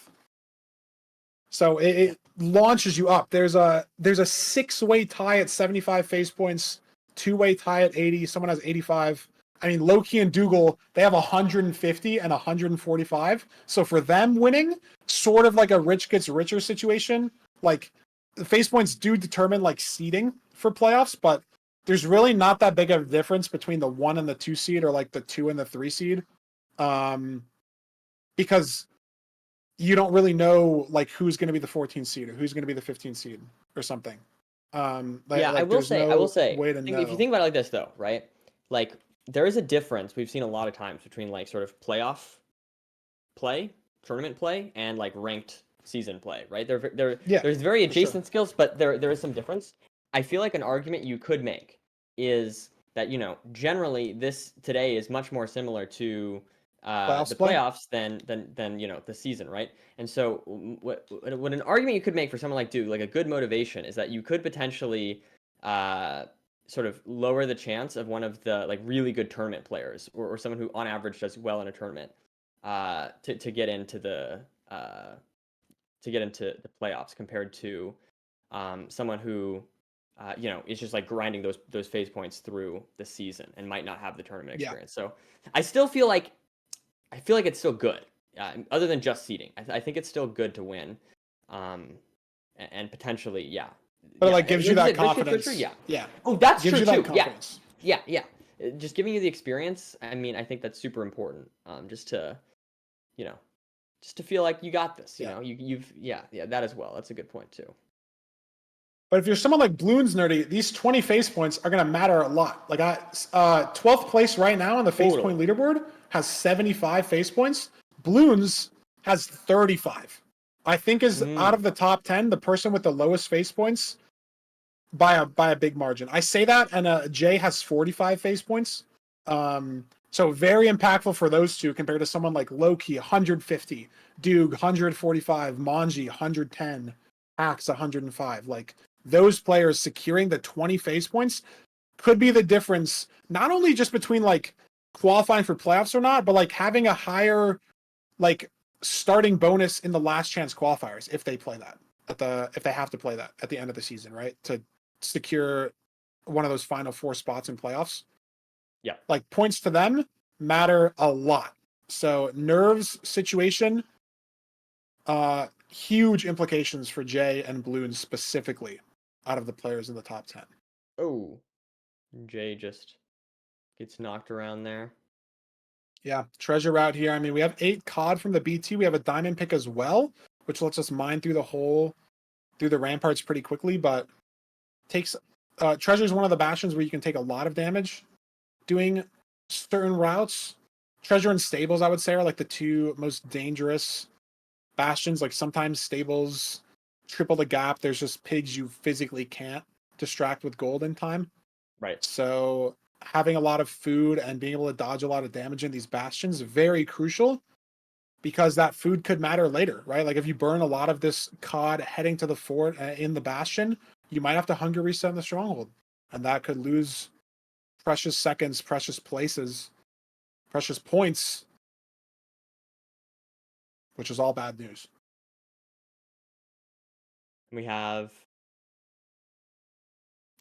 So it launches you up. There's a 6-way tie at 75 face points, 2-way tie at 80. Someone has 85. I mean, Loki and Dougal, they have 150 and 145. So for them winning, sort of like a rich gets richer situation. Like the face points do determine like seeding for playoffs, but there's really not that big of a difference between the 1 and the 2 seed or like the 2 and the 3 seed. Because you don't really know like who's going to be the 14 seed or who's going to be the 15 seed or something. I will say, way to know. If you think about it like this though, right? Like there is a difference we've seen a lot of times between like sort of playoff play, tournament play, and like ranked season play, right? There's very adjacent skills, but there is some difference. I feel like an argument you could make is that, you know, generally this today is much more similar to the playoffs than you know the season, right? And so what an argument you could make for someone like Duke, like a good motivation, is that you could potentially sort of lower the chance of one of the like really good tournament players or someone who on average does well in a tournament to get into the playoffs compared to someone who it's just like grinding those phase points through the season and might not have the tournament Yeah. experience. So I feel like it's still good, other than just seeding. I think it's still good to win, and potentially, yeah. But it Yeah, like gives you like that for sure, confidence. yeah. Yeah. Oh, that's Gives true you that too. confidence. Yeah. Just giving you the experience. I mean, I think that's super important. Just to, you know, just to feel like you got this. You Yeah. know, you've that as well. That's a good point too. But if you're someone like Bloons Nerdy, these 20 face points are going to matter a lot. Like 12th place right now on the face point leaderboard has 75 face points. Bloons has 35. I think is out of the top 10, the person with the lowest face points by a big margin. I say that, and Jay has 45 face points. So very impactful for those two compared to someone like Loki, 150, Doog, 145, Manji, 110, Axe, 105. Like, those players securing the 20 phase points could be the difference, not only just between like qualifying for playoffs or not, but like having a higher like starting bonus in the last chance qualifiers if they play that if they have to play that at the end of the season, right? To secure one of those final 4 spots in playoffs. Yeah. Like, points to them matter a lot. So Nerve's situation, huge implications for Jay and Bloons specifically out of the players in the top 10. Oh, Jay just gets knocked around there. Yeah, treasure route here. I mean, we have 8 COD from the BT. We have a diamond pick as well, which lets us mine through the ramparts pretty quickly, but takes treasure is one of the bastions where you can take a lot of damage doing certain routes. Treasure and stables, I would say, are like the 2 most dangerous bastions. Like, sometimes stables triple the gap. There's just pigs you physically can't distract with gold in time. Right. So having a lot of food and being able to dodge a lot of damage in these bastions is very crucial, because that food could matter later, right? Like, if you burn a lot of this COD heading to the fort in the bastion, you might have to hunger reset in the stronghold, and that could lose precious seconds, precious places, precious points, which is all bad news. We have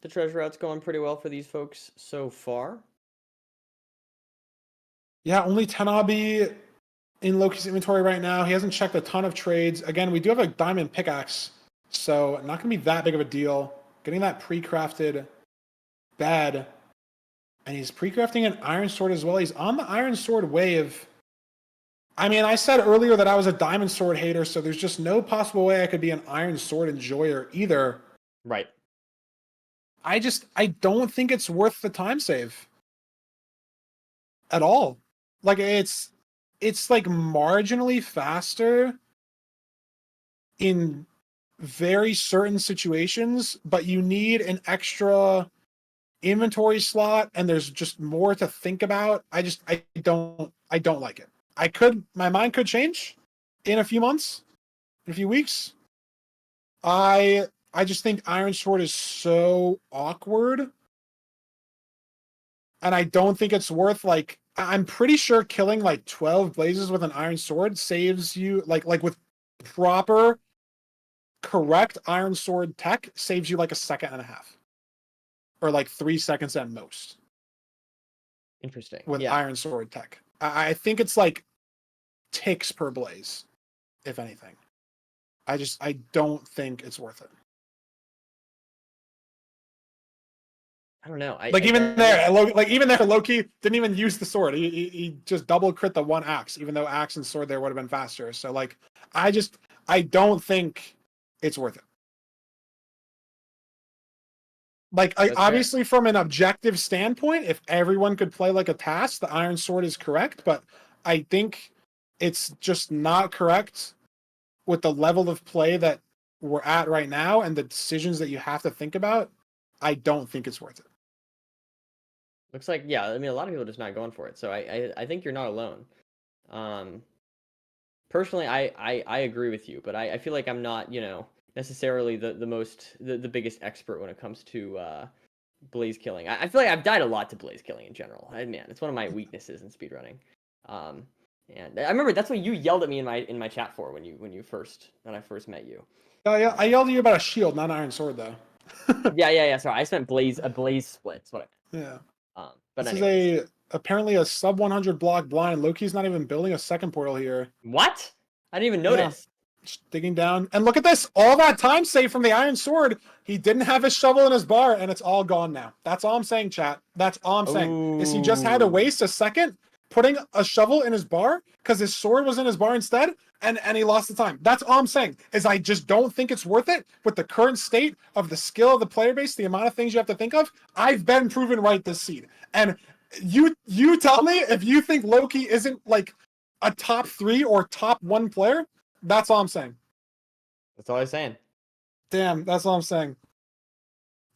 the treasure route's going pretty well for these folks so far. Yeah, only Tanabe in Loki's inventory right now. He hasn't checked a ton of trades. Again, we do have a diamond pickaxe, so not going to be that big of a deal. Getting that pre-crafted bed, and he's pre-crafting an iron sword as well. He's on the iron sword wave. I mean, I said earlier that I was a diamond sword hater, so there's just no possible way I could be an iron sword enjoyer either. Right. I don't think it's worth the time save at all. Like, it's like marginally faster in very certain situations, but you need an extra inventory slot, and there's just more to think about. I don't like it. My mind could change in a few months, in a few weeks. I just think Iron Sword is so awkward, and I don't think it's worth, like, I'm pretty sure killing like 12 blazes with an Iron Sword saves you, like with proper correct Iron Sword tech, saves you like a second and a half, or like 3 seconds at most. Interesting. With Yeah. Iron Sword tech, I think it's like ticks per blaze, if anything. I don't think it's worth it. I don't know. Even there, Loki didn't even use the sword. He just double crit the 1 axe, even though axe and sword there would have been faster. So like, I don't think it's worth it. Like, obviously from an objective standpoint, if everyone could play like a task, the Iron Sword is correct, but I think it's just not correct with the level of play that we're at right now and the decisions that you have to think about. I don't think it's worth it. Looks like, yeah, I mean, a lot of people are just not going for it. So I think you're not alone. Personally, I agree with you, but I feel like I'm not, necessarily the biggest expert when it comes to blaze killing. I feel like I've died a lot to blaze killing in general. Man, it's one of my weaknesses in speedrunning. And I remember that's what you yelled at me in my chat for when I first met you. Oh yeah, I yelled at you about a shield, not an iron sword though. Yeah. Sorry, I spent a blaze split. That's what I Yeah. meant. But This anyways. is apparently a sub 100 block blind. Loki's not even building a second portal here. What? I didn't even Yeah. notice. Just digging down. And look at this. All that time saved from the Iron Sword. He didn't have his shovel in his bar, and it's all gone now. That's all I'm saying, chat. That's all I'm saying. Is he just had to Ooh. waste a second putting a shovel in his bar because his sword was in his bar instead, and he lost the time. That's all I'm saying. Is I just don't think it's worth it with the current state of the skill of the player base, the amount of things you have to think of. I've been proven right this seed. And you tell me if you think Loki isn't like a top 3 or top 1 player. That's all I'm saying. That's all I was saying. Damn, that's all I'm saying.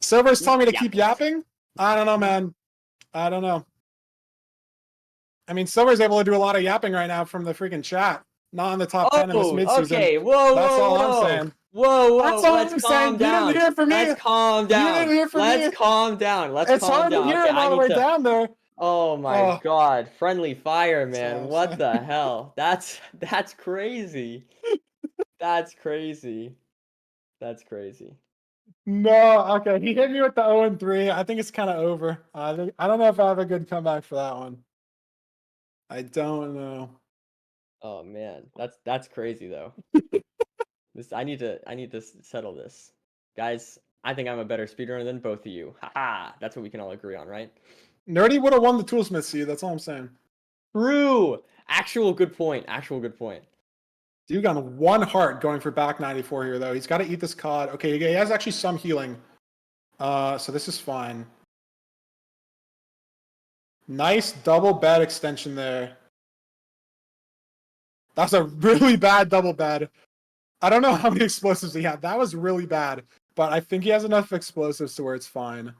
Silver's telling me to keep yapping? I don't know, man. I don't know. I mean, Silver's able to do a lot of yapping right now from the freaking chat. Not in the top 10 in this midseason. Okay. Whoa. That's all I'm saying. Whoa. That's all Let's I'm calm saying. down. You didn't hear from me. Let's calm down. You didn't hear from me. Let's calm down. It's hard to hear him all the way down there. Oh my God. Friendly fire, That's man. all I'm What saying. the hell? That's crazy. That's crazy. That's crazy. No, okay. He hit me with the 0-3. I think it's kind of over. I don't know if I have a good comeback for that one. I don't know. Oh man. That's crazy though. I need to settle this. Guys, I think I'm a better speedrunner than both of you. Haha. That's what we can all agree on, right? Nerdy would have won the Toolsmith seed. That's all I'm saying. True. Actual good point. Actual good point. Dude got 1 heart going for back 94 here, though. He's got to eat this COD. Okay, he has actually some healing. So this is fine. Nice double bed extension there. That's a really bad double bed. I don't know how many explosives he had. That was really bad. But I think he has enough explosives to where it's fine.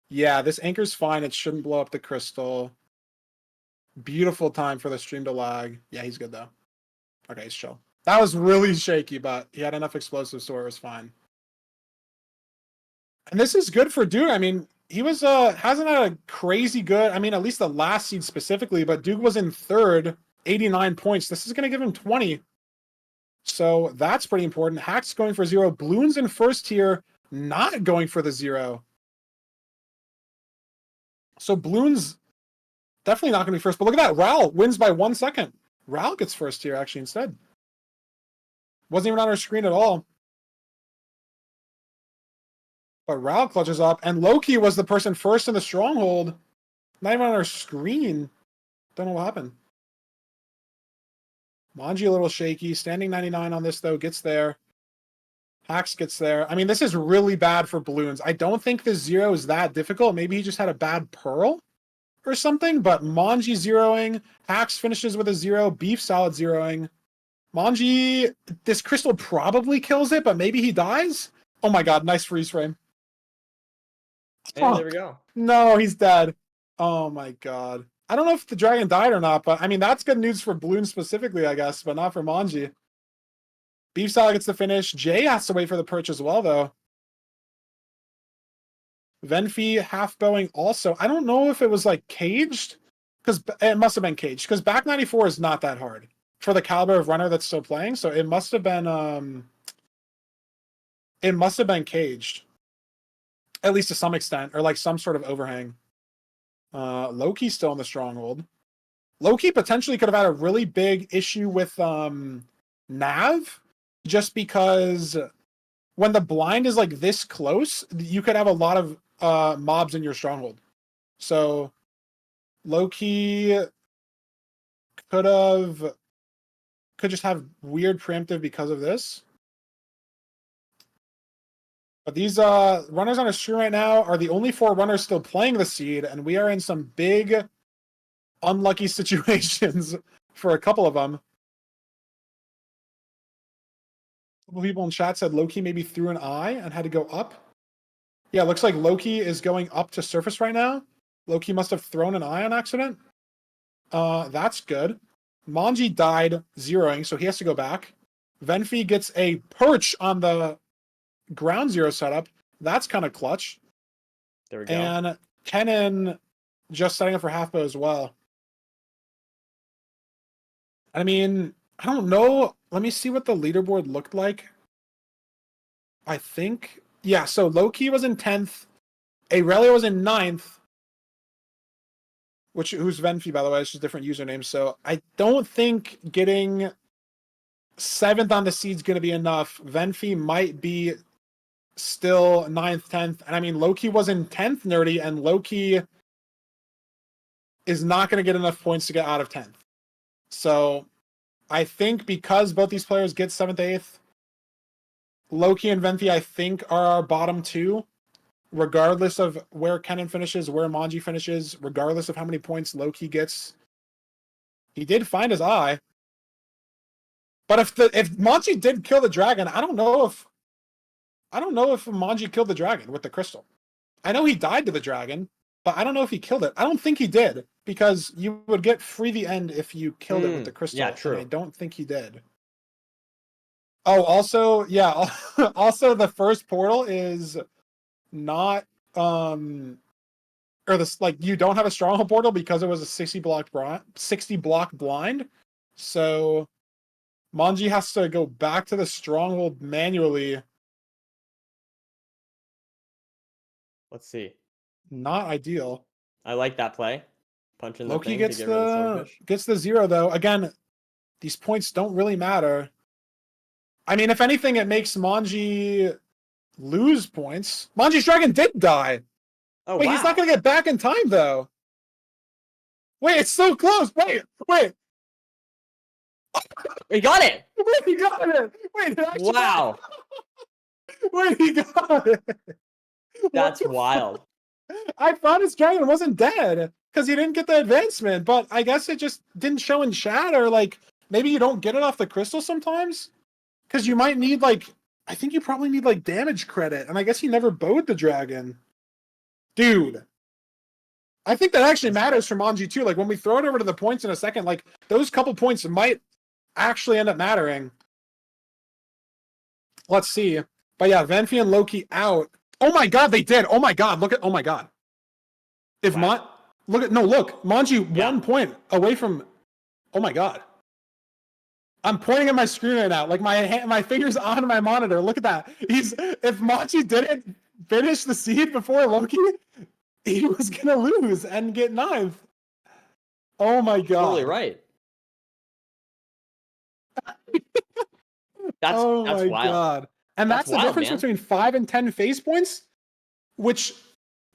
Yeah, this anchor's fine. It shouldn't blow up the crystal. Beautiful time for the stream to lag. Yeah, he's good, though. Okay, he's chill. That was really shaky, but he had enough explosives to where it was fine. And this is good for Duke. I mean, he was hasn't had a crazy good, I mean, at least the last seed specifically, but Duke was in 3rd, 89 points. This is going to give him 20. So that's pretty important. Hack's going for 0. Bloons in 1st here, not going for the 0. So Bloons definitely not going to be first. But look at that. Ral wins by 1 second. Ral gets first here, actually, instead. Wasn't even on our screen at all. But Ral clutches up. And Loki was the person first in the stronghold. Not even on our screen. Don't know what happened. Manji a little shaky. Standing 99 on this, though. Gets there. Hax gets there. I mean, this is really bad for Balloons. I don't think the 0 is that difficult. Maybe he just had a bad pearl or something. But Manji zeroing. Hax finishes with a 0. Beef Salad zeroing. Manji, this crystal probably kills it, but maybe he dies? Oh my god, nice freeze frame. And there we go. No, he's dead. Oh my god. I don't know if the dragon died or not, but I mean, that's good news for Bloon specifically, I guess, but not for Manji. Beef Salad gets the finish. Jay has to wait for the perch as well, though. Venfi half bowing also. I don't know if it was like caged, because it must have been caged, because back 94 is not that hard for the caliber of runner that's still playing, so it must have been caged. At least to some extent, or like some sort of overhang. Loki's still in the stronghold. Loki potentially could have had a really big issue with Nav, just because when the blind is like this close, you could have a lot of mobs in your stronghold. So Loki could just have weird preemptive because of this. But these runners on our stream right now are the only 4 runners still playing the seed, and we are in some big unlucky situations for a couple of them. A couple people in chat said Loki maybe threw an eye and had to go up. Yeah, looks like Loki is going up to surface right now. Loki must have thrown an eye on accident. That's good. Manji died zeroing, so he has to go back. Venfi gets a perch on the ground 0 setup. That's kind of clutch. There we go. And Kennen just setting up for half bow as well. I mean, I don't know. Let me see what the leaderboard looked like. I think, Yeah, so Loki was in 10th. Aurelia was in 9th. Who's Venfi, by the way? It's just different usernames. So I don't think getting 7th on the seed's going to be enough. Venfi might be still 9th, 10th. And I mean, Loki was in 10th, Nerdy, and Loki is not going to get enough points to get out of 10th. So I think because both these players get 7th, 8th, Loki and Venfi, I think, are our bottom two, regardless of where Kennen finishes, where Manji finishes, regardless of how many points Loki gets. He did find his eye. But if Manji did kill the dragon, I don't know if Manji killed the dragon with the crystal. I know he died to the dragon, but I don't know if he killed it. I don't think he did, because you would get free the end if you killed it with the crystal. Yeah, true. And I don't think he did. Oh, also, yeah, also the first portal is not or this, like, you don't have a stronghold portal because it was a 60 block blind. So Manji has to go back to the stronghold manually. Let's see. Not ideal. I like that play. Punching the Loki thing gets to get rid of the swordfish. gets the 0 though. Again, these points don't really matter. I mean, if anything, it makes Manji lose points. Manji's dragon did die. Oh, Wait, wow. he's not going to get back in time, though. Wait, it's so close. Wait. He got it! Wait, he got it. Wait, Wow. Wait, he got it. That's wild. I thought his dragon wasn't dead because he didn't get the advancement, but I guess it just didn't show in chat, or like maybe you don't get it off the crystal sometimes because you might need I think you probably need damage credit, and I guess he never bowed the dragon. Dude, I think that actually matters for Manji too. Like when we throw it over to the points in a second, those couple points might actually end up mattering. Let's see. But yeah, Venfi and Loki out. Oh my god, they did. Oh my god, oh my god. If wow. look, Manji 1 point away from. Oh my god. I'm pointing at my screen right now. Like my finger's on my monitor. Look at that. If Manji didn't finish the seed before Loki, he was gonna lose and get 9th. Oh my god. Totally right. That's wild. God. And that's the wild, difference man. between 5 and 10 phase points, which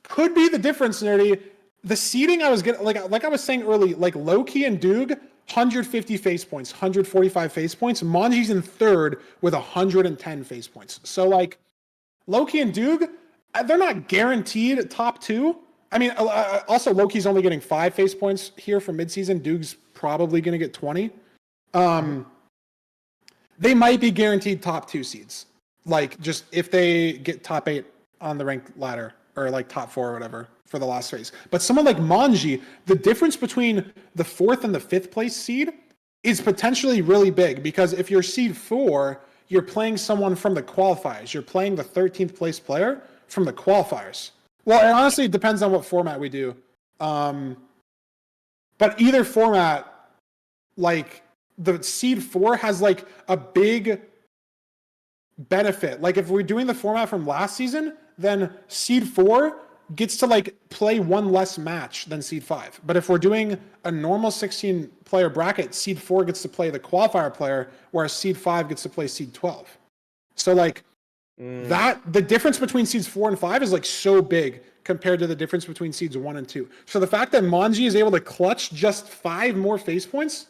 could be the difference, Nerdy. The seeding I was getting, like I was saying early, Loki and Doog, 150 phase points, 145 phase points. Manji's in 3rd with 110 phase points. So Loki and Doog, they're not guaranteed top 2. I mean, also Loki's only getting 5 phase points here for midseason. Doog's probably going to get 20. They might be guaranteed top 2 seeds. Just if they get top 8 on the ranked ladder, or top 4 or whatever for the last phase. But someone like Manji, the difference between the 4th and the 5th place seed is potentially really big, because if you're seed 4, you're playing someone from the qualifiers. You're playing the 13th place player from the qualifiers. Well, it honestly depends on what format we do. But either format, the seed 4 has a big benefit. If we're doing the format from last season, then seed 4 gets to play one less match than seed 5. But if we're doing a normal 16 player bracket, seed 4 gets to play the qualifier player, whereas seed 5 gets to play seed 12. So that the difference between seeds 4 and 5 is so big compared to the difference between seeds 1 and 2. So the fact that Manji is able to clutch just 5 more phase points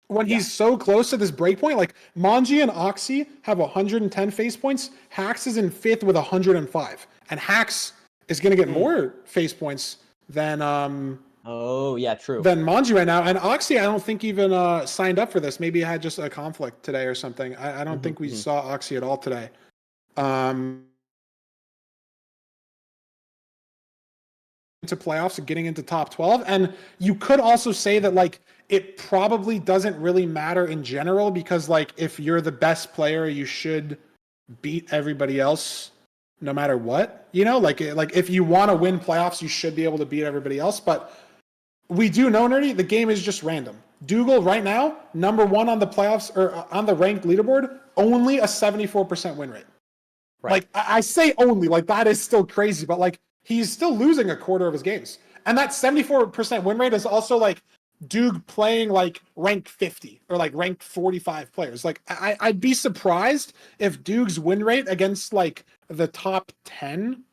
when he's so close to this breakpoint, Manji and Oxy have 110 phase points. Hax is in 5th with 105, and Hax is going to get more phase points than oh yeah, true. than Manji right now. And Oxy, I don't think even signed up for this. Maybe it had just a conflict today or something. I don't think we saw Oxy at all today. Into playoffs, getting into top 12, and you could also say that it probably doesn't really matter in general, because if you're the best player, you should beat everybody else no matter what, if you want to win playoffs, you should be able to beat everybody else. But we do know, Nerdy, the game is just random. Dougal right now, number 1 on the playoffs, or on the ranked leaderboard, only a 74% win rate. Right. Like, I say only, like, that is still crazy, but, like, he's still losing a quarter of his games. And that 74% win rate is also, like, Duke playing, like, rank 50 or, like, rank 45 players. Like, I'd be surprised if Duke's win rate against, like, the top 10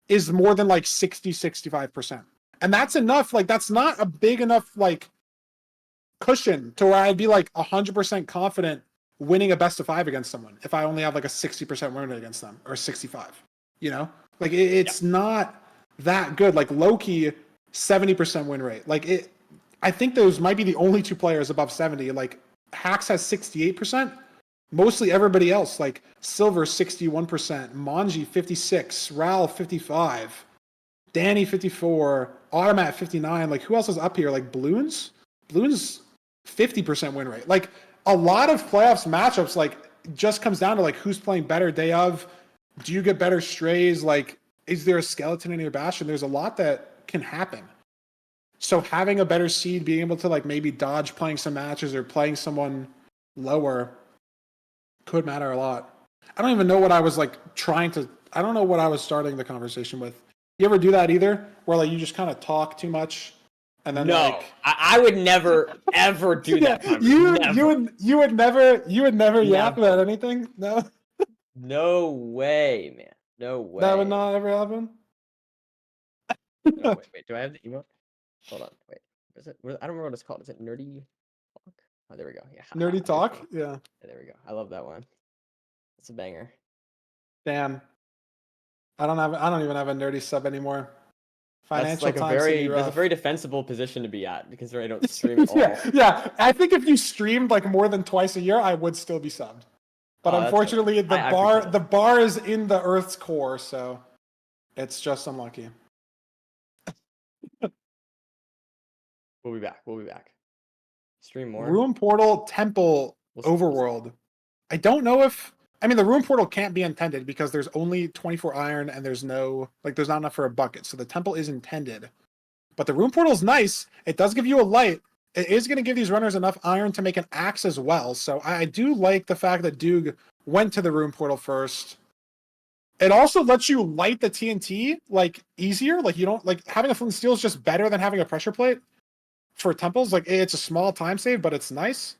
is more than, like, 65%. And that's enough. Like, that's not a big enough, like, cushion to where I'd be, like, 100% confident winning a best of 5 against someone if I only have like a 60% win rate against them or 65, you know, like it's not that good. Like Loki, 70% win rate. Like I think those might be the only 2 players above 70. Like Hax has 68%. Mostly everybody else, like Silver 61%, Manji 56, Ral 55, Danny 54, Automat 59. Like who else is up here? Like Bloons 50% win rate. Like a lot of playoffs matchups, like just comes down to like who's playing better day of. Do you get better strays? Like, is there a skeleton in your bastion? There's a lot that can happen. So having a better seed, being able to like maybe dodge playing some matches or playing someone lower could matter a lot. I don't even know what I was like I don't know what I was starting the conversation with. You ever do that either? Where like you just kind of talk too much? And then no, like I would never ever do that. You would never yap about anything. No, no way, man. No way. that would not ever happen. No, wait. Do I have the emote? Hold on. Wait. Is it? I don't remember what it's called. Is it nerdy talk? Oh, there we go. Yeah. Nerdy talk. Yeah. There we go. I love that one. It's a banger. Damn. I don't even have a nerdy sub anymore. That's like that's a very defensible position to be at because I don't stream at all. Yeah. I think if you streamed like more than twice a year, I would still be subbed. But unfortunately, the bar is in the Earth's core, so it's just unlucky. We'll be back. Stream more. Room Portal, Temple, Overworld. I don't know if the Room Portal can't be intended because there's only 24 iron and there's not enough for a bucket. So the Temple is intended. But the Room Portal is nice. It does give you a light. It is going to give these runners enough iron to make an axe as well. So I do like the fact that Doog went to the Room Portal first. It also lets you light the TNT like easier. Like you don't like having a flint and steel is just better than having a pressure plate for temples. Like it's a small time save, but it's nice.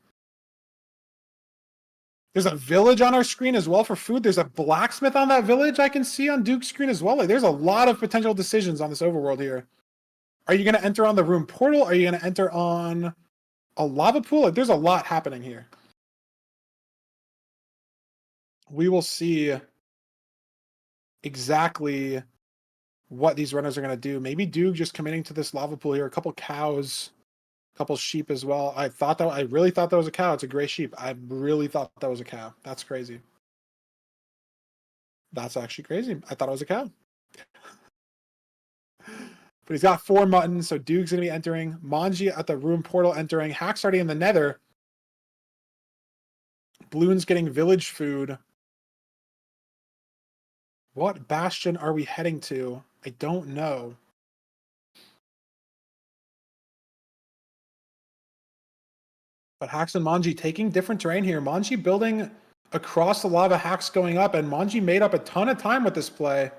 There's a village on our screen as well for food. There's a blacksmith on that village I can see on Duke's screen as well. Like there's a lot of potential decisions on this overworld here. Are you going to enter on the Room Portal? Are you going to enter on a lava pool? Like there's a lot happening here. We will see exactly what these runners are going to do. Maybe Duke just committing to this lava pool here. A couple cows. Couple sheep as well. I really thought that was a cow. It's a gray sheep. I really thought that was a cow. That's crazy. That's actually crazy. I thought it was a cow. But he's got 4 muttons, so Duke's gonna be entering. Manji at the Room Portal entering. Hack's already in the Nether. Bloon's getting village food. What bastion are we heading to? I don't know. But Hax and Manji taking different terrain here. Manji building across the lava, Hax going up, and Manji made up a ton of time with this play.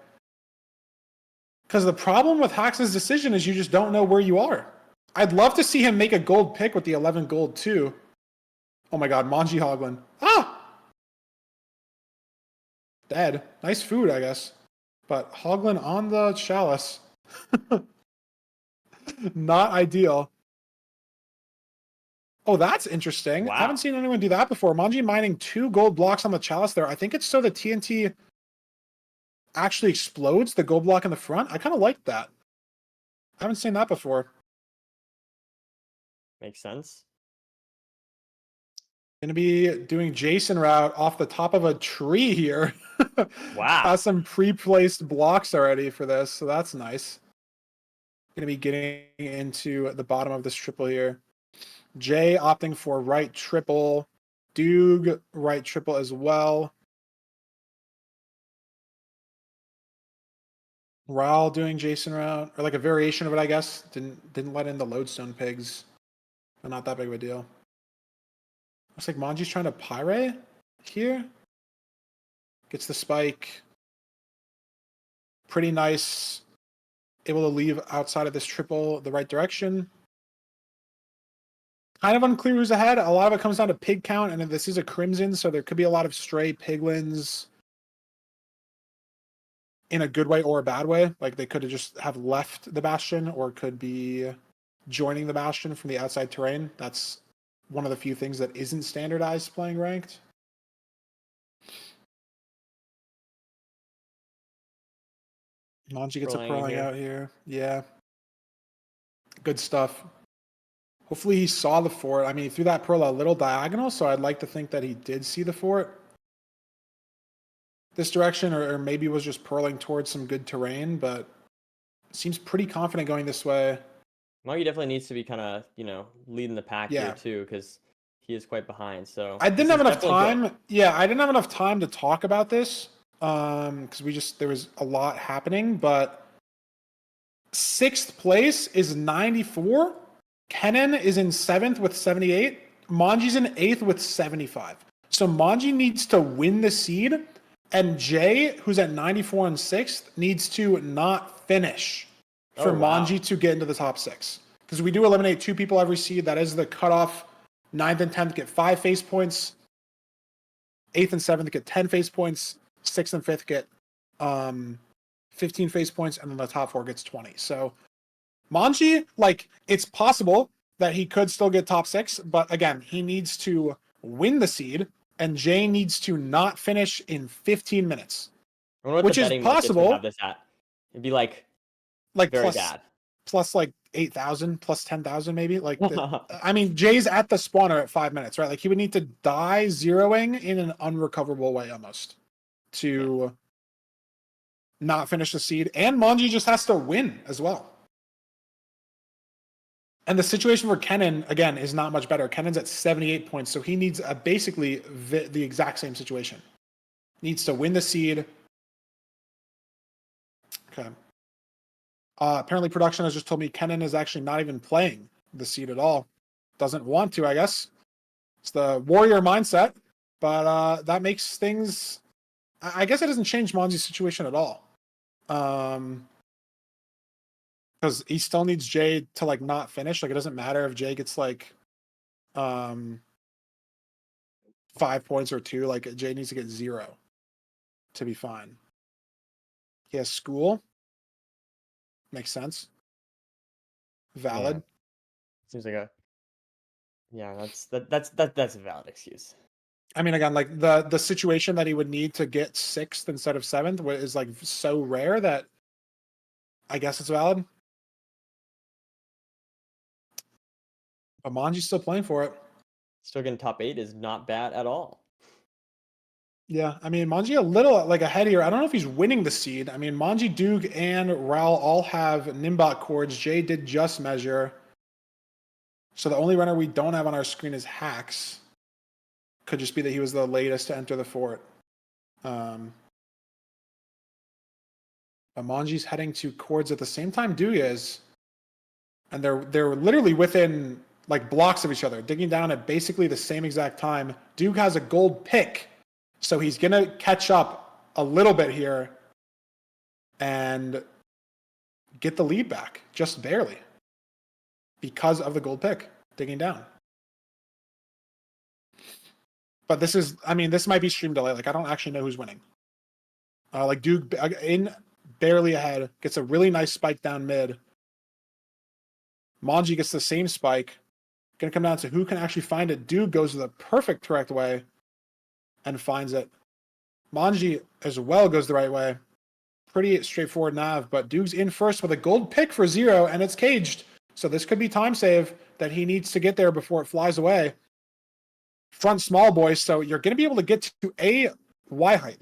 Because the problem with Hax's decision is you just don't know where you are. I'd love to see him make a gold pick with the 11 gold too. Oh my god, Manji Hoglin. Ah! Dead. Nice food, I guess. But Hoglin on the chalice. Not ideal. Oh, that's interesting. Wow. I haven't seen anyone do that before. Manji mining 2 gold blocks on the chalice there. I think it's so the TNT actually explodes the gold block in the front. I kind of like that. I haven't seen that before. Makes sense. Gonna be doing Jason route off the top of a tree here. Wow. Has some pre-placed blocks already for this, so that's nice. Gonna be getting into the bottom of this triple here. Jay opting for right triple. Doog right triple as well. Raul doing Jason route, or like a variation of it, I guess. Didn't let in the lodestone pigs. But not that big of a deal. Looks like Manji's trying to Pyre here. Gets the spike. pretty nice. Able to leave outside of this triple the right direction. Kind of unclear who's ahead. A lot of it comes down to pig count, and this is a Crimson, so there could be a lot of stray piglins in a good way or a bad way. Like they could have just have left the Bastion, or could be joining the Bastion from the outside terrain. That's one of the few things that isn't standardized playing ranked. Manji gets a pearling out here. Yeah. Good stuff. Hopefully he saw the fort. I mean, he threw that pearl a little diagonal, so I'd like to think that he did see the fort this direction, or maybe was just pearling towards some good terrain, but seems pretty confident going this way. Magi definitely needs to be kind of, leading the pack here too, because he is quite behind. So I didn't have enough time. Good. Yeah, I didn't have enough time to talk about this because there was a lot happening. But 6th place is 94. Kennen is in 7th with 78. Manji's in 8th with 75. So Manji needs to win the seed, and Jay, who's at 94 and 6th, needs to not finish for Manji to get into the top 6. Because we do eliminate 2 people every seed. That is the cutoff. 9th and 10th get 5 face points. 8th and 7th get 10 face points. 6th and 5th get 15 face points, and then the top 4 gets 20. So Manji, it's possible that he could still get top 6, but again, he needs to win the seed, and Jay needs to not finish in 15 minutes. Which is possible. Have this at. It'd be like very bad. Plus 8,000, plus 10,000 maybe. I mean, Jay's at the spawner at 5 minutes, right? He would need to die zeroing in an unrecoverable way almost to not finish the seed. And Manji just has to win as well. And the situation for Kennen, again, is not much better. Kennen's at 78 points, so he needs basically the exact same situation. Needs to win the seed. Okay. Apparently production has just told me Kennen is actually not even playing the seed at all. Doesn't want to, I guess. It's the warrior mindset, but that makes things... I guess it doesn't change Manji's situation at all. Because he still needs Jay to not finish. It doesn't matter if Jay gets 5 points or 2. Jay needs to get 0 to be fine. He has school. Makes sense. Valid. Yeah. Seems like that's a valid excuse. I mean, again, the situation that he would need to get 6th instead of 7th is so rare that I guess it's valid. But Manji's still playing for it. Still getting top 8 is not bad at all. Yeah, I mean, Manji a little ahead here. I don't know if he's winning the seed. I mean, Manji, Doog, and Raul all have Nimbot cords. Jay did just measure. So the only runner we don't have on our screen is Hacks. Could just be that he was the latest to enter the fort. But Manji's heading to cords at the same time Doog is. And they're literally within blocks of each other, digging down at basically the same exact time. Doog has a gold pick. So he's going to catch up a little bit here and get the lead back, just barely, because of the gold pick, digging down. But this might be stream delay. I don't actually know who's winning. Doog in barely ahead, gets a really nice spike down mid. Manji gets the same spike. Going to come down to who can actually find it. Doog goes the perfect correct way and finds it. Manji as well goes the right way. Pretty straightforward nav, but Doog's in first with a gold pick for 0, and it's caged. So this could be time save that he needs to get there before it flies away. Front small boy, so you're going to be able to get to a Y height.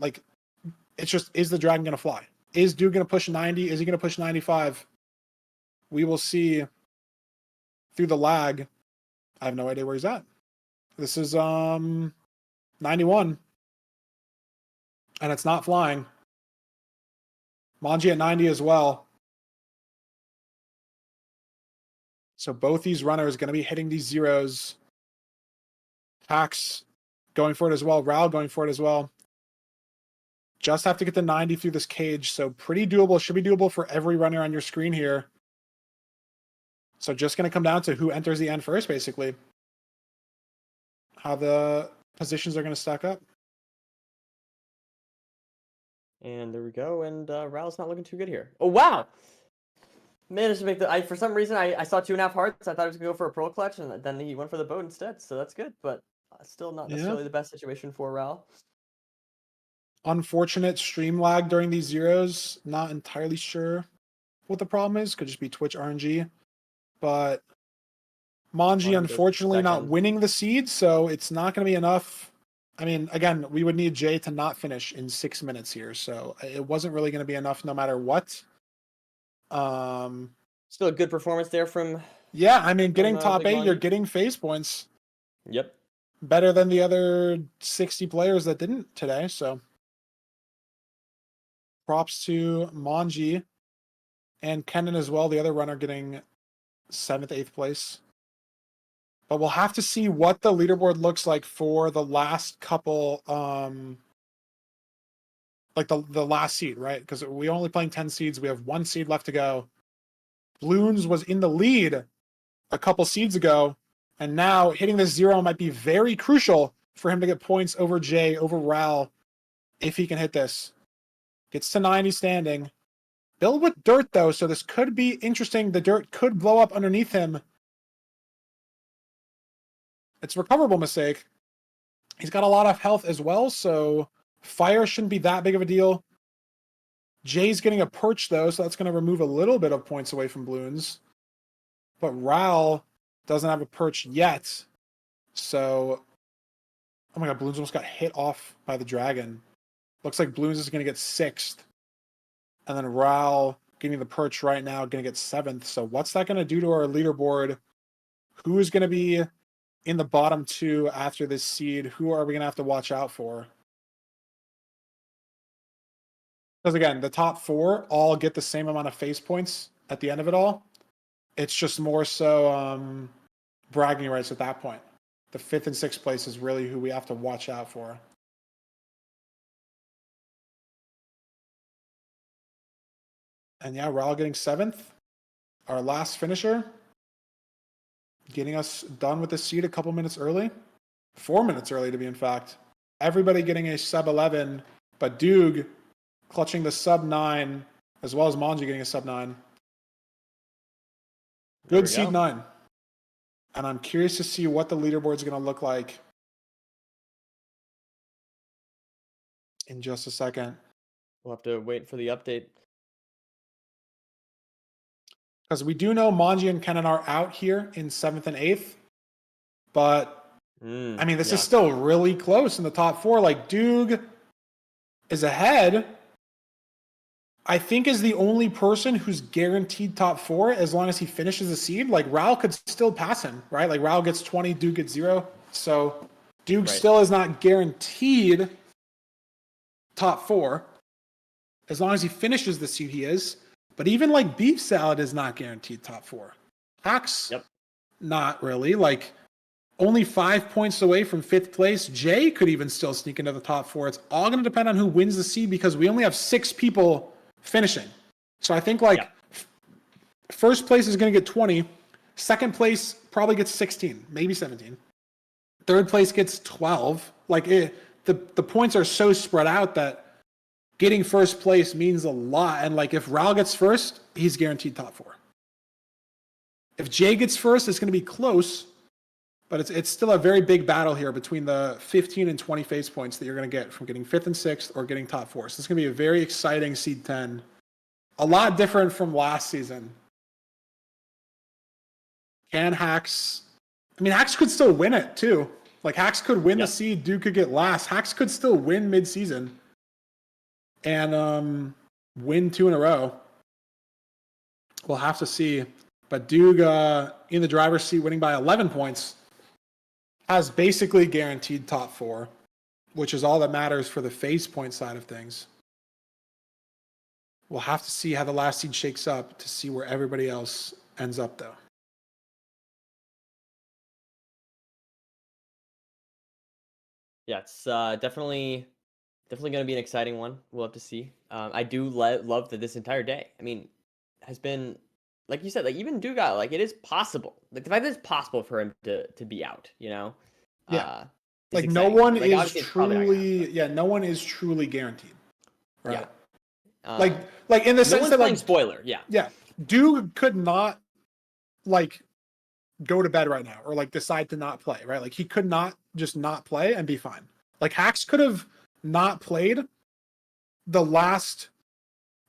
It's just, is the dragon going to fly? Is Doog going to push 90? Is he going to push 95? We will see through the lag. I have no idea where he's at. This is 91. And it's not flying. Manji at 90 as well. So both these runners going to be hitting these zeros. Hacks going for it as well. Raul going for it as well. Just have to get the 90 through this cage, so pretty doable. Should be doable for every runner on your screen here. So just going to come down to who enters the end first, basically. How the positions are going to stack up. And there we go. And Raul's not looking too good here. Oh, wow! Managed to make the... for some reason, I saw 2.5 hearts. I thought he was going to go for a pearl clutch, and then he went for the boat instead. So that's good, but still not necessarily the best situation for Raul. Unfortunate stream lag during these zeros. Not entirely sure what the problem is. Could just be Twitch RNG. But Manji, unfortunately, not winning the seed, so it's not going to be enough. I mean, again, we would need Jay to not finish in 6 minutes here, so it wasn't really going to be enough no matter what. Still a good performance there from... Yeah, I mean, getting top 8, you're getting phase points. Yep. Better than the other 60 players that didn't today, so... Props to Manji and Kenan as well, the other runner getting 7th, 8th place. But we'll have to see what the leaderboard looks like for the last couple, like the last seed, right? Because we're only playing 10 seeds. We have 1 seed left to go. Bloons was in the lead a couple seeds ago, and now hitting this 0 might be very crucial for him to get points over Jay, over Raul, if he can hit this. Gets to 90 standing. Build with dirt, though, so this could be interesting. The dirt could blow up underneath him. It's a recoverable mistake. He's got a lot of health as well, so fire shouldn't be that big of a deal. Jay's getting a perch, though, so that's going to remove a little bit of points away from Bloons. But Raul doesn't have a perch yet. So, oh my god, Bloons almost got hit off by the dragon. Looks like Bloons is going to get 6th. And then Raul getting the perch right now, going to get 7th. So what's that going to do to our leaderboard? Who is going to be in the bottom 2 after this seed? Who are we going to have to watch out for? Because again, the top 4 all get the same amount of face points at the end of it all. It's just more so bragging rights at that point. The 5th and 6th place is really who we have to watch out for. And yeah, Raul getting 7th. Our last finisher. Getting us done with the seed a couple minutes early. 4 minutes early, to be in fact. Everybody getting a sub 11, but Doog clutching the sub 9, as well as Manji getting a sub 9. Good seed 9. And I'm curious to see what the leaderboard's going to look like in just a second. We'll have to wait for the update. Because we do know Manji and Kenan are out here in 7th and 8th. But, I mean, this is still really close in the top 4. Like, Doog is ahead. I think is the only person who's guaranteed top 4 as long as he finishes the seed. Like, Raul could still pass him, right? Like, Raul gets 20, Doog gets 0. So, Doog still is not guaranteed top 4. As long as he finishes the seed, he is. But even, like, Beef Salad is not guaranteed top 4. Hacks, not really. Like, only 5 points away from 5th place. Jay could even still sneak into the top 4. It's all going to depend on who wins the seed because we only have 6 people finishing. So I think like first place is going to get 20. Second place probably gets 16, maybe 17. Third place gets 12. Like the points are so spread out that getting first place means a lot. And like if Raul gets first, he's guaranteed top 4. If Jay gets first, it's going to be close, but it's still a very big battle here between the 15 and 20 face points that you're going to get from getting 5th and 6th or getting top 4. So it's going to be a very exciting seed 10. A lot different from last season. Can Hacks... I mean, Hacks could still win it, too. Like, Hacks could win the seed, Duke could get last. Hacks could still win mid-season. And win 2 in a row. We'll have to see. But Doog, in the driver's seat, winning by 11 points, has basically guaranteed top 4, which is all that matters for the face point side of things. We'll have to see how the last seed shakes up to see where everybody else ends up, though. Yeah, it's definitely Definitely going to be an exciting one. We'll have to see. I do love that this entire day, I mean, has been, like you said, like even Dugas, like it is possible. Like the fact that it's possible for him to be out, Yeah. is Like no exciting. one Like is obviously it's probably not gonna happen, truly, but yeah, no one is truly guaranteed. yeah. Right. Like, in the No sense one's that playing like, spoiler. Yeah. yeah, Duke could not like go to bed right now or like decide to not play, right? Like he could not just not play and be fine. Like Hax could have not played the last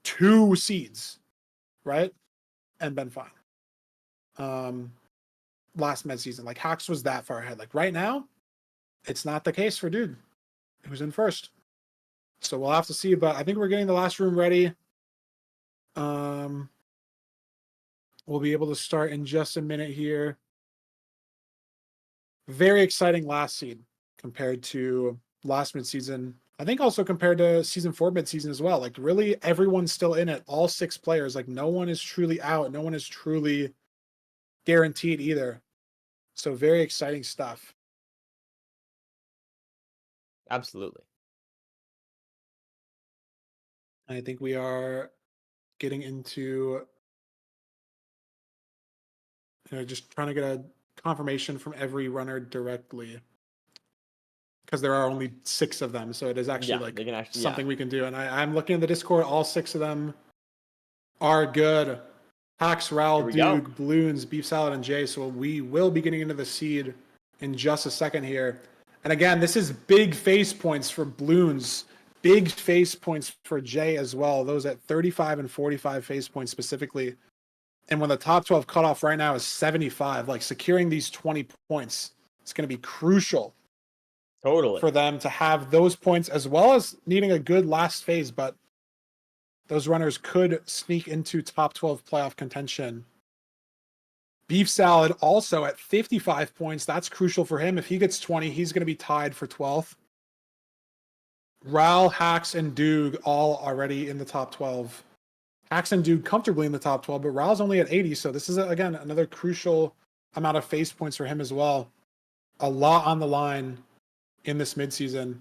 2 seeds, right? And been fine. Last Midseason, like Hax was that far ahead. Like right now, it's not the case for Dude, who's in first. So we'll have to see, but I think we're getting the last room ready. We'll be able to start in just a minute here. Very exciting last seed compared to last midseason. I think also compared to season 4 midseason as well. Like really everyone's still in it. All 6 players. Like no one is truly out. No one is truly guaranteed either. So very exciting stuff. Absolutely. I think we are getting into just trying to get a confirmation from every runner directly. Because there are only 6 of them, so it is actually Yeah, like they can actually, something we can do. And I'm looking at the Discord, all 6 of them are good. Hax, Here Ral, we go. Duke, Balloons, Beef Salad, and Jay. So we will be getting into the seed in just a second here. And again, this is big face points for Balloons, big face points for Jay as well. Those at 35 and 45 face points specifically. And when the top 12 cutoff right now is 75, like securing these 20 points, it's going to be crucial Totally. for them to have those points as well as needing a good last phase. But those runners could sneak into top 12 playoff contention. Beef Salad also at 55 points. That's crucial for him. If he gets 20, he's going to be tied for 12th. Ral, Hax, and Doog all already in the top 12. Hax and Doog comfortably in the top 12, but Ral's only at 80. So this is, again, another crucial amount of face points for him as well. A lot on the line in this midseason.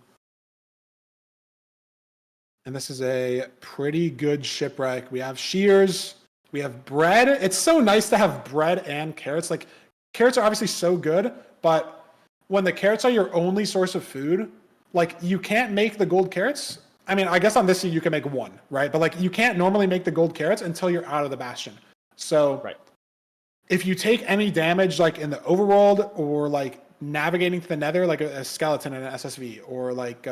And this is a pretty good shipwreck. We have shears. We have bread. It's so nice to have bread and carrots. Like, carrots are obviously so good, but when the carrots are your only source of food, like, you can't make the gold carrots. I mean, I guess on this seed you can make 1, right? But, like, you can't normally make the gold carrots until you're out of the bastion. So, Right. if you take any damage, like, in the overworld or, like, navigating to the nether, like a skeleton and an SSV, or, like,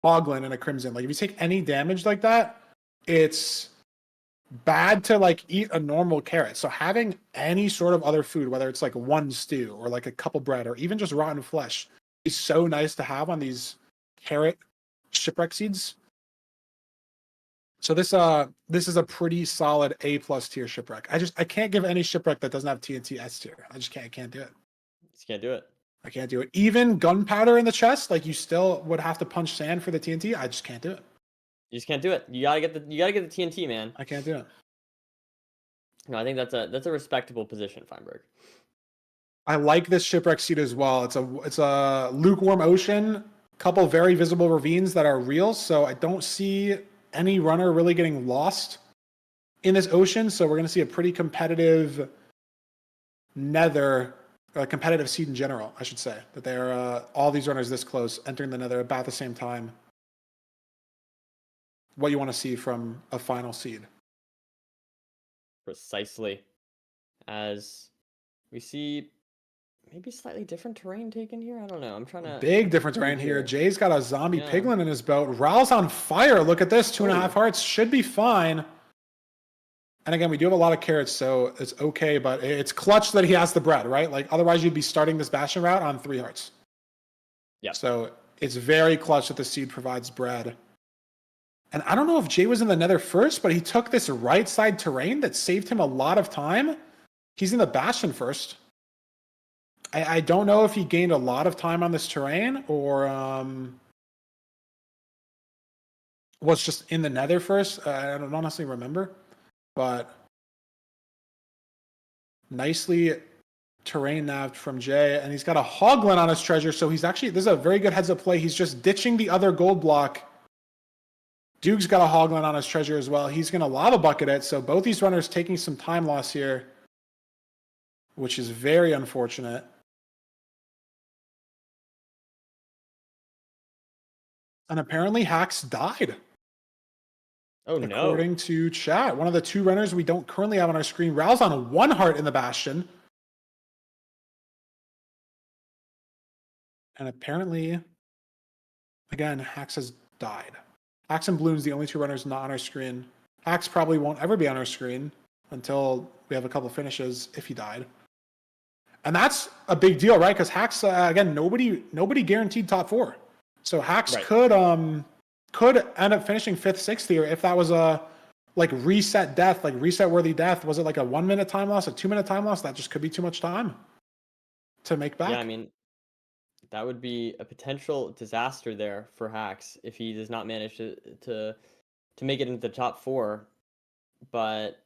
Boglin and a Crimson. Like if you take any damage like that, it's bad to like eat a normal carrot. So having any sort of other food, whether it's like 1 stew or like a couple bread or even just rotten flesh, is so nice to have on these carrot shipwreck seeds. So this is a pretty solid A+ tier shipwreck. I can't give any shipwreck that doesn't have TNT S tier. I can't do it. Just can't do it. I can't do it. Even gunpowder in the chest, like you still would have to punch sand for the TNT. I just can't do it. You just can't do it. You gotta get the TNT, man. I can't do it. No, I think that's a respectable position, Feinberg. I like this shipwreck seed as well. It's a lukewarm ocean, couple very visible ravines that are real. So I don't see any runner really getting lost in this ocean. So we're gonna see a pretty competitive nether. A competitive seed in general, I should say, that they're all these runners this close entering the nether about the same time. What you want to see from a final seed? Precisely. As we see maybe slightly different terrain taken here. I don't know. I'm trying to Big difference right here. Jay's got a zombie piglin in his boat. Ral's on fire. Look at this. 2.5 hearts should be fine. And again, we do have a lot of carrots, so it's okay, but it's clutch that he has the bread, right? Like otherwise you'd be starting this bastion route on 3 hearts. Yeah. So it's very clutch that the seed provides bread. And I don't know if Jay was in the nether first, but he took this right side terrain that saved him a lot of time. He's in the bastion first. I don't know if he gained a lot of time on this terrain or was just in the nether first. I don't honestly remember. But nicely terrain nabbed from Jay, and he's got a Hoglin on his treasure, so he's actually, this is a very good heads up play. He's just ditching the other gold block. Duke's got a Hoglin on his treasure as well. He's going to lava bucket it, so both these runners taking some time loss here, which is very unfortunate. And apparently Hacks died. Oh no. According to chat, one of the two runners we don't currently have on our screen. Raoul's on 1 heart in the Bastion. And apparently, again, Hacks has died. Hacks and Bloom's the only two runners not on our screen. Hacks probably won't ever be on our screen until we have a couple finishes if he died. And that's a big deal, right? Because Hacks, again, nobody guaranteed top 4. So Hacks could end up finishing 5th, 6th here if that was a like reset death, like reset worthy death. Was it like a 1 minute time loss, a 2 minute time loss? That just could be too much time to make back. Yeah, I mean, that would be a potential disaster there for Hacks if he does not manage to make it into the top 4. But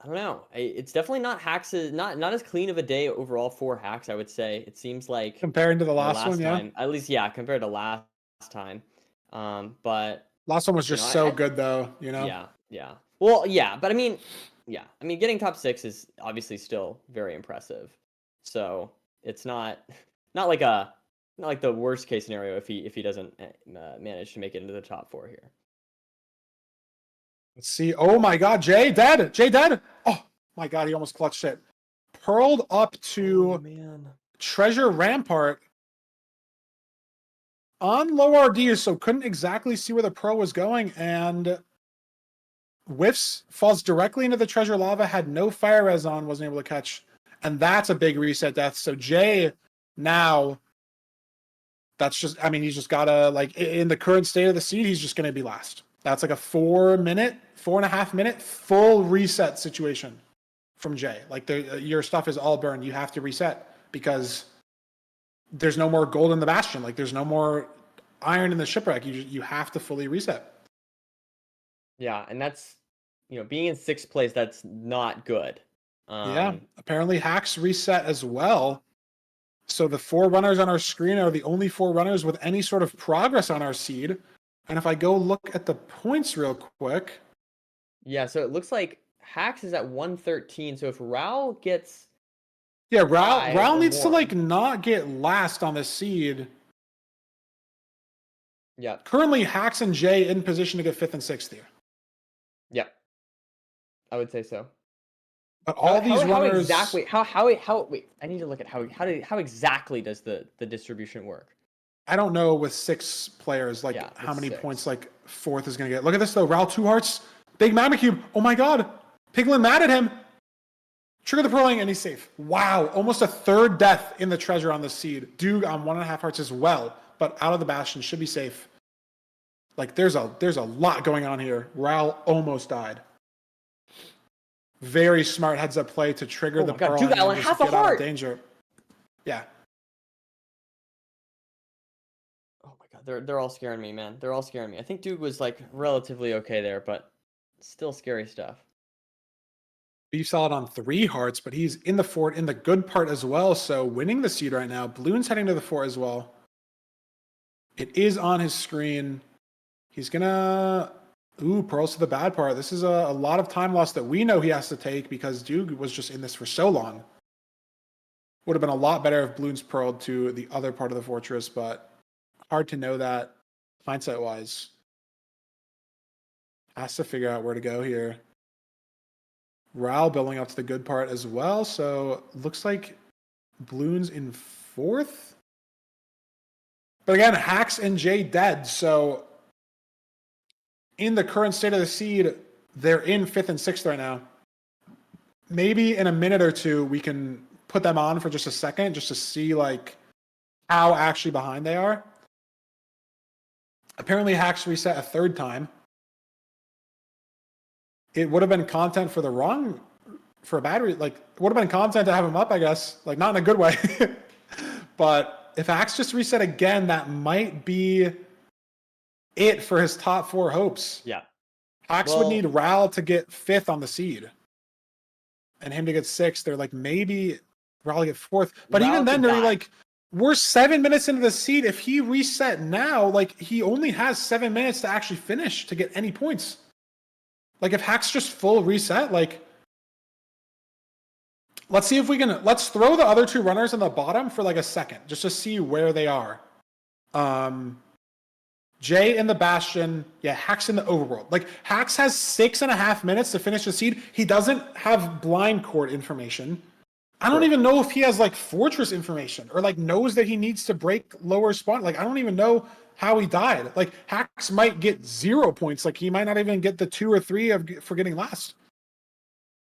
I don't know. It's definitely not Hacks. Not as clean of a day overall for Hacks. I would say it seems like comparing to the last one, time, at least, yeah, compared to last time. But last one was just so good, though. You know. Yeah. Well, yeah, but I mean, getting top 6 is obviously still very impressive. So it's not like the worst case scenario if he doesn't manage to make it into the top 4 here. Let's see. Oh my God, Jay dead. Jay dead. Oh my God, he almost clutched it. Pearled up to Treasure Rampart on low RD, so couldn't exactly see where the Pearl was going, and whiffs, falls directly into the Treasure Lava, had no fire res on, wasn't able to catch, and that's a big reset death. So Jay now, that's just, I mean, he's just gotta, like, in the current state of the seed, he's just gonna be last. That's like a 4.5 minute full reset situation from Jay. Like, your stuff is all burned. You have to reset because there's no more gold in the Bastion. Like, there's no more iron in the shipwreck. You have to fully reset. Yeah, and that's, being in 6th place, that's not good. Yeah, apparently Hacks reset as well. So the 4 runners on our screen are the only 4 runners with any sort of progress on our seed. And if I go look at the points real quick. Yeah, so it looks like Hacks is at 113. So if Raoul gets... Yeah, Raoul needs to, like, not get last on the seed. Yeah. Currently, Hacks and Jay in position to get 5th and 6th here. Yeah. I would say so. But all these runners... Wait, I need to look at how exactly does the distribution work? I don't know with 6 players, like, how many points, like, 4th is going to get. Look at this, though. Raoul 2 hearts. Big Magma Cube. Oh, my God. Piglin mad at him. Trigger the Pearling, and he's safe. Wow. Almost a 3rd death in the treasure on the seed. Duke on 1.5 hearts as well, but out of the Bastion. Should be safe. Like, there's a lot going on here. Raoul almost died. Very smart heads-up play to trigger the Pearl Duke and half get a heart. out of danger. Yeah. Oh my God, they're all scaring me, man. They're all scaring me. I think Duke was, like, relatively okay there, but still scary stuff. Beef Salad on 3 hearts, but he's in the fort in the good part as well. So winning the seed right now. Bloon's heading to the fort as well. It is on his screen. He's gonna... Ooh, Pearls to the bad part. This is a lot of time loss that we know he has to take because Duke was just in this for so long. Would have been a lot better if Bloon's pearled to the other part of the fortress, but hard to know that hindsight-wise. Has to figure out where to go here. Raoul building up to the good part as well, so looks like Bloon's in 4th. But again, Hacks and Jay dead, so in the current state of the seed, they're in 5th and 6th right now. Maybe in a minute or two, we can put them on for just a second, just to see, like, how actually behind they are. Apparently, Hacks reset a 3rd time. It would have been content for a battery. Like, it would have been content to have him up, I guess. Like, not in a good way. But if Hacks just reset again, that might be it for his top 4 hopes. Yeah. Hacks would need Raoul to get 5th on the seed. And him to get 6th. They're like, maybe Ral get fourth. But Ral even then, could they're die. like, we're 7 minutes into the seed. If he reset now, like he only has 7 minutes to actually finish to get any points. Like if Hack's just full reset, like let's see if we can. Let's throw the other two runners in the bottom for like a second, just to see where they are. Jay in the Bastion, yeah, Hack's in the Overworld. Like Hax has 6.5 minutes to finish the seed. He doesn't have blind court information. I don't even know if he has like fortress information or like knows that he needs to break lower spawn. Like I don't even know how he died. Like Hax might get 0 points. Like he might not even get the 2 or 3 for getting last.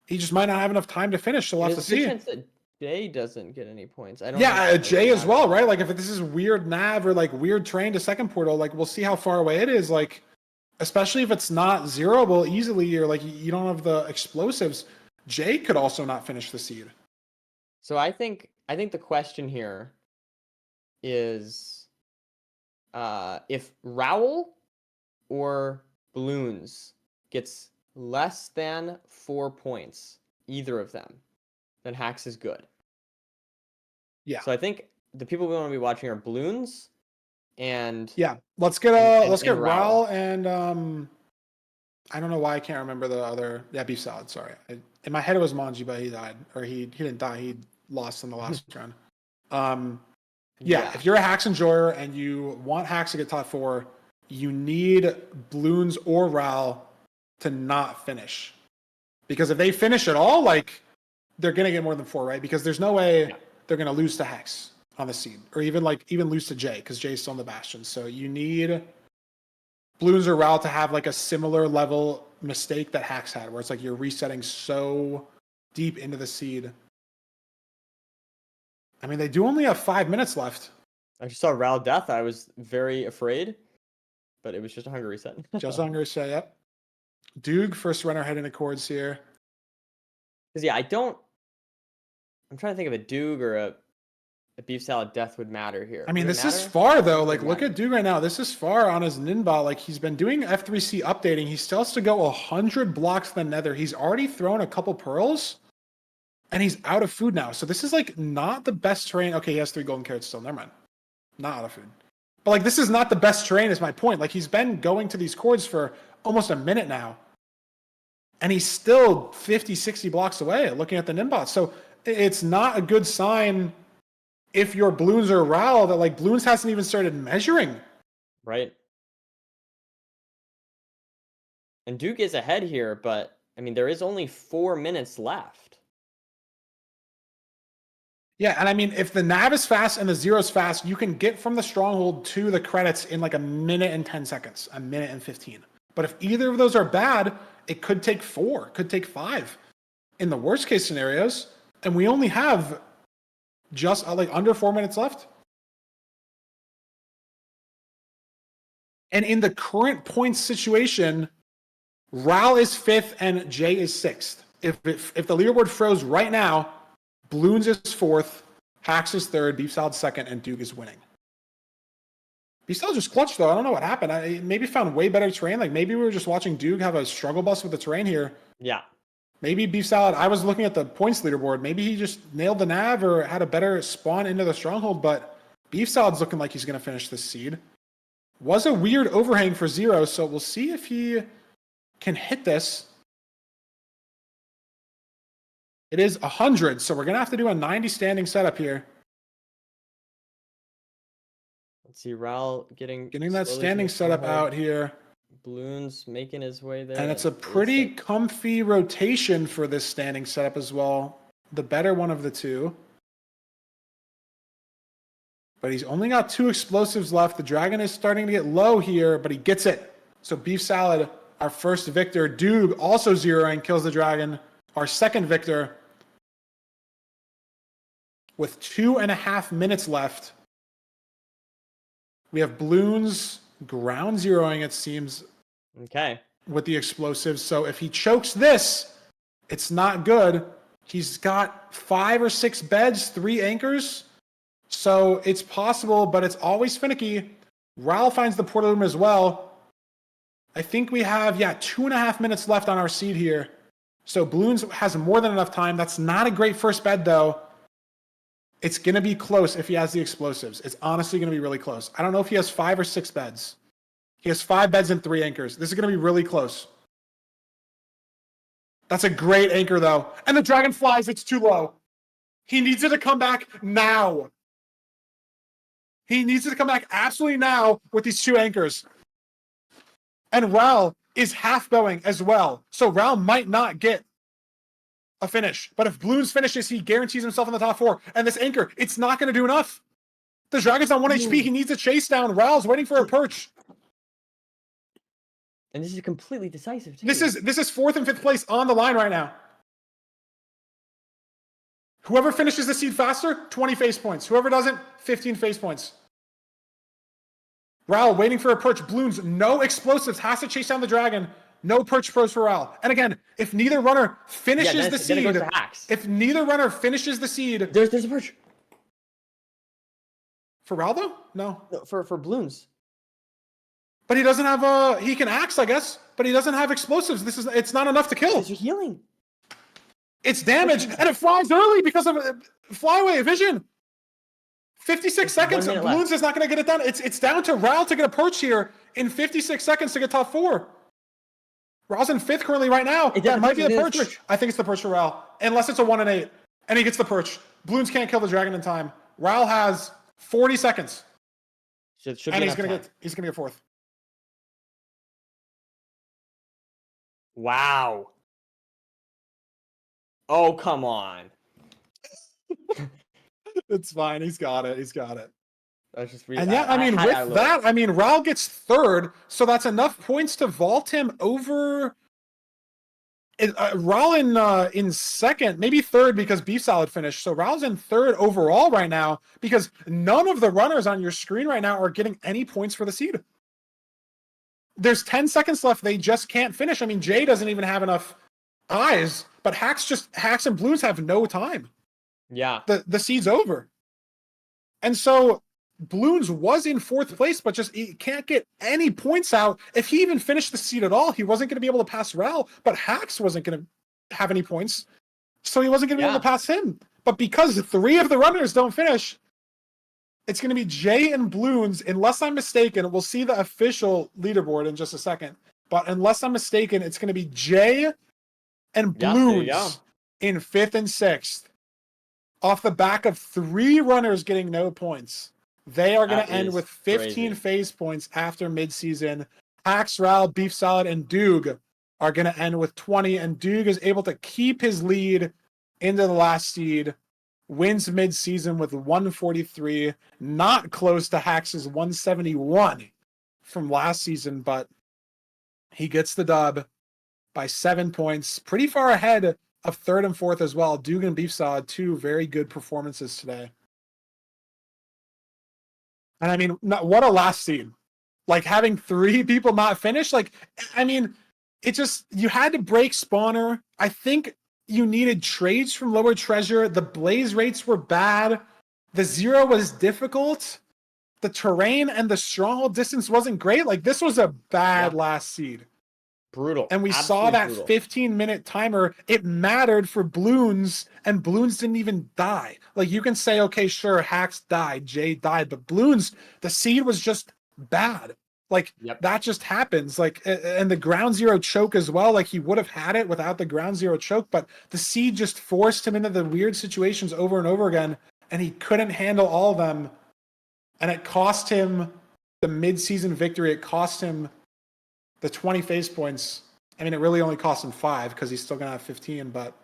He just might not have enough time to finish. So we'll have to see. There's a good chance that Jay doesn't get any points. I don't. Yeah, Jay as well, right? Like if this is weird nav or like weird train to second portal, like we'll see how far away it is. Like especially if it's not zeroable easily or like you don't have the explosives. Jay could also not finish the seed. So I think the question here is if Rowell or Balloons gets less than 4 points, either of them, then Hax is good. Yeah. So I think the people we want to be watching are Balloons and yeah. Let's get Rowell. Rowell and I don't know why I can't remember the other. Yeah, Beef Salad. Sorry, in my head it was Manji, but he died, or he didn't die. He lost in the last round. Yeah, if you're a Hax enjoyer and you want Hax to get top 4, you need Bloons or Ral to not finish, because if they finish at all, like they're gonna get more than 4, right? Because there's no way they're gonna lose to Hax on the seed, or even lose to Jay, because Jay's still in the Bastion. So you need Bloons or Ral to have like a similar level mistake that Hax had, where it's like you're resetting so deep into the seed. I mean, they do only have 5 minutes left. I just saw Rowell death. I was very afraid, but it was just a hunger reset. Just hunger reset, yep. Doog, first runner heading the chords here. Because yeah, I'm trying to think of a Doog or a Beef Salad death would matter here. I mean, this is far though. Like, look at Doog right now. This is far on his Ninbot. Like, he's been doing F3C updating. He still has to go 100 blocks to the Nether. He's already thrown a couple pearls, and he's out of food now. So this is like not the best terrain. Okay, he has 3 golden carrots still. Never mind. Not out of food. But like, this is not the best terrain is my point. Like, he's been going to these chords for almost a minute now, and he's still 50, 60 blocks away looking at the Ninbot. So it's not a good sign if your Bloons or Ral that like Bloons hasn't even started measuring. Right. And Duke is ahead here, but I mean, there is only 4 minutes left. Yeah, and I mean, if the nav is fast and the zero's fast, you can get from the stronghold to the credits in like a minute and 10 seconds, a minute and 15. But if either of those are bad, it could take 4, could take 5 in the worst case scenarios. And we only have just like under 4 minutes left. And in the current points situation, Ral is 5th and Jay is 6th. If the leaderboard froze right now, Bloons is 4th, Hax is 3rd, Beef Salad 2nd, and Duke is winning. Beef Salad just clutched though. I don't know what happened. I maybe found way better terrain. Like maybe we were just watching Duke have a struggle bus with the terrain here. Yeah. Maybe Beef Salad, I was looking at the points leaderboard. Maybe he just nailed the nav or had a better spawn into the stronghold, but Beef Salad's looking like he's going to finish this seed. Was a weird overhang for 0, so we'll see if he can hit this. It is 100, so we're going to have to do a 90 standing setup here. Let's see, Ral getting that standing setup out here. Balloons making his way there. And it's a pretty comfy rotation for this standing setup as well. The better one of the two. But he's only got 2 explosives left. The dragon is starting to get low here, but he gets it. So Beef Salad, our first victor. Doog also zeroing, kills the dragon. Our second victor. With 2.5 minutes left. We have Bloons ground zeroing, it seems. Okay. With the explosives. So if he chokes this, it's not good. He's got 5 or 6 beds, 3 anchors. So it's possible, but it's always finicky. Ral finds the portal room as well. I think we have, 2.5 minutes left on our seed here. So Bloons has more than enough time. That's not a great first bed, though. It's going to be close if he has the explosives. It's honestly going to be really close. I don't know if he has 5 or 6 beds. He has 5 beds and 3 anchors. This is going to be really close. That's a great anchor, though. And the dragon flies. It's too low. He needs it to come back now. He needs it to come back absolutely now with these 2 anchors. And Ral is half bowing as well. So Ral might not get a finish. But if Bloons finishes, he guarantees himself in the top 4. And this anchor, it's not going to do enough. The dragon's on 1 HP. He needs a chase down. Ral's waiting for a perch. And this is completely decisive, too. This is 4th and 5th place on the line right now. Whoever finishes the seed faster, 20 face points. Whoever doesn't, 15 face points. Ral waiting for a perch. Bloons, no explosives, has to chase down the dragon. No perch pros for Ral. And again, if neither runner finishes the seed, if neither runner finishes the seed, there's a perch. For Ral though? No. For Bloons. But he doesn't have he can axe, I guess, but he doesn't have explosives. It's not enough to kill. It's healing. It's damage, and it flies early because of flyaway vision. 56 seconds. Bloons is not going to get it done. It's down to Ral to get a perch here in 56 seconds to get top 4. Ral's in 5th currently right now. That might be the perch. I think it's the perch for Ral, unless it's a 1 and 8, and he gets the perch. Bloons can't kill the dragon in time. Ral has 40 seconds, and he's going to get 4th. Wow. Oh, come on. It's fine. He's got it. That's just weird. And yeah, I mean, Ral gets 3rd, so that's enough points to vault him over. Ral in 2nd, maybe 3rd because Beef Salad finished. So Ral's in 3rd overall right now because none of the runners on your screen right now are getting any points for the seed. There's 10 seconds left. They just can't finish. I mean, Jay doesn't even have enough eyes, but Hacks and Bloons have no time. Yeah. The seed's over. And so Bloons was in 4th place, but just he can't get any points out. If he even finished the seed at all, he wasn't going to be able to pass Ral, but Hacks wasn't going to have any points. So he wasn't going to be able to pass him. But because 3 of the runners don't finish, it's going to be Jay and Bloons. Unless I'm mistaken, we'll see the official leaderboard in just a second. But unless I'm mistaken, it's going to be Jay and Bloons in 5th and 6th. Off the back of 3 runners getting no points. They are going to end with 15 phase points after midseason. Hacks, Ral, Beef Salad, and Doog are going to end with 20. And Doog is able to keep his lead into the last seed. Wins midseason with 143. Not close to Hacks' 171 from last season, but he gets the dub by 7 points. Pretty far ahead of 3rd and 4th as well. Doog and Beef Salad, 2 very good performances today. And I mean, what a last seed. Like having 3 people not finish. Like, I mean, it just, you had to break spawner. I think you needed trades from lower treasure. The blaze rates were bad. The 0 was difficult. The terrain and the stronghold distance wasn't great. Like this was a bad last seed. Brutal. And we saw that 15-minute timer. It mattered for Bloons, and Bloons didn't even die. Like you can say, okay, sure, Hacks died, Jay died, but Bloons, the seed was just bad. Like that just happens. Like, and the ground 0 choke as well. Like he would have had it without the ground 0 choke, but the seed just forced him into the weird situations over and over again, and he couldn't handle all of them. And it cost him the mid-season victory. It cost him the 20 phase points. I mean, it really only cost him 5 because he's still gonna have 15. But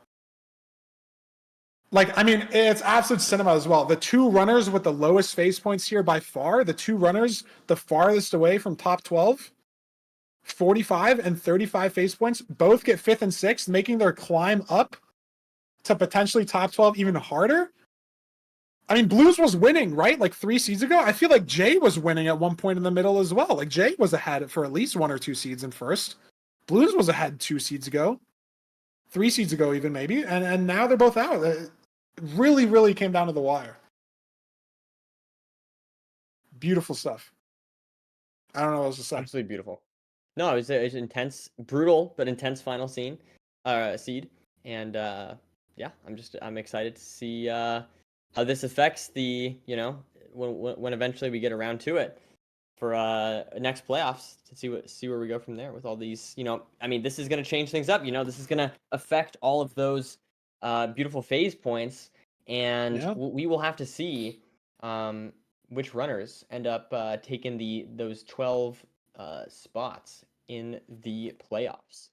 like, I mean, it's absolute cinema as well. The 2 runners with the lowest phase points here by far, the 2 runners the farthest away from top 12, 45 and 35 phase points, both get 5th and 6th, making their climb up to potentially top 12 even harder. I mean, Blues was winning, right? Like 3 seeds ago. I feel like Jay was winning at one point in the middle as well. Like Jay was ahead for at least 1 or 2 seeds in first. Blues was ahead 2 seeds ago, 3 seeds ago even maybe, and now they're both out. It really, really came down to the wire. Beautiful stuff. I don't know what else to say. Absolutely beautiful. No, it was intense, brutal, but intense final seed. And yeah, I'm excited to see how this affects the, when eventually we get around to it for next playoffs to see where we go from there with all these, I mean, this is going to change things up, this is going to affect all of those beautiful phase points, and Yeah. we will have to see which runners end up taking those 12 spots in the playoffs.